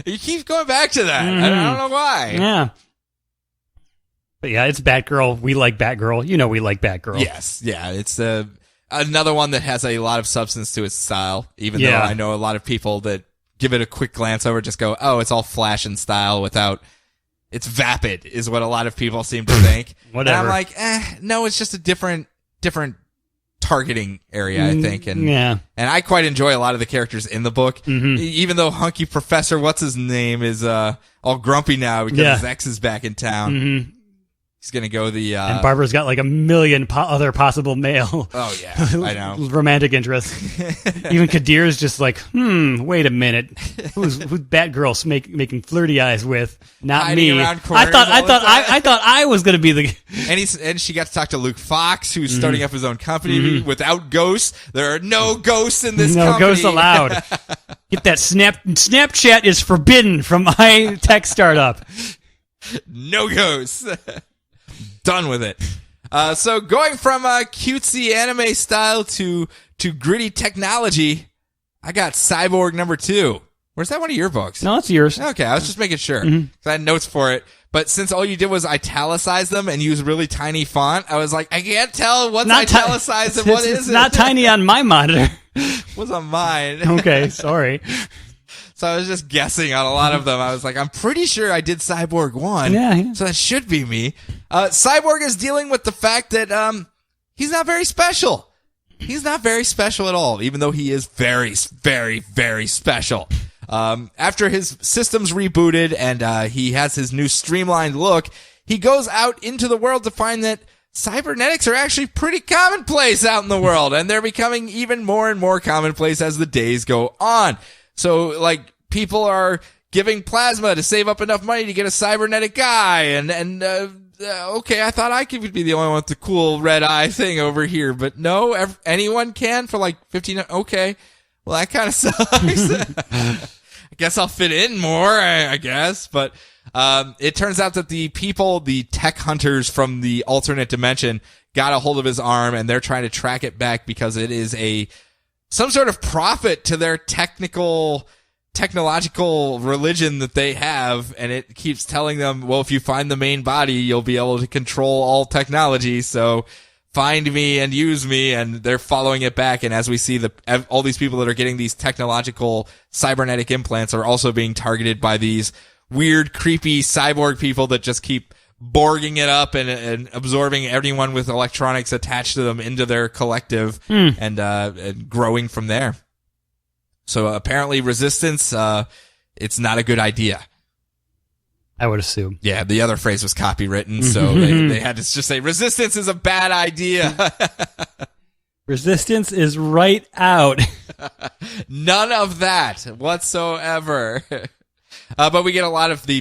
You keep going back to that. I don't know why. Yeah. But yeah, it's Batgirl. We like Batgirl. You know we like Batgirl. Yes. Yeah. It's another one that has a lot of substance to its style, even though I know a lot of people that give it a quick glance over just go, oh, it's all flash and style without... It's vapid, is what a lot of people seem to think. Whatever. And I'm like, no, it's just a different targeting area, I think. And I quite enjoy a lot of the characters in the book, even though hunky Professor, what's his name, is all grumpy now because his ex is back in town. He's going to go and Barbara's got like a million other possible male. Oh, yeah. I know. Romantic interests. Even Kadir's just like, wait a minute. Who's Batgirl making flirty eyes with? Not hiding me. Around I thought I was going to be the... And she got to talk to Luke Fox, who's starting up his own company without ghosts. There are no ghosts in this company. No ghosts allowed. Get that Snapchat is forbidden from my tech startup. No ghosts. Done with it. So going from cutesy anime style to gritty technology, I got Cyborg #2. Where's that one of your books? No, it's yours. Okay, I was just making sure. 'Cause I had notes for it. But since all you did was italicize them and use really tiny font, I was like, I can't tell what's italicized and what isn't. It's not tiny on my monitor. What's on mine? Okay, sorry. So I was just guessing on a lot of them. I was like, I'm pretty sure I did Cyborg 1. Yeah. So that should be me. Cyborg is dealing with the fact that he's not very special. He's not very special at all, even though he is very, very, very special. After his system's rebooted and he has his new streamlined look, he goes out into the world to find that cybernetics are actually pretty commonplace out in the world, and they're becoming even more and more commonplace as the days go on. So, like, people are giving plasma to save up enough money to get a cybernetic guy, and okay, I thought I could be the only one with the cool red eye thing over here, but no, anyone can for like 15, okay. well, that kind of sucks. I guess I'll fit in more, I guess. But it turns out that the tech hunters from the alternate dimension, got a hold of his arm, and they're trying to track it back because it is some sort of prophet to their technological religion that they have, and it keeps telling them, well, if you find the main body, you'll be able to control all technology, so find me and use me, and they're following it back, and as we see, all these people that are getting these technological cybernetic implants are also being targeted by these weird, creepy cyborg people that just keep borging it up and absorbing everyone with electronics attached to them into their collective and growing from there. So apparently resistance, it's not a good idea. I would assume. Yeah, the other phrase was copywritten, so they had to just say resistance is a bad idea. Resistance is right out. None of that whatsoever. But we get a lot of the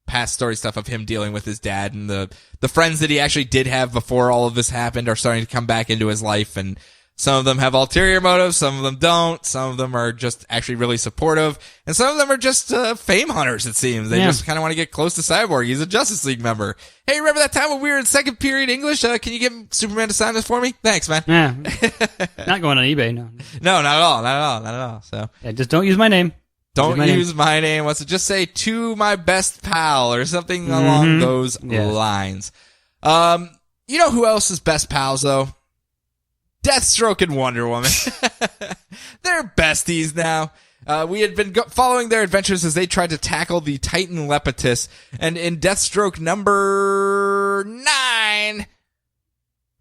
past story stuff of him dealing with his dad, and the friends that he actually did have before all of this happened are starting to come back into his life, and some of them have ulterior motives, some of them don't, some of them are just actually really supportive, and some of them are just fame hunters, it seems. They just kind of want to get close to Cyborg. He's a Justice League member. Hey, remember that time when we were in second period English? Can you get Superman to sign this for me? Thanks, man. Yeah. Not going on eBay, no. No, not at all. So yeah, just don't use my name. Don't use my name. What's it? Just say to my best pal or something along those lines. You know who else is best pals though? Deathstroke and Wonder Woman. They're besties now. We had been following their adventures as they tried to tackle the Titan Lepetus, and in Deathstroke number 9,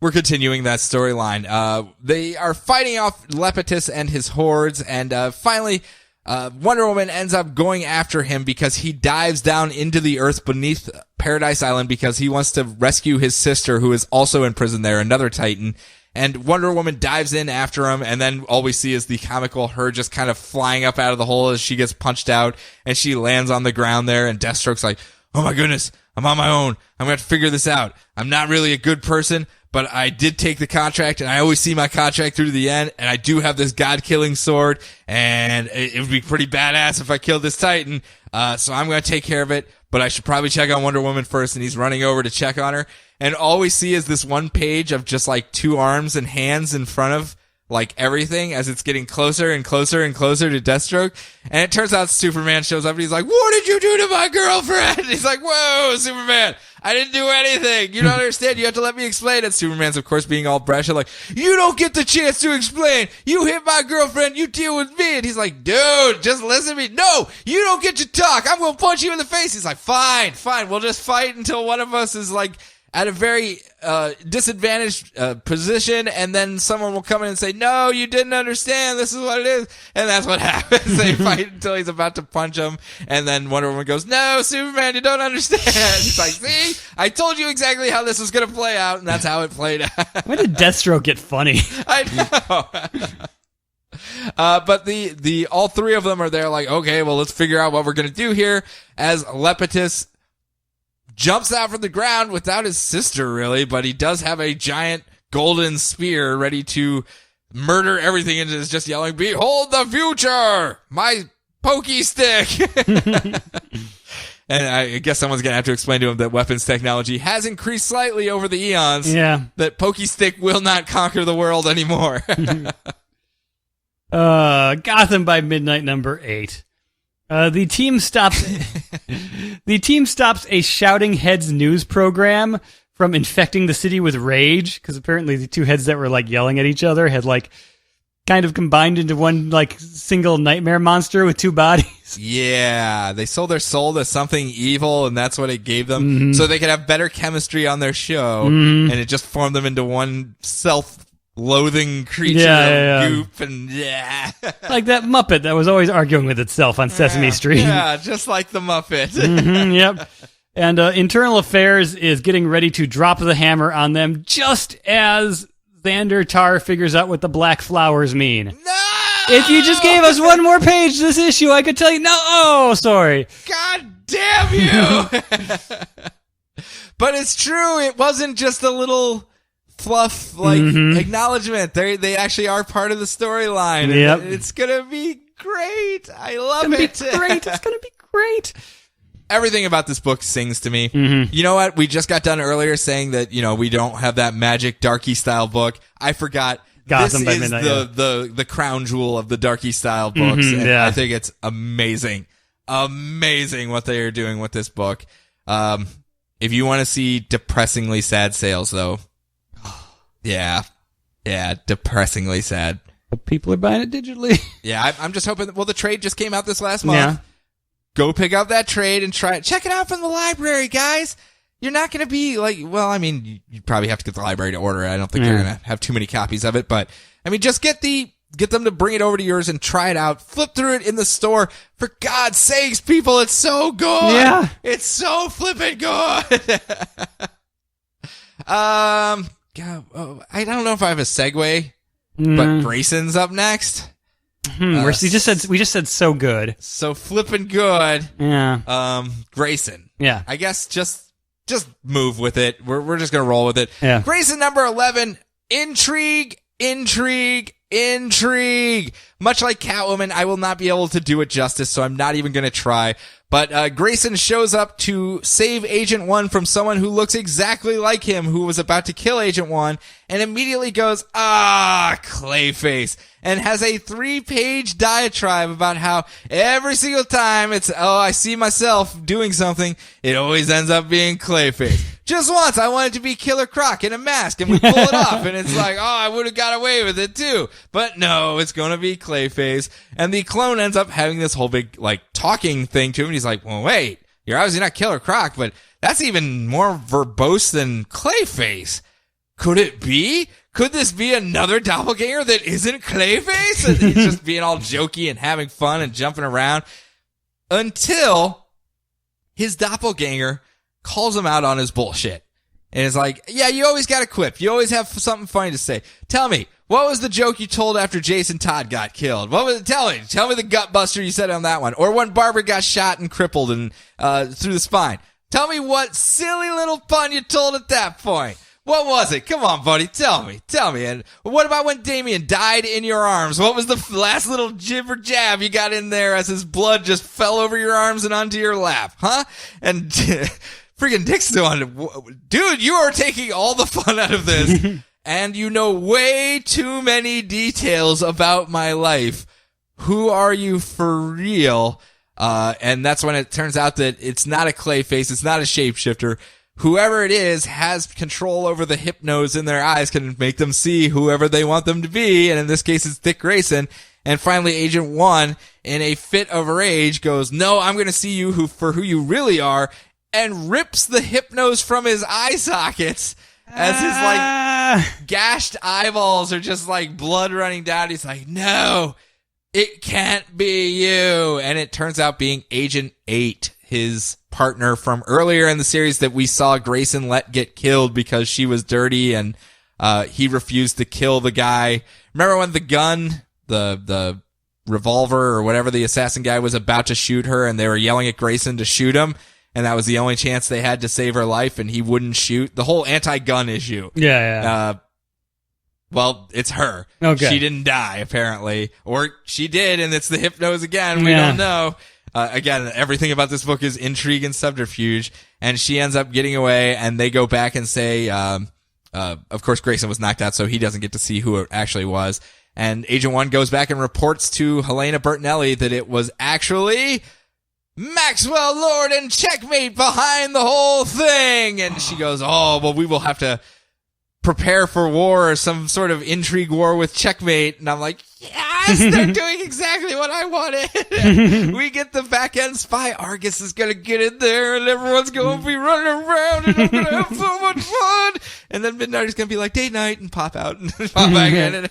we're continuing that storyline. They are fighting off Lepetus and his hordes, and finally Wonder Woman ends up going after him because he dives down into the earth beneath Paradise Island because he wants to rescue his sister, who is also in prison there, another Titan. And Wonder Woman dives in after him, and then all we see is the comical her just kind of flying up out of the hole as she gets punched out, and she lands on the ground there, and Deathstroke's like, oh my goodness, I'm on my own. I'm going to figure this out. I'm not really a good person, but I did take the contract, and I always see my contract through to the end, and I do have this god-killing sword, and it would be pretty badass if I killed this Titan, so I'm going to take care of it, but I should probably check on Wonder Woman first, and he's running over to check on her, and all we see is this one page of just like 2 arms and hands in front of like everything as it's getting closer and closer and closer to Deathstroke. And it turns out Superman shows up and he's like, what did you do to my girlfriend? He's like, whoa, Superman, I didn't do anything. You don't understand. You have to let me explain it. Superman's, of course, being all brash, like, you don't get the chance to explain. You hit my girlfriend. You deal with me. And he's like, dude, just listen to me. No, you don't get to talk. I'm going to punch you in the face. He's like, fine. We'll just fight until one of us is like at a very disadvantaged position, and then someone will come in and say, no, you didn't understand, this is what it is, and that's what happens. They fight until he's about to punch him, and then Wonder Woman goes, no, Superman, you don't understand. He's like, see, I told you exactly how this was going to play out, and that's how it played out. When did Deathstroke get funny? I know. But the all 3 of them are there like, okay, well, let's figure out what we're going to do here, as Lepetus jumps out from the ground without his sister, really, but he does have a giant golden spear ready to murder everything, and is just yelling, behold the future! My pokey stick! And I guess someone's going to have to explain to him that weapons technology has increased slightly over the eons. Yeah. That pokey stick will not conquer the world anymore. Gotham by Midnight number 8. The team stops a Shouting Heads news program from infecting the city with rage, because apparently the 2 heads that were like yelling at each other had like kind of combined into one like single nightmare monster with 2 bodies. Yeah, they sold their soul to something evil, and that's what it gave them, so they could have better chemistry on their show, and it just formed them into one self-loathing creature of goop, and like that Muppet that was always arguing with itself on Sesame Street. Yeah, just like the Muppet. Yep. And Internal Affairs is getting ready to drop the hammer on them just as Xander Tar figures out what the black flowers mean. No! If you just gave us one more page this issue, I could tell you. No, oh, sorry. God damn you! But it's true, it wasn't just a little fluff, like, acknowledgement. They actually are part of the storyline. Yep. And it's gonna be great. I love it. It's gonna be great. Everything about this book sings to me. You know what? We just got done earlier saying that, we don't have that magic Darky style book. I forgot. Gotham by this is Midnight, the crown jewel of the Darky style books. And yeah. I think it's amazing. Amazing what they are doing with this book. If you want to see depressingly sad sales, though, yeah, depressingly sad. But people are buying it digitally. Yeah, I'm just hoping. Well, the trade just came out this last month. Yeah. Go pick up that trade and try it. Check it out from the library, guys. You're not going to be like, well, I mean, you probably have to get the library to order it. I don't think they're going to have too many copies of it, but I mean, just get them to bring it over to yours and try it out. Flip through it in the store. For God's sakes, people, it's so good. Yeah. It's so flippin' good. God, I don't know if I have a segue, but Grayson's up next. We just said so good. So flippin' good. Yeah. Grayson. Yeah. I guess just move with it. We're just gonna roll with it. Yeah. Grayson number 11. Intrigue. Much like Catwoman, I will not be able to do it justice, so I'm not even gonna try. But Grayson shows up to save Agent 1 from someone who looks exactly like him, who was about to kill Agent 1, and immediately goes, Clayface, and has a 3-page diatribe about how every single time it's, I see myself doing something, it always ends up being Clayface. Just once, I wanted to be Killer Croc in a mask, and we pull it off, and it's like, I would have got away with it too. But no, it's gonna be Clayface. And the clone ends up having this whole big, talking thing to him, and he's like, well, wait, you're obviously not Killer Croc, but that's even more verbose than Clayface. Could it be? Could this be another doppelganger that isn't Clayface? And he's just being all jokey and having fun and jumping around until his doppelganger calls him out on his bullshit. And is like, yeah, you always got a quip. You always have something funny to say. Tell me, what was the joke you told after Jason Todd got killed? What was it? Tell me the gut buster you said on that one. Or when Barbara got shot and crippled and through the spine. Tell me what silly little pun you told at that point. What was it? Come on, buddy. Tell me. And what about when Damien died in your arms? What was the last little jib or jab you got in there as his blood just fell over your arms and onto your lap? Huh? And freaking Dick's doing, dude, you are taking all the fun out of this. And you know way too many details about my life. Who are you for real? And that's when it turns out that it's not a Clayface. It's not a shapeshifter. Whoever it is has control over the hypnos in their eyes, can make them see whoever they want them to be. And in this case, it's Dick Grayson. And finally, Agent 1, in a fit of rage, goes, no, I'm going to see you for who you really are, and rips the hypnos from his eye sockets as his, gashed eyeballs are just, blood running down. He's like, no, it can't be you. And it turns out being Agent 8, his partner from earlier in the series that we saw Grayson let get killed because she was dirty and he refused to kill the guy. Remember when the gun, the revolver or whatever the assassin guy was about to shoot her and they were yelling at Grayson to shoot him, and that was the only chance they had to save her life and he wouldn't shoot? The whole anti-gun issue. Yeah. Well, it's her. Okay. She didn't die, apparently. Or she did, and it's the hypnos again. We don't know. Again, everything about this book is intrigue and subterfuge, and she ends up getting away, and they go back and say, of course, Grayson was knocked out, so he doesn't get to see who it actually was. And Agent 1 goes back and reports to Helena Bertinelli that it was actually Maxwell Lord and Checkmate behind the whole thing. And she goes, well, we will have to prepare for war or some sort of intrigue war with Checkmate. And I'm like, yes, they're doing exactly what I wanted. We get the back end spy. Argus is going to get in there and everyone's going to be running around and I'm going to have so much fun. And then Midnight is going to be like day night and pop out and pop back in.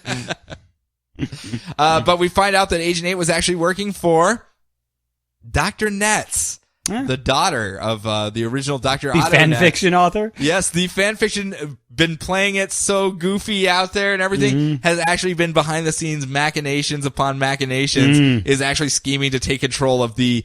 But we find out that Agent 8 was actually working for Dr. Netz. The daughter of the original Dr. The Otto fan Netz. fiction author? Yes, the fan fiction, been playing it so goofy out there and everything, has actually been behind the scenes machinations upon machinations, is actually scheming to take control of the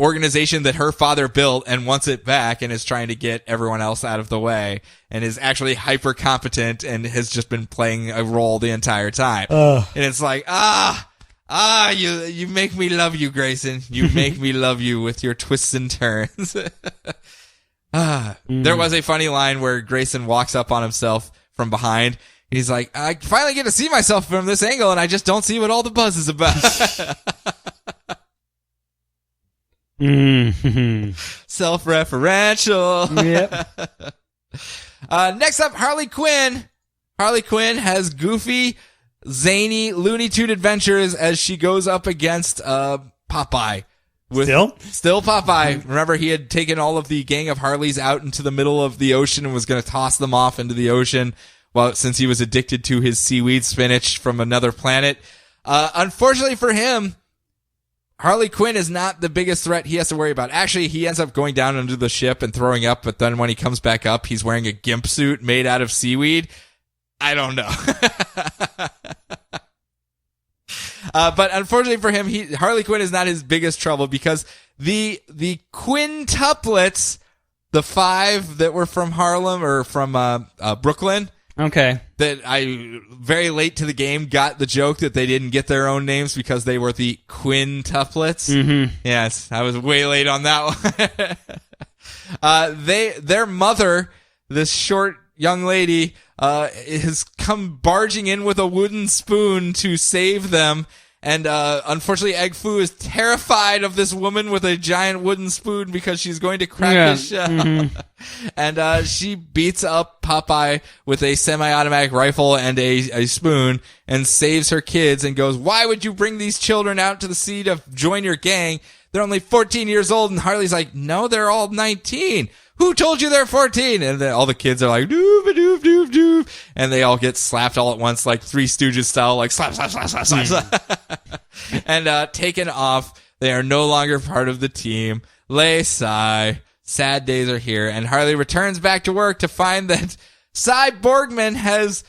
organization that her father built and wants it back and is trying to get everyone else out of the way and is actually hyper competent and has just been playing a role the entire time. And it's like, you make me love you, Grayson. You make me love you with your twists and turns. There was a funny line where Grayson walks up on himself from behind. He's like, I finally get to see myself from this angle and I just don't see what all the buzz is about. Self-referential. Yep. Next up, Harley Quinn. Harley Quinn has goofy, zany Looney Tune adventures as she goes up against Popeye. Still Popeye. Remember, he had taken all of the gang of Harleys out into the middle of the ocean and was going to toss them off into the ocean. Well, since he was addicted to his seaweed spinach from another planet. Unfortunately for him, Harley Quinn is not the biggest threat he has to worry about. Actually, he ends up going down under the ship and throwing up, but then when he comes back up, he's wearing a gimp suit made out of seaweed. I don't know. But unfortunately for him, Harley Quinn is not his biggest trouble because the quintuplets, the 5 that were from Harlem or from Brooklyn. Okay. That I, very late to the game, got the joke that they didn't get their own names because they were the quintuplets. Mm-hmm. Yes, I was way late on that one. Their mother, this short young lady, has come barging in with a wooden spoon to save them. And unfortunately, Egg Foo is terrified of this woman with a giant wooden spoon because she's going to crack his shell. Mm-hmm. And she beats up Popeye with a semi-automatic rifle and a spoon and saves her kids and goes, "Why would you bring these children out to the sea to join your gang? They're only 14 years old." And Harley's like, "No, they're all 19. Who told you they're 14? And then all the kids are like, doof, doof, doof, doof. And they all get slapped all at once, like Three Stooges style, like slap, slap, slap, slap, slap, slap. And taken off. They are no longer part of the team. Lay sigh. Sad days are here. And Harley returns back to work to find that Cy Borgman has,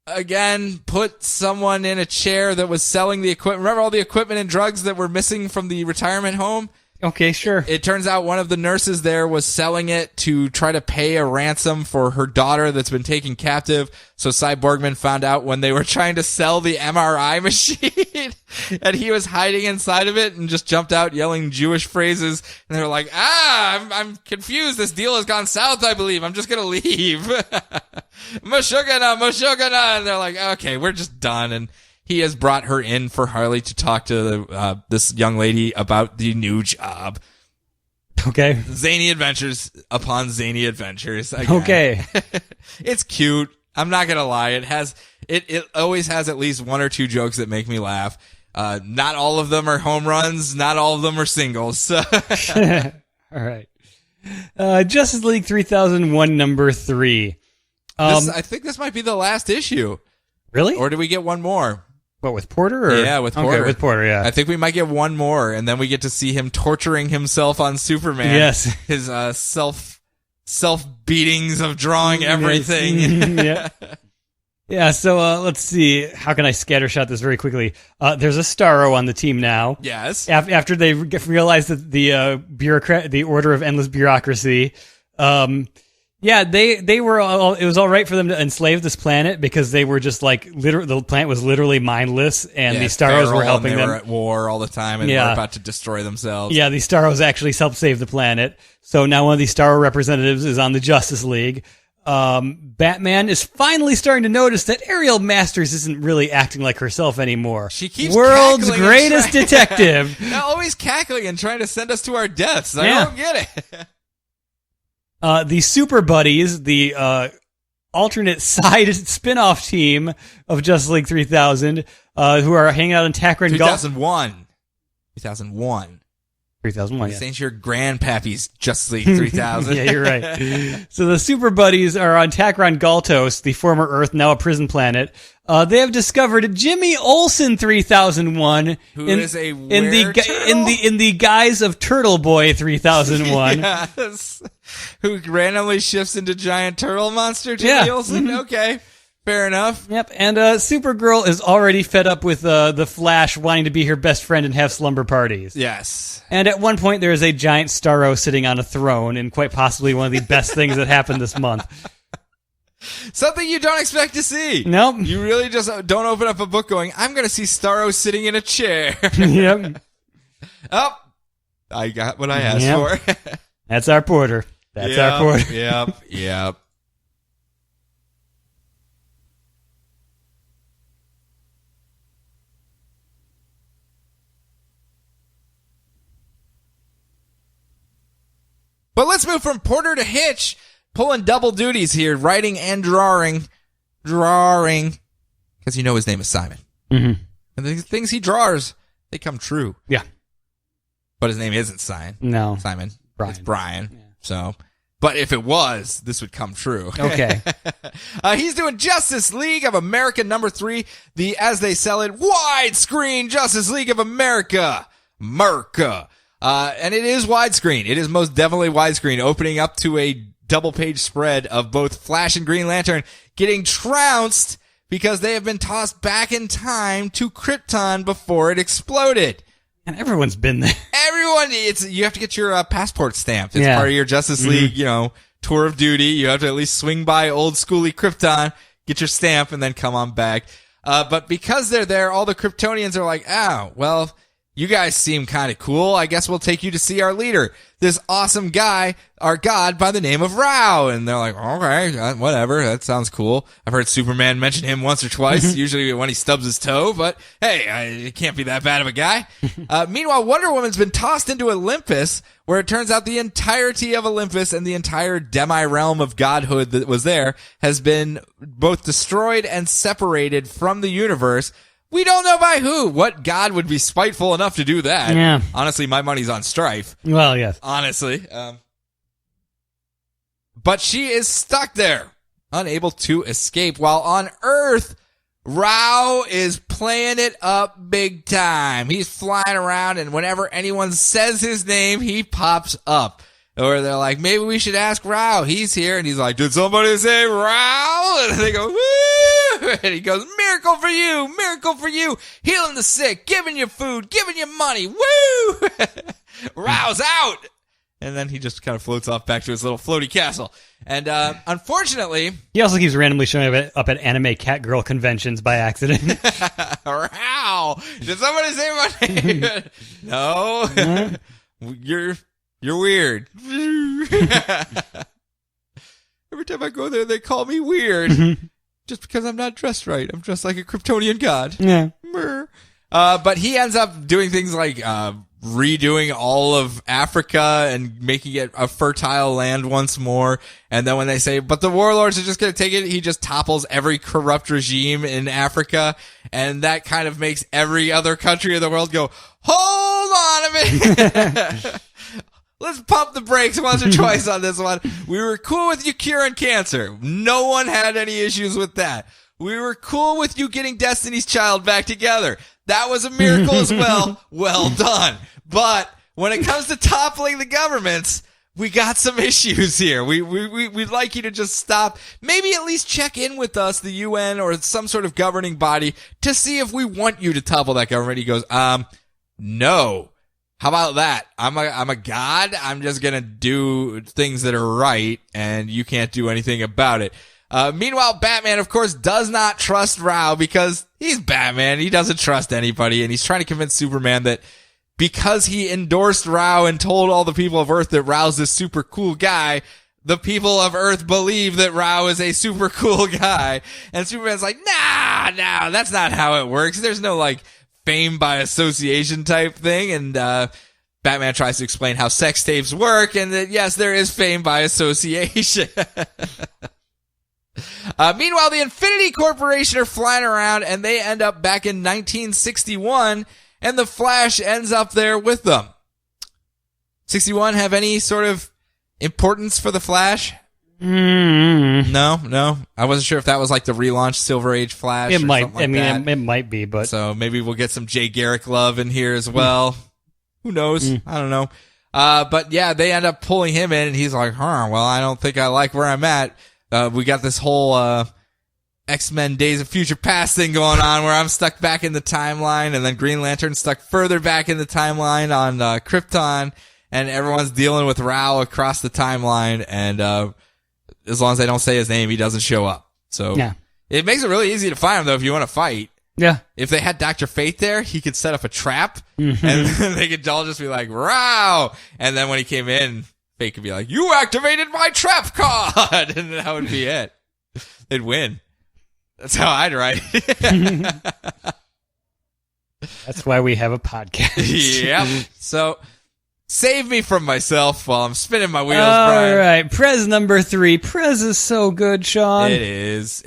again, put someone in a chair that was selling the equipment. Remember all the equipment and drugs that were missing from the retirement home? Okay, sure. It turns out one of the nurses there was selling it to try to pay a ransom for her daughter that's been taken captive. So Cy Borgman found out when they were trying to sell the MRI machine and he was hiding inside of it and just jumped out yelling Jewish phrases. And they were like, I'm confused. This deal has gone south, I believe. I'm just going to leave. Moshogana, Moshogana. And they're like, okay, we're just done. And he has brought her in for Harley to talk to this young lady about the new job. Okay. Zany adventures upon zany adventures. Again. Okay. It's cute. I'm not gonna lie. It always has at least 1 or 2 jokes that make me laugh. Not all of them are home runs. Not all of them are singles. All right. Justice League 3001 number 3. I think this might be the last issue. Really? Or do we get one more? What, with Porter? Or? Yeah, with Porter. Okay, with Porter, yeah. I think we might get one more, and then we get to see him torturing himself on Superman. Yes. His self-beatings of drawing everything. Yeah. Yeah, so let's see. How can I scattershot this very quickly? There's a Starro on the team now. Yes. After they realized that the Order of Endless Bureaucracy, yeah, they were all, it was all right for them to enslave this planet because they were just like the planet was literally mindless and the Starros were helping them. They were at war all the time and were about to destroy themselves. Yeah, the Starros actually helped save the planet. So now one of these Starro representatives is on the Justice League. Batman is finally starting to notice that Ariel Masters isn't really acting like herself anymore. She keeps world's greatest detective. Always cackling and trying to send us to our deaths. I don't get it. The Super Buddies, the alternate side spin-off team of Justice League 3000, who are hanging out in Takran 2001. 3001, This ain't your grandpappy's Justice League 3000. Yeah, you're right. So the Super Buddies are on Takran Galtos, the former Earth, now a prison planet. They have discovered Jimmy Olsen 3001, who is a in the guise of Turtle Boy 3001. Yes. Who randomly shifts into giant turtle monster Jimmy Olsen? Okay. Fair enough. Yep, and Supergirl is already fed up with the Flash wanting to be her best friend and have slumber parties. Yes. And at one point, there is a giant Starro sitting on a throne, and quite possibly one of the best things that happened this month. Something you don't expect to see. Nope. You really just don't open up a book going, I'm going to see Starro sitting in a chair. Yep. Oh, I got what I asked for. That's our Porter. That's our Porter. Yep. But let's move from Porter to Hitch, pulling double duties here, writing and drawing, because you know his name is Simon. Mm-hmm. And the things he draws, they come true. Yeah. But his name isn't Simon. No. Simon. Brian. It's Brian. Yeah. So, but if it was, this would come true. Okay. He's doing Justice League of America #3, the, as they sell it, widescreen Justice League of America. And it is widescreen. It is most definitely widescreen, opening up to a double-page spread of both Flash and Green Lantern getting trounced because they have been tossed back in time to Krypton before it exploded. And everyone's been there. Everyone, you have to get your passport stamped. It's part of your Justice League, tour of duty. You have to at least swing by old schooly Krypton, get your stamp, and then come on back. But because they're there, all the Kryptonians are like, oh, well, you guys seem kind of cool. I guess we'll take you to see our leader, this awesome guy, our god by the name of Rao. And they're like, okay, whatever. That sounds cool. I've heard Superman mention him once or twice, usually when he stubs his toe, but hey, it can't be that bad of a guy. Meanwhile, Wonder Woman's been tossed into Olympus, where it turns out the entirety of Olympus and the entire demi-realm of godhood that was there has been both destroyed and separated from the universe. We don't know by who. What god would be spiteful enough to do that? Yeah. Honestly, my money's on Strife. Well, yes. Honestly. But she is stuck there, unable to escape, while on Earth, Rao is playing it up big time. He's flying around, and whenever anyone says his name, he pops up. Or they're like, maybe we should ask Rao. He's here. And he's like, did somebody say Rao? And they go, woo! And he goes, miracle for you, healing the sick, giving you food, giving you money, woo! Rao's out! And then he just kind of floats off back to his little floaty castle. And unfortunately... He also keeps randomly showing up at anime catgirl conventions by accident. Rao! Did somebody say my name? No. You're weird. Every time I go there, they call me weird. Just because I'm not dressed right. I'm dressed like a Kryptonian god. Yeah. But he ends up doing things like redoing all of Africa and making it a fertile land once more. And then when they say, but the warlords are just going to take it, he just topples every corrupt regime in Africa. And that kind of makes every other country in the world go, hold on a minute. Let's pump the brakes once or twice on this one. We were cool with you curing cancer. No one had any issues with that. We were cool with you getting Destiny's Child back together. That was a miracle as well. Well done. But when it comes to toppling the governments, we got some issues here. We'd like you to just stop. Maybe at least check in with us, the UN or some sort of governing body, to see if we want you to topple that government. He goes, no. How about that? I'm a god. I'm just gonna do things that are right, and you can't do anything about it. Meanwhile, Batman, of course, does not trust Rao because he's Batman. He doesn't trust anybody, and he's trying to convince Superman that because he endorsed Rao and told all the people of Earth that Rao's this super cool guy, the people of Earth believe that Rao is a super cool guy. And Superman's like, nah, that's not how it works. There's no, like, fame by association type thing. And Batman tries to explain how sex tapes work and that, yes, there is fame by association. Meanwhile, the Infinity Corporation are flying around and they end up back in 1961 and the Flash ends up there with them. 61 have any sort of importance for the Flash? No. I wasn't sure if that was like the relaunched Silver Age Flash. It might. Like it might be, but so maybe we'll get some Jay Garrick love in here as well. Who knows? I don't know. But yeah, they end up pulling him in, and he's like, well, I don't think I like where I'm at. We got this whole X-Men Days of Future Past thing going on where I'm stuck back in the timeline, and then Green Lantern's stuck further back in the timeline on Krypton, and everyone's dealing with Rao across the timeline, and as long as I don't say his name, he doesn't show up. So it makes it really easy to find him, though, if you want to fight. Yeah. If they had Dr. Fate there, he could set up a trap, and they could all just be like, Rao! And then when he came in, Fate could be like, you activated my trap card! And that would be it. They'd win. That's how I'd write it. That's why we have a podcast. Yep. So, save me from myself while I'm spinning my wheels, All Brian. right. Prez number 3. Prez is so good, Sean. It is.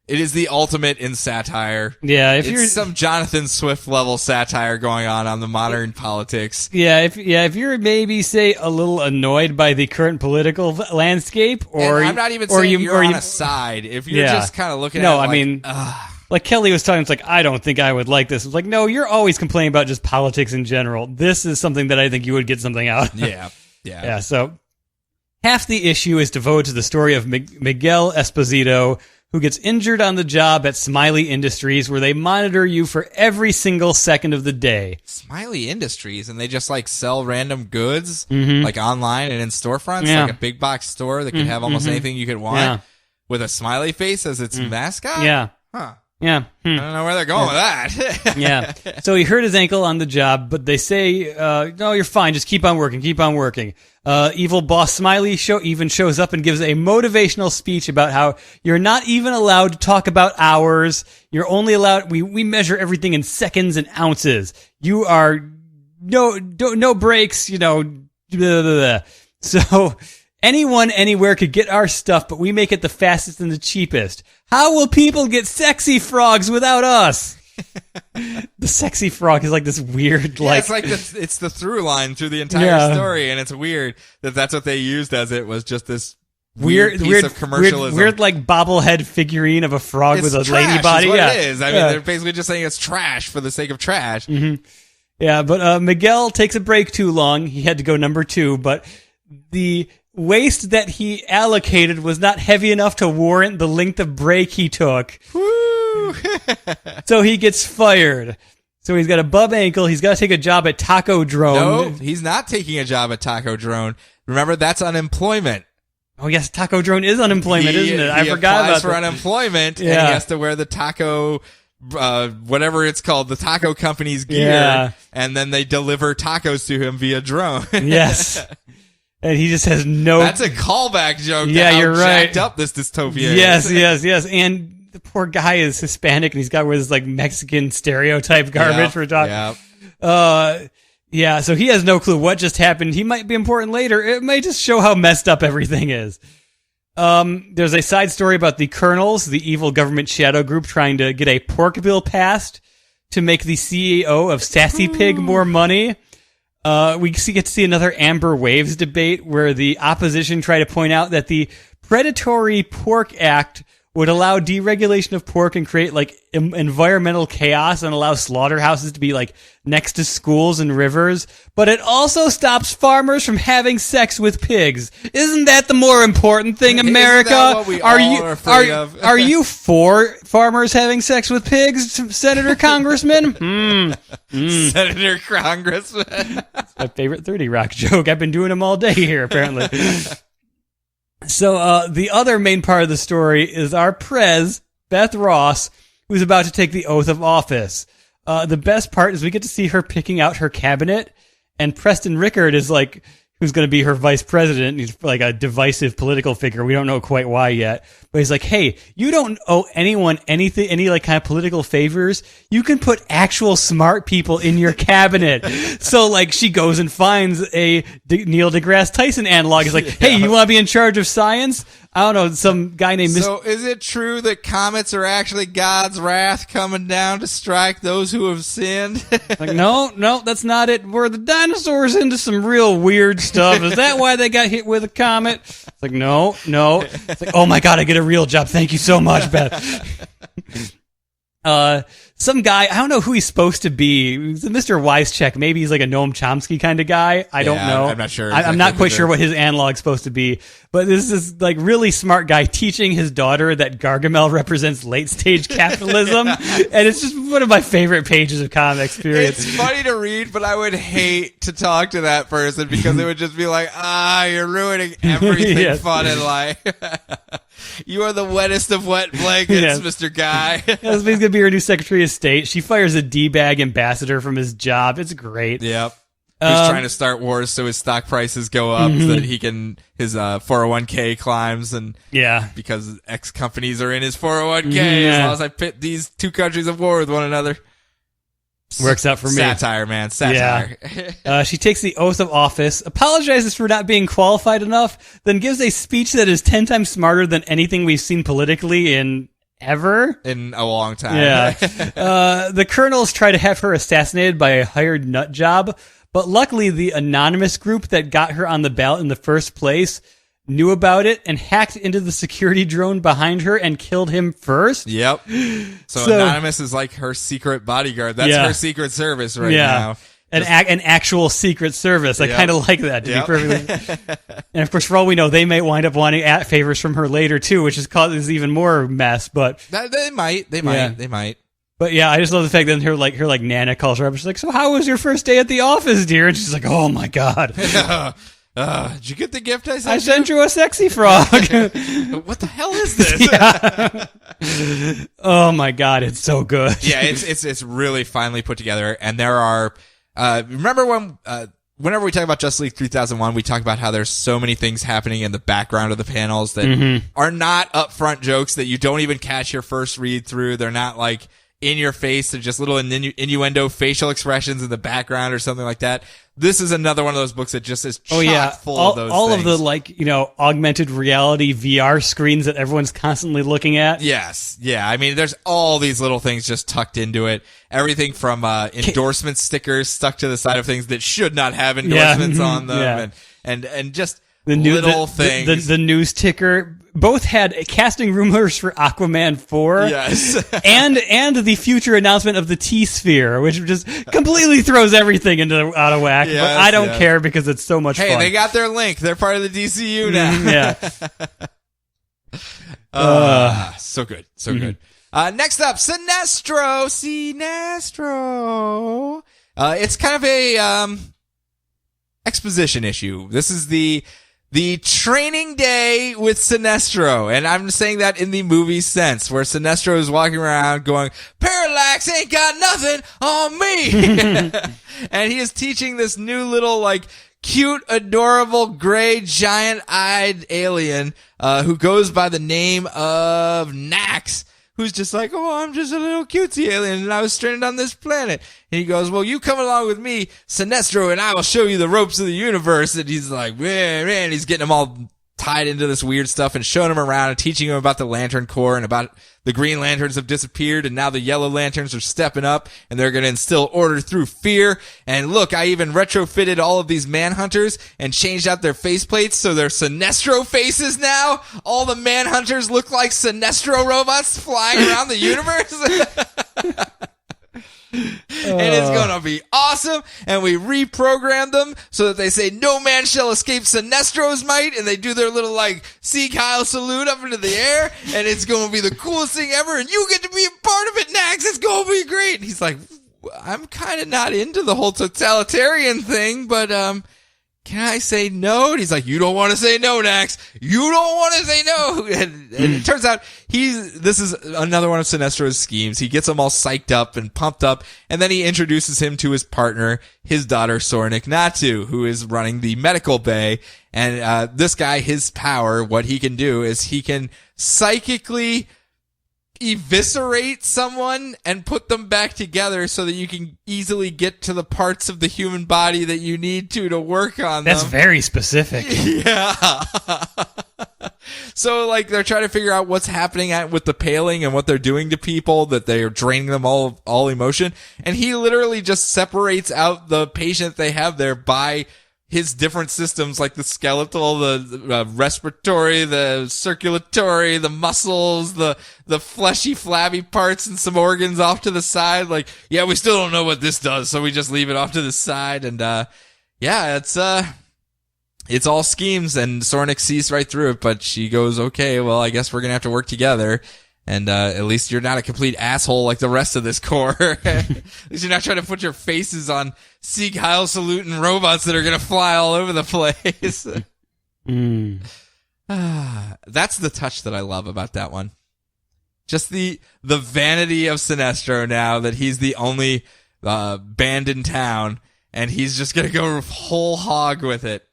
It is the ultimate in satire. Yeah, It's some Jonathan Swift level satire going on the modern politics. Yeah, if you're maybe say a little annoyed by the current political landscape, or and I'm not even saying you're on a side. If you're just kind of looking at it like Kelly was talking, it's like, I don't think I would like this. It's like, no, you're always complaining about just politics in general. This is something that I think you would get something out of. Yeah. So half the issue is devoted to the story of Miguel Esposito, who gets injured on the job at Smiley Industries, where they monitor you for every single second of the day. Smiley Industries, and they just like sell random goods, like online and in storefronts, like a big box store that could have almost anything you could want, with a smiley face as its mascot. Yeah. Huh. Yeah. I don't know where they're going with that. Yeah. So he hurt his ankle on the job, but they say, no, you're fine. Just keep on working. Keep on working. Evil boss Smiley even shows up and gives a motivational speech about how you're not even allowed to talk about hours. You're only allowed, we measure everything in seconds and ounces. You are no breaks, blah, blah, blah. So anyone, anywhere could get our stuff, but we make it the fastest and the cheapest. How will people get sexy frogs without us? The sexy frog is like this weird, it's like it's the through line through the entire story, and it's weird that's what they used as it was just this weird piece of commercialism. Weird like bobblehead figurine of a frog with a lady body. Is what it is. I mean, they're basically just saying it's trash for the sake of trash. Mm-hmm. Yeah, but Miguel takes a break too long. He had to go number 2, but the waste that he allocated was not heavy enough to warrant the length of break he took. Woo! So he gets fired. So he's got a bum ankle. He's got to take a job at Taco Drone. No, he's not taking a job at Taco Drone. Remember, that's unemployment. Oh, yes, Taco Drone is unemployment, isn't it? I forgot about that. He applies for unemployment, and he has to wear the taco, whatever it's called, the taco company's gear, and then they deliver tacos to him via drone. Yes. And he just has no... That's a callback joke. Yeah, to how you're right. jacked up this dystopia Yes, is. yes. And the poor guy is Hispanic, and he's got this like Mexican stereotype garbage we're talking. Yeah, so he has no clue what just happened. He might be important later. It may just show how messed up everything is. There's a side story about the Colonels, the evil government shadow group, trying to get a pork bill passed to make the CEO of Sassy Pig more money. We get to see another Amber Waves debate where the opposition try to point out that the Predatory Pork Act would allow deregulation of pork and create like environmental chaos and allow slaughterhouses to be like next to schools and rivers, but it also stops farmers from having sex with pigs. Isn't that the more important thing, America? Isn't that what we are afraid of? Are you for farmers having sex with pigs, Senator Congressman? Senator Congressman. That's my favorite 30 Rock joke. I've been doing them all day here, apparently. So the other main part of the story is our Prez, Beth Ross, who's about to take the oath of office. The best part is we get to see her picking out her cabinet, and Preston Rickard is like, who's going to be her vice president. He's like a divisive political figure. We don't know quite why yet. But he's like, hey, you don't owe anyone anything, any like kind of political favors. You can put actual smart people in your cabinet. So like she goes and finds a Neil deGrasse Tyson analog. He's like, hey, you want to be in charge of science? I don't know, some guy named... So is it true that comets are actually God's wrath coming down to strike those who have sinned? Like, no, that's not it. Were the dinosaurs into some real weird stuff? Is that why they got hit with a comet? It's like, no. It's like, oh my God, I get a real job. Thank you so much, Beth. Some guy, I don't know who he's supposed to be. He's a Mr. Wisechek. Maybe he's like a Noam Chomsky kind of guy. I don't know. I'm not sure. I'm not quite sure what his analog's supposed to be. But this is like really smart guy teaching his daughter that Gargamel represents late stage capitalism. And it's just one of my favorite pages of comics, period. It's funny to read, but I would hate to talk to that person because it would just be like, you're ruining everything Yes. fun in life. You are the wettest of wet blankets, Yes. Mr. Guy. He's going to be her new Secretary of State. She fires a D-bag ambassador from his job. It's great. Yep. Who's trying to start wars so his stock prices go up so that he can, his 401k climbs, and Yeah. because X companies are in his 401k, Yeah. as long as I pit these two countries at war with one another. Works out for me. Satire, man. Satire. She takes the oath of office, apologizes for not being qualified enough, then gives a speech that is 10 times smarter than anything we've seen politically in ever. In a long time. Yeah. The colonels try to have her assassinated by a hired nut job, but luckily the anonymous group that got her on the ballot in the first place knew about it and hacked into the security drone behind her and killed him first. Yep. So Anonymous is like her secret bodyguard. That's her secret service right now. An actual secret service. I kind of like that, to be perfectly. And of course, for all we know, they may wind up wanting favors from her later too, which causes even more mess. But They might. But yeah, I just love the fact that her Nana calls her up. And she's like, "So how was your first day at the office, dear?" And she's like, "Oh my god." Did you get the gift I sent I sent you a sexy frog. What the hell is this? Oh my god, it's so good. Yeah, it's really finely put together. And there are, remember when, whenever we talk about Justice League 3001, we talk about how there's so many things happening in the background of the panels that are not upfront jokes that you don't even catch your first read through. They're not like in your face. They're just little innuendo facial expressions in the background or something like that. This is another one of those books that just is chock full of those all things. of the augmented reality VR screens that everyone's constantly looking at. Yes. Yeah. I mean, there's all these little things just tucked into it. Everything from endorsement stickers stuck to the side of things that should not have endorsements on them, and just little things. The news ticker both had casting rumors for Aquaman 4. Yes. and the future announcement of the T-Sphere, which just completely throws everything out of whack. Yes, but I don't care because it's so much fun. Hey, they got their link. They're part of the DCU now. Yeah. So good. So good. Next up, Sinestro. It's kind of a exposition issue. This is the training day with Sinestro, and I'm saying that in the movie sense, where Sinestro is walking around going, "Parallax ain't got nothing on me," and he is teaching this new little cute, adorable, gray, giant-eyed alien who goes by the name of Nax, who's just like, "Oh, I'm just a little cutesy alien, and I was stranded on this planet." And he goes, "Well, you come along with me, Sinestro, and I will show you the ropes of the universe." And he's like, man, he's getting them all tied into this weird stuff and showing him around and teaching him about the Lantern Corps and about the Green Lanterns have disappeared and now the Yellow Lanterns are stepping up and they're going to instill order through fear. And look, I even retrofitted all of these Manhunters and changed out their faceplates so they're Sinestro faces now. All the Manhunters look like Sinestro robots flying around the universe. And it's gonna be awesome, and we reprogrammed them so that they say no man shall escape Sinestro's might, and they do their little Sieg Heil salute up into the air, and it's gonna be the coolest thing ever, and you get to be a part of it, Nax. It's gonna be great. And he's like, "I'm kind of not into the whole totalitarian thing, but can I say no?" And he's like, "You don't want to say no, Nax. You don't want to say no." And it turns out this is another one of Sinestro's schemes. He gets them all psyched up and pumped up, and then he introduces him to his partner, his daughter, Sornik Natu, who is running the medical bay. And this guy, his power, what he can do is he can psychically eviscerate someone and put them back together so that you can easily get to the parts of the human body that you need to work on them. That's very specific. Yeah. So they're trying to figure out what's happening with the paling and what they're doing to people, that they are draining them all emotion. And he literally just separates out the patient they have there by his different systems, like the skeletal, the respiratory, the circulatory, the muscles, the fleshy, flabby parts, and some organs off to the side. Like, yeah, we still don't know what this does, so we just leave it off to the side. And yeah, it's all schemes, and Sornik sees right through it. But she goes, okay, well, I guess we're gonna have to work together. And at least you're not a complete asshole like the rest of this corps. At least you're not trying to put your faces on Sieg Heil saluting robots that are going to fly all over the place. That's the touch that I love about that one. Just the vanity of Sinestro now that he's the only band in town, and he's just going to go whole hog with it.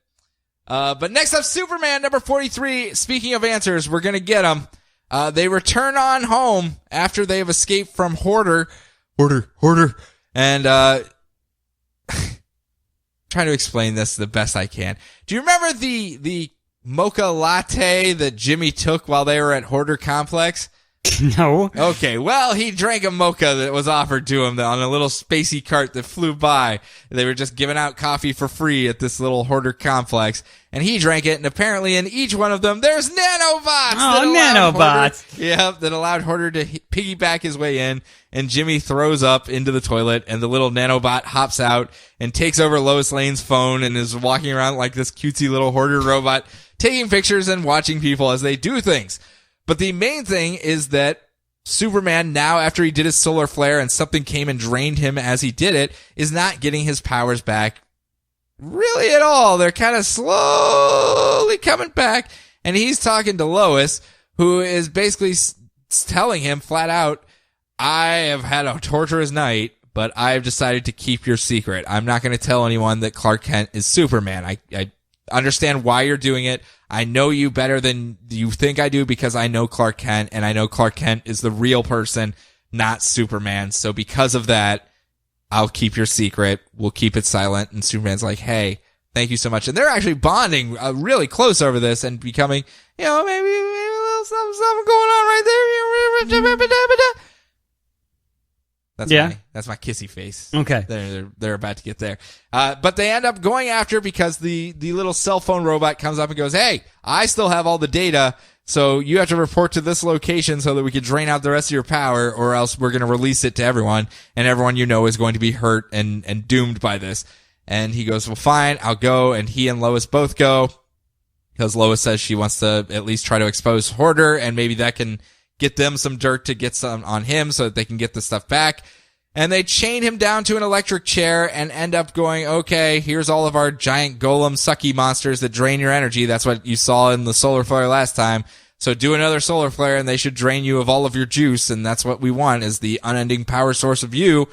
But next up, Superman number 43. Speaking of answers, we're going to get them. They return on home after they've escaped from Hoarder, and trying to explain this the best I can. Do you remember the mocha latte that Jimmy took while they were at Hoarder Complex? No. Okay, well, he drank a mocha that was offered to him on a little spacey cart that flew by. They were just giving out coffee for free at this little Hoarder complex, and he drank it, and apparently in each one of them, there's nanobots! That allowed Hoarder to piggyback his way in, and Jimmy throws up into the toilet, and the little nanobot hops out and takes over Lois Lane's phone and is walking around like this cutesy little Hoarder robot, taking pictures and watching people as they do things. But the main thing is that Superman, now after he did his solar flare and something came and drained him as he did it, is not getting his powers back really at all. They're kind of slowly coming back. And he's talking to Lois, who is basically telling him flat out, I have had a torturous night, but I've decided to keep your secret. I'm not going to tell anyone that Clark Kent is Superman. I understand why you're doing it. I know you better than you think I do because I know Clark Kent, and I know Clark Kent is the real person, not Superman. So because of that, I'll keep your secret. We'll keep it silent. And Superman's like, hey, thank you so much. And they're actually bonding really close over this and becoming, maybe a little something going on right there. That's my kissy face. Okay. They're about to get there. But they end up going after because the little cell phone robot comes up and goes, hey, I still have all the data, so you have to report to this location so that we can drain out the rest of your power, or else we're going to release it to everyone, and everyone is going to be hurt and doomed by this. And he goes, well, fine, I'll go, and he and Lois both go, because Lois says she wants to at least try to expose Hoarder, and maybe that can get them some dirt to get some on him so that they can get the stuff back. And they chain him down to an electric chair and end up going, okay, here's all of our giant golem sucky monsters that drain your energy. That's what you saw in the solar flare last time. So do another solar flare and they should drain you of all of your juice. And that's what we want, is the unending power source of you.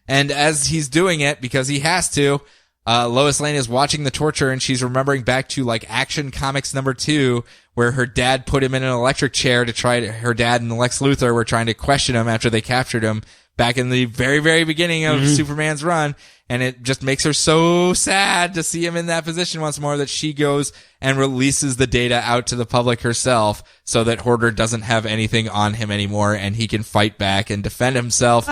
And as he's doing it, because he has to, Lois Lane is watching the torture and she's remembering back to like Action Comics #2, where her dad put him in an electric chair her dad and Lex Luthor were trying to question him after they captured him back in the very, very beginning of Superman's run. And it just makes her so sad to see him in that position once more that she goes and releases the data out to the public herself so that Hoarder doesn't have anything on him anymore and he can fight back and defend himself.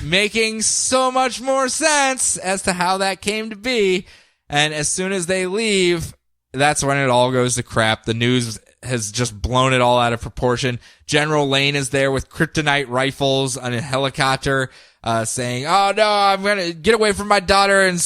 Making so much more sense as to how that came to be. And as soon as they leave, that's when it all goes to crap. The news has just blown it all out of proportion. General Lane is there with kryptonite rifles on a helicopter, saying, oh no, I'm gonna get away from my daughter and,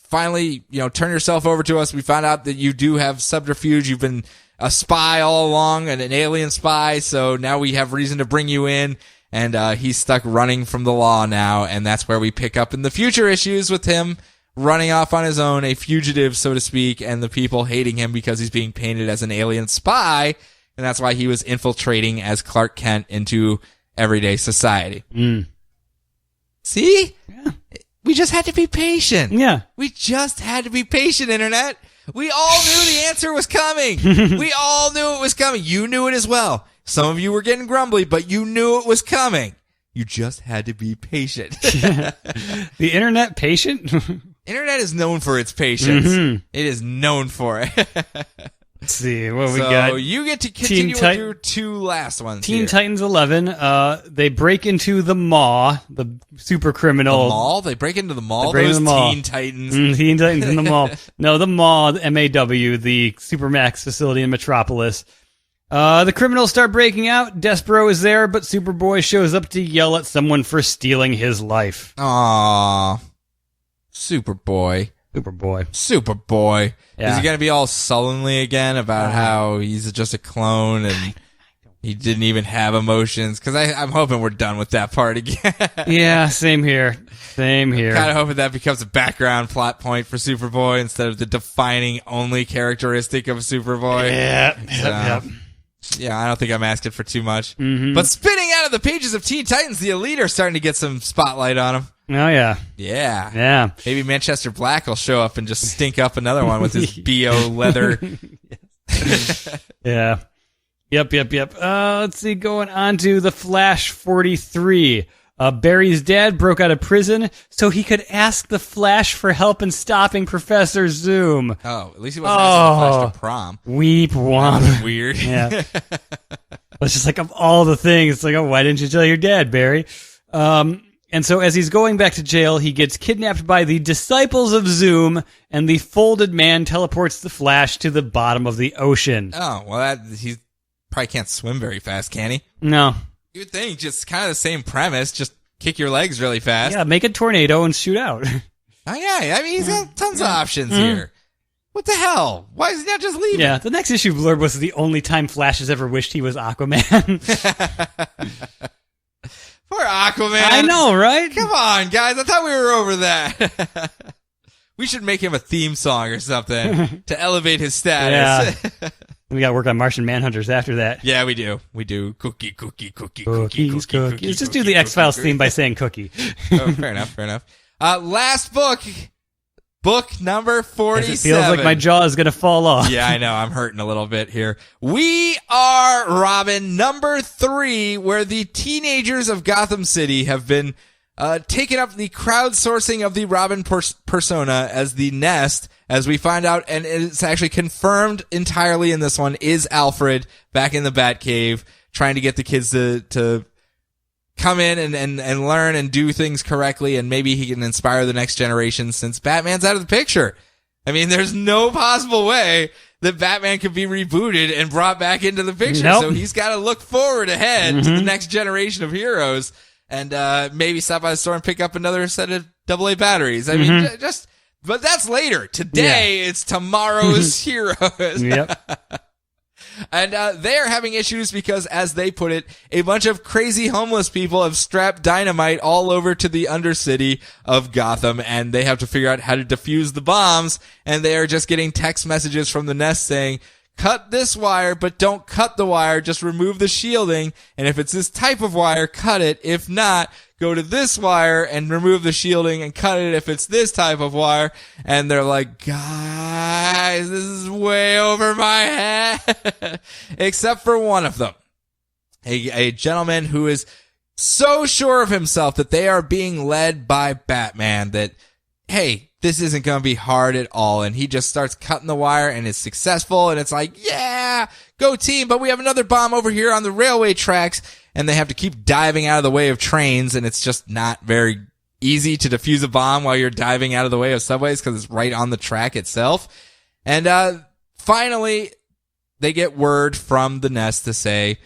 finally, turn yourself over to us. We found out that you do have subterfuge. You've been a spy all along and an alien spy. So now we have reason to bring you in. And, he's stuck running from the law now. And that's where we pick up in the future issues with him running off on his own, a fugitive, so to speak, and the people hating him because he's being painted as an alien spy. And that's why he was infiltrating as Clark Kent into everyday society. See? Yeah. We just had to be patient. Yeah. We just had to be patient, Internet. We all knew the answer was coming. We all knew it was coming. You knew it as well. Some of you were getting grumbly, but you knew it was coming. You just had to be patient. The Internet patient? Internet is known for its patience. It is known for it. Let's see what we So got. you get to continue with Tit- your two last ones. Teen here. Titans 11. They break into the Maw, the super The criminal. mall? They break into the mall? break into Those the mall. Teen Titans. Teen Titans in the Mall. No, the Maw, the MAW, the Supermax facility in Metropolis. The criminals start breaking out. Despero is there, but Superboy shows up to yell at someone for stealing his life. Aww. Superboy. Superboy. Yeah. Is he going to be all sullenly again about how he's just a clone and he didn't even have emotions? Because I'm hoping we're done with that part again. Yeah, same here. Kind of hoping that becomes a background plot point for Superboy instead of the defining only characteristic of Superboy. Yep. Yeah, I don't think I'm asking for too much. Mm-hmm. But spinning out of the pages of Teen Titans, the Elite are starting to get some spotlight on them. Oh, yeah. Yeah. Maybe Manchester Black will show up and just stink up another one with his BO leather. Yeah. Yep. Let's see, going on to the Flash 43. Barry's dad broke out of prison so he could ask the Flash for help in stopping Professor Zoom. Oh, at least he wasn't asking the Flash to prom. Weep womp. Weird. Yeah. It's just like, of all the things, it's like, oh, why didn't you tell your dad, Barry? And so as he's going back to jail, he gets kidnapped by the Disciples of Zoom, and the Folded Man teleports the Flash to the bottom of the ocean. Oh, well, he probably can't swim very fast, can he? No. You would think, just kind of the same premise, just kick your legs really fast. Yeah, make a tornado and shoot out. Oh, yeah, I mean, he's got tons of options here. What the hell? Why is he not just leaving? Yeah, the next issue blurb was the only time Flash has ever wished he was Aquaman. Poor Aquaman. I know, right? Come on, guys. I thought we were over that. We should make him a theme song or something to elevate his status. Yeah. We got to work on Martian Manhunters after that. Yeah, we do. Cookie. Cookies. Let's just do the X-Files theme by saying cookie. Oh, fair enough. Last book number 47. It feels like my jaw is going to fall off. Yeah, I know. I'm hurting a little bit here. We Are Robin number 3, where the teenagers of Gotham City have been taken up the crowdsourcing of the Robin persona as the Nest, as we find out, and it's actually confirmed entirely in this one, is Alfred back in the Batcave trying to get the kids to come in and learn and do things correctly, and maybe he can inspire the next generation since Batman's out of the picture. I mean, there's no possible way that Batman could be rebooted and brought back into the picture. Nope. So he's got to look forward ahead to the next generation of heroes and maybe stop by the store and pick up another set of AA batteries. I mean, but that's later. Today, it's tomorrow's heroes. Yep. And they're having issues because, as they put it, a bunch of crazy homeless people have strapped dynamite all over to the undercity of Gotham, and they have to figure out how to defuse the bombs, and they are just getting text messages from the Nest saying, cut this wire, but don't cut the wire, just remove the shielding, and if it's this type of wire, cut it. If not, go to this wire and remove the shielding and cut it if it's this type of wire. And they're like, guys, this is way over my head. Except for one of them. A gentleman who is so sure of himself that they are being led by Batman that, hey, this isn't going to be hard at all. And he just starts cutting the wire and is successful. And it's like, yeah, go team. But we have another bomb over here on the railway tracks. And they have to keep diving out of the way of trains. And it's just not very easy to defuse a bomb while you're diving out of the way of subways because it's right on the track itself. And finally, they get word from the Nest to say,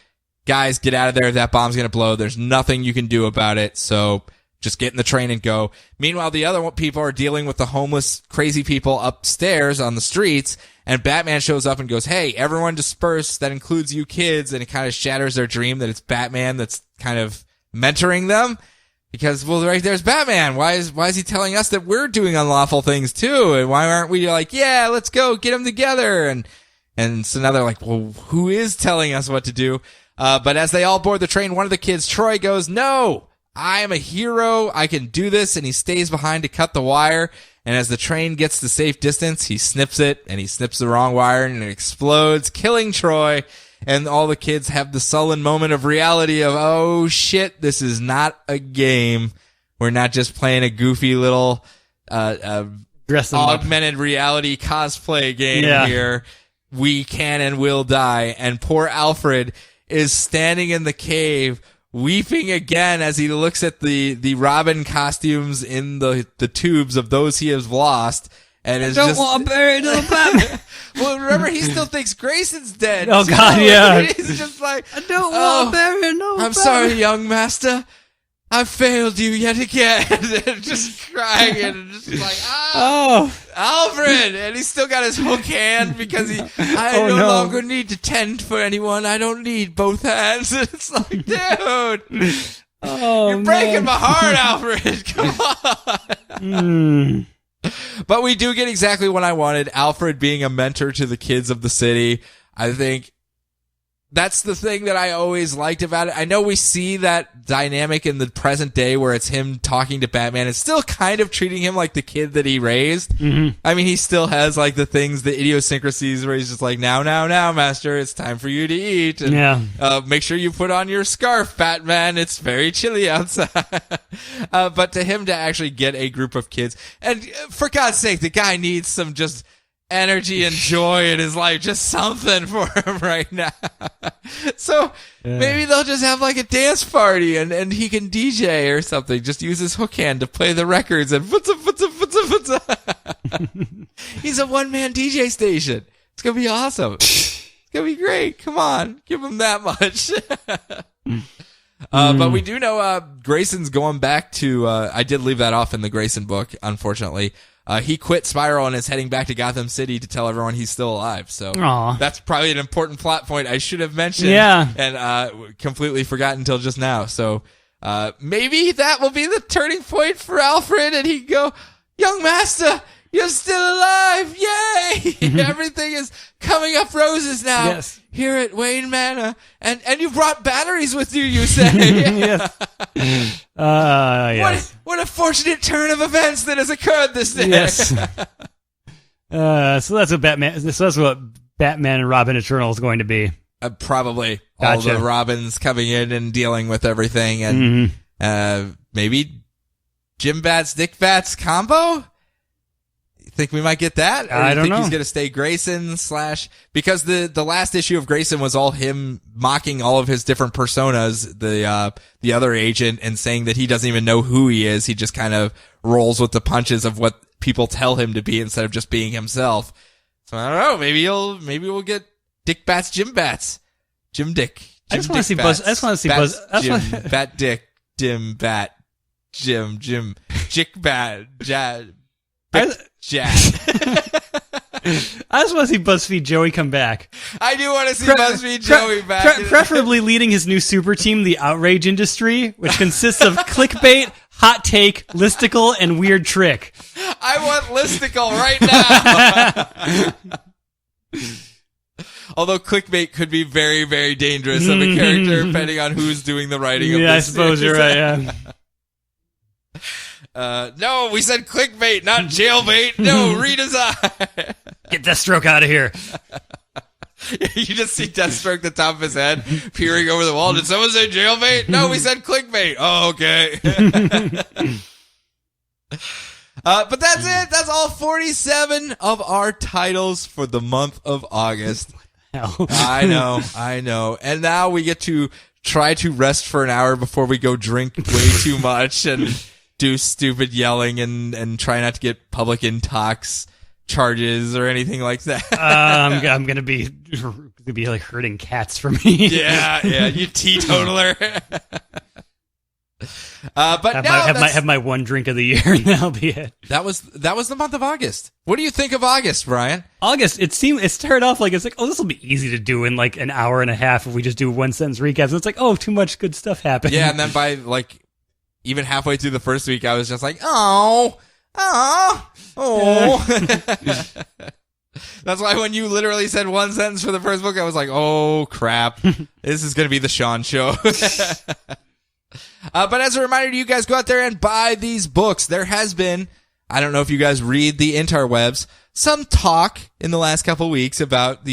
guys, get out of there. That bomb's going to blow. There's nothing you can do about it. So just get in the train and go. Meanwhile, the other people are dealing with the homeless, crazy people upstairs on the streets. And Batman shows up and goes, hey, everyone disperse. That includes you kids. And it kind of shatters their dream that it's Batman that's kind of mentoring them. Because, well, right there's Batman. Why is he telling us that we're doing unlawful things too? And why aren't we like, yeah, let's go get them together? And so now they're like, well, who is telling us what to do? But as they all board the train, one of the kids, Troy, goes, no, I am a hero. I can do this. And he stays behind to cut the wire. And as the train gets to safe distance, he snips it, and he snips the wrong wire, and it explodes, killing Troy. And all the kids have the sullen moment of reality of, oh shit, this is not a game. We're not just playing a goofy little augmented reality cosplay game here. we can and will die. And poor Alfred is standing in the cave, weeping again as he looks at the Robin costumes in the tubes of those he has lost. And is Don't want to bury no Batman. well, remember, he still thinks Grayson's dead. Oh, God, yeah. He's just like, I don't want to bury no I'm sorry, young master. I failed you yet again. Just crying and just like, Alfred! And he's still got his hook hand because I no longer need to tend for anyone. I don't need both hands. It's like, dude, you're breaking my heart, Alfred. Come on. But we do get exactly what I wanted. Alfred being a mentor to the kids of the city. I think that's the thing that I always liked about it. I know we see that dynamic in the present day where it's him talking to Batman. It's still kind of treating him like the kid that he raised. Mm-hmm. I mean, he still has like the things, the idiosyncrasies where he's just like, now, master, it's time for you to eat. And, make sure you put on your scarf, Batman. It's very chilly outside. But to him to actually get a group of kids, and for God's sake, the guy needs some just energy and joy in his life, just something for him right now. So maybe they'll just have like a dance party and he can DJ or something. Just use his hook hand to play the records and he's a one-man DJ station. It's gonna be awesome. It's gonna be great. Come on, give him that much. But we do know Grayson's going back to I did leave that off in the Grayson book, unfortunately. He quit Spiral and is heading back to Gotham City to tell everyone he's still alive. So that's probably an important plot point I should have mentioned. And completely forgotten until just now. So maybe that will be the turning point for Alfred, and he can go, young master, you're still alive! Yay! Everything is coming up roses now. Yes. Here at Wayne Manor. And you brought batteries with you, you say? Yes. Yes. What a fortunate turn of events that has occurred this day. Yes. So that's what Batman and Robin Eternal is going to be. Probably. Gotcha. All the Robins coming in and dealing with everything. And maybe Jim Bats, Dick Bats combo? Think we might get that? Or I don't know. He's going to stay Grayson / because the last issue of Grayson was all him mocking all of his different personas, the other agent, and saying that he doesn't even know who he is. He just kind of rolls with the punches of what people tell him to be instead of just being himself. So I don't know. Maybe we'll get Dick Bats, Jim Bats, Jim Dick. I just want to see Buzz. I just want to see Buzz. Jim, Bat Dick, Dim Bat, Jim, Jick Bat, Jad. Jack. I just want to see BuzzFeed Joey come back. I do want to see BuzzFeed Joey back. Preferably leading his new super team, the Outrage Industry, which consists of clickbait, hot take, listicle, and weird trick. I want listicle right now. Although clickbait could be very, very dangerous of a character, depending on who's doing the writing of this. I suppose you're right, yeah. No, we said clickbait, not jailbait. No, redesign. Get Deathstroke out of here. You just see Deathstroke the top of his head, peering over the wall. Did someone say jailbait? No, we said clickbait. Oh, okay. But that's it. That's all 47 of our titles for the month of August. I know. And now we get to try to rest for an hour before we go drink way too much and do stupid yelling and try not to get public intox charges or anything like that. I'm gonna be like hurting cats for me. Yeah, you teetotaler. But have my one drink of the year, and that'll be it. That was the month of August. What do you think of August, Brian? August, it started off like, it's like, oh, this will be easy to do in like an hour and a half if we just do one sentence recaps. And it's like, oh, too much good stuff happened. Yeah, and then by like even halfway through the first week, I was just like, oh. That's why when you literally said one sentence for the first book, I was like, oh crap, this is gonna be the Sean show. But as a reminder to you guys, go out there and buy these books. There has been, I don't know if you guys read the interwebs, some talk in the last couple of weeks about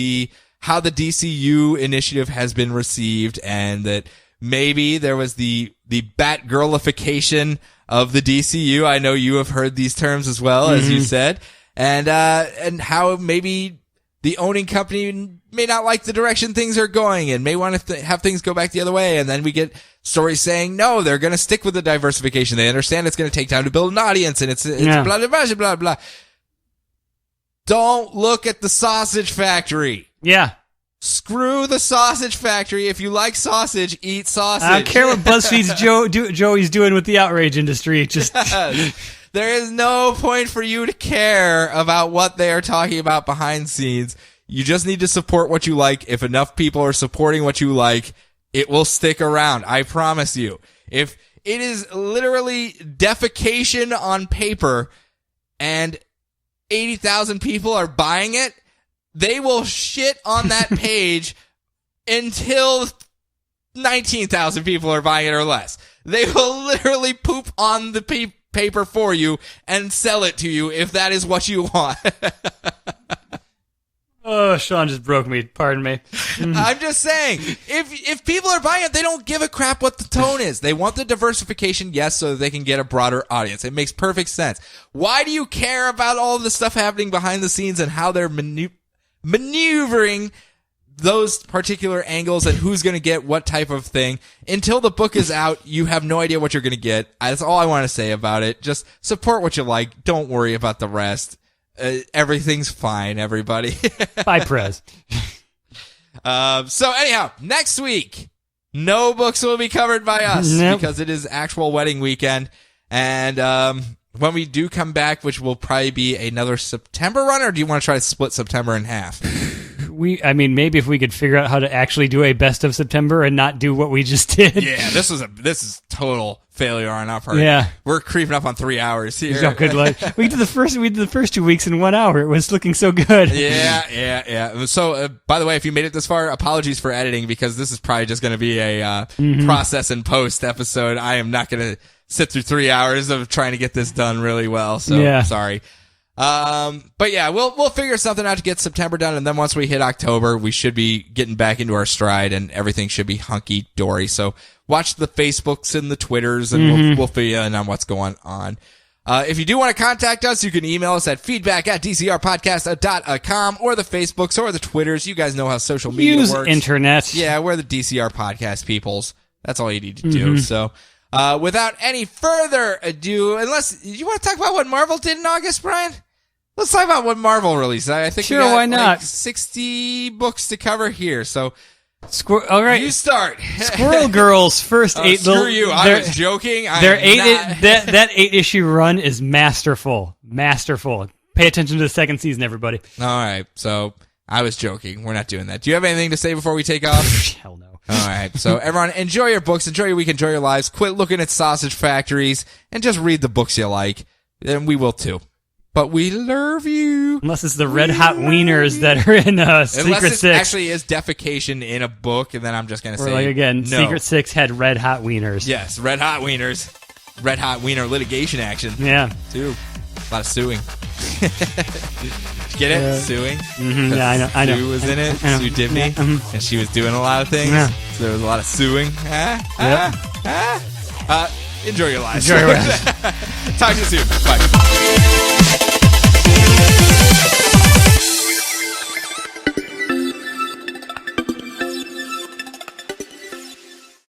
how the DCYou initiative has been received, and that maybe there was the Batgirlification of the DCYou. I know you have heard these terms as well, as you said, and how maybe the owning company may not like the direction things are going and may want to have things go back the other way. And then we get stories saying, no, they're going to stick with the diversification. They understand it's going to take time to build an audience and it's blah, blah, blah, blah, blah. Don't look at the sausage factory. Yeah. Screw the sausage factory. If you like sausage, eat sausage. I don't care what BuzzFeed's Joey's doing with the outrage industry. Just there is no point for you to care about what they are talking about behind scenes. You just need to support what you like. If enough people are supporting what you like, it will stick around. I promise you. If it is literally defecation on paper and 80,000 people are buying it, they will shit on that page until 19,000 people are buying it or less. They will literally poop on the paper for you and sell it to you if that is what you want. Oh, Sean just broke me. Pardon me. I'm just saying, if people are buying it, they don't give a crap what the tone is. They want the diversification, yes, so that they can get a broader audience. It makes perfect sense. Why do you care about all of the stuff happening behind the scenes and how they're maneuvering those particular angles and who's going to get what type of thing? Until the book is out, you have no idea what you're going to get. That's all I want to say about it. Just support what you like. Don't worry about the rest. Everything's fine, everybody. Bye, Prez. So anyhow, next week, no books will be covered by us because it is actual wedding weekend. And when we do come back, which will probably be another September run, or do you want to try to split September in half? Maybe if we could figure out how to actually do a best of September and not do what we just did. Yeah, this is total failure on our part. Yeah, we're creeping up on 3 hours here. Oh, good luck. We did the first 2 weeks in 1 hour. It was looking so good. Yeah. So, by the way, if you made it this far, apologies for editing because this is probably just going to be a process and post episode. I am not going to sit through 3 hours of trying to get this done really well. So, sorry. But yeah, we'll figure something out to get September done, and then once we hit October, we should be getting back into our stride, and everything should be hunky dory. So watch the Facebooks and the Twitters, and we'll fill you in on what's going on. If you do want to contact us, you can email us at feedback@dcrpodcast.com or the Facebooks or the Twitters. You guys know how social media Use works. internet. Yeah, we're the DCR podcast peoples. That's all you need to do. So, without any further ado, unless you want to talk about what Marvel did in August, Brian? Let's talk about what Marvel released. I think sure, we got why not? Like 60 books to cover here. So, all right, you start. Squirrel Girl's first 8. Screw you! I was joking. That 8-issue run is masterful. Masterful. Pay attention to the second season, everybody. All right. So I was joking. We're not doing that. Do you have anything to say before we take off? Hell no. All right. So everyone, enjoy your books, enjoy your week, enjoy your lives. Quit looking at sausage factories and just read the books you like. And we will too. But we love you. Unless it's the red hot wieners that are in Secret Six. Actually is defecation in a book, and then I'm just going to say like again, no. Secret Six had red hot wieners. Yes, red hot wieners. Red hot wiener litigation action. Yeah. Too. A lot of suing. Get it? Suing? Mm-hmm. Yeah, I know. Sue was in it. Sue Dibney. Yeah, and she was doing a lot of things. Yeah. So there was a lot of suing. Enjoy your lives. Enjoy your lives. Talk to you soon. Bye.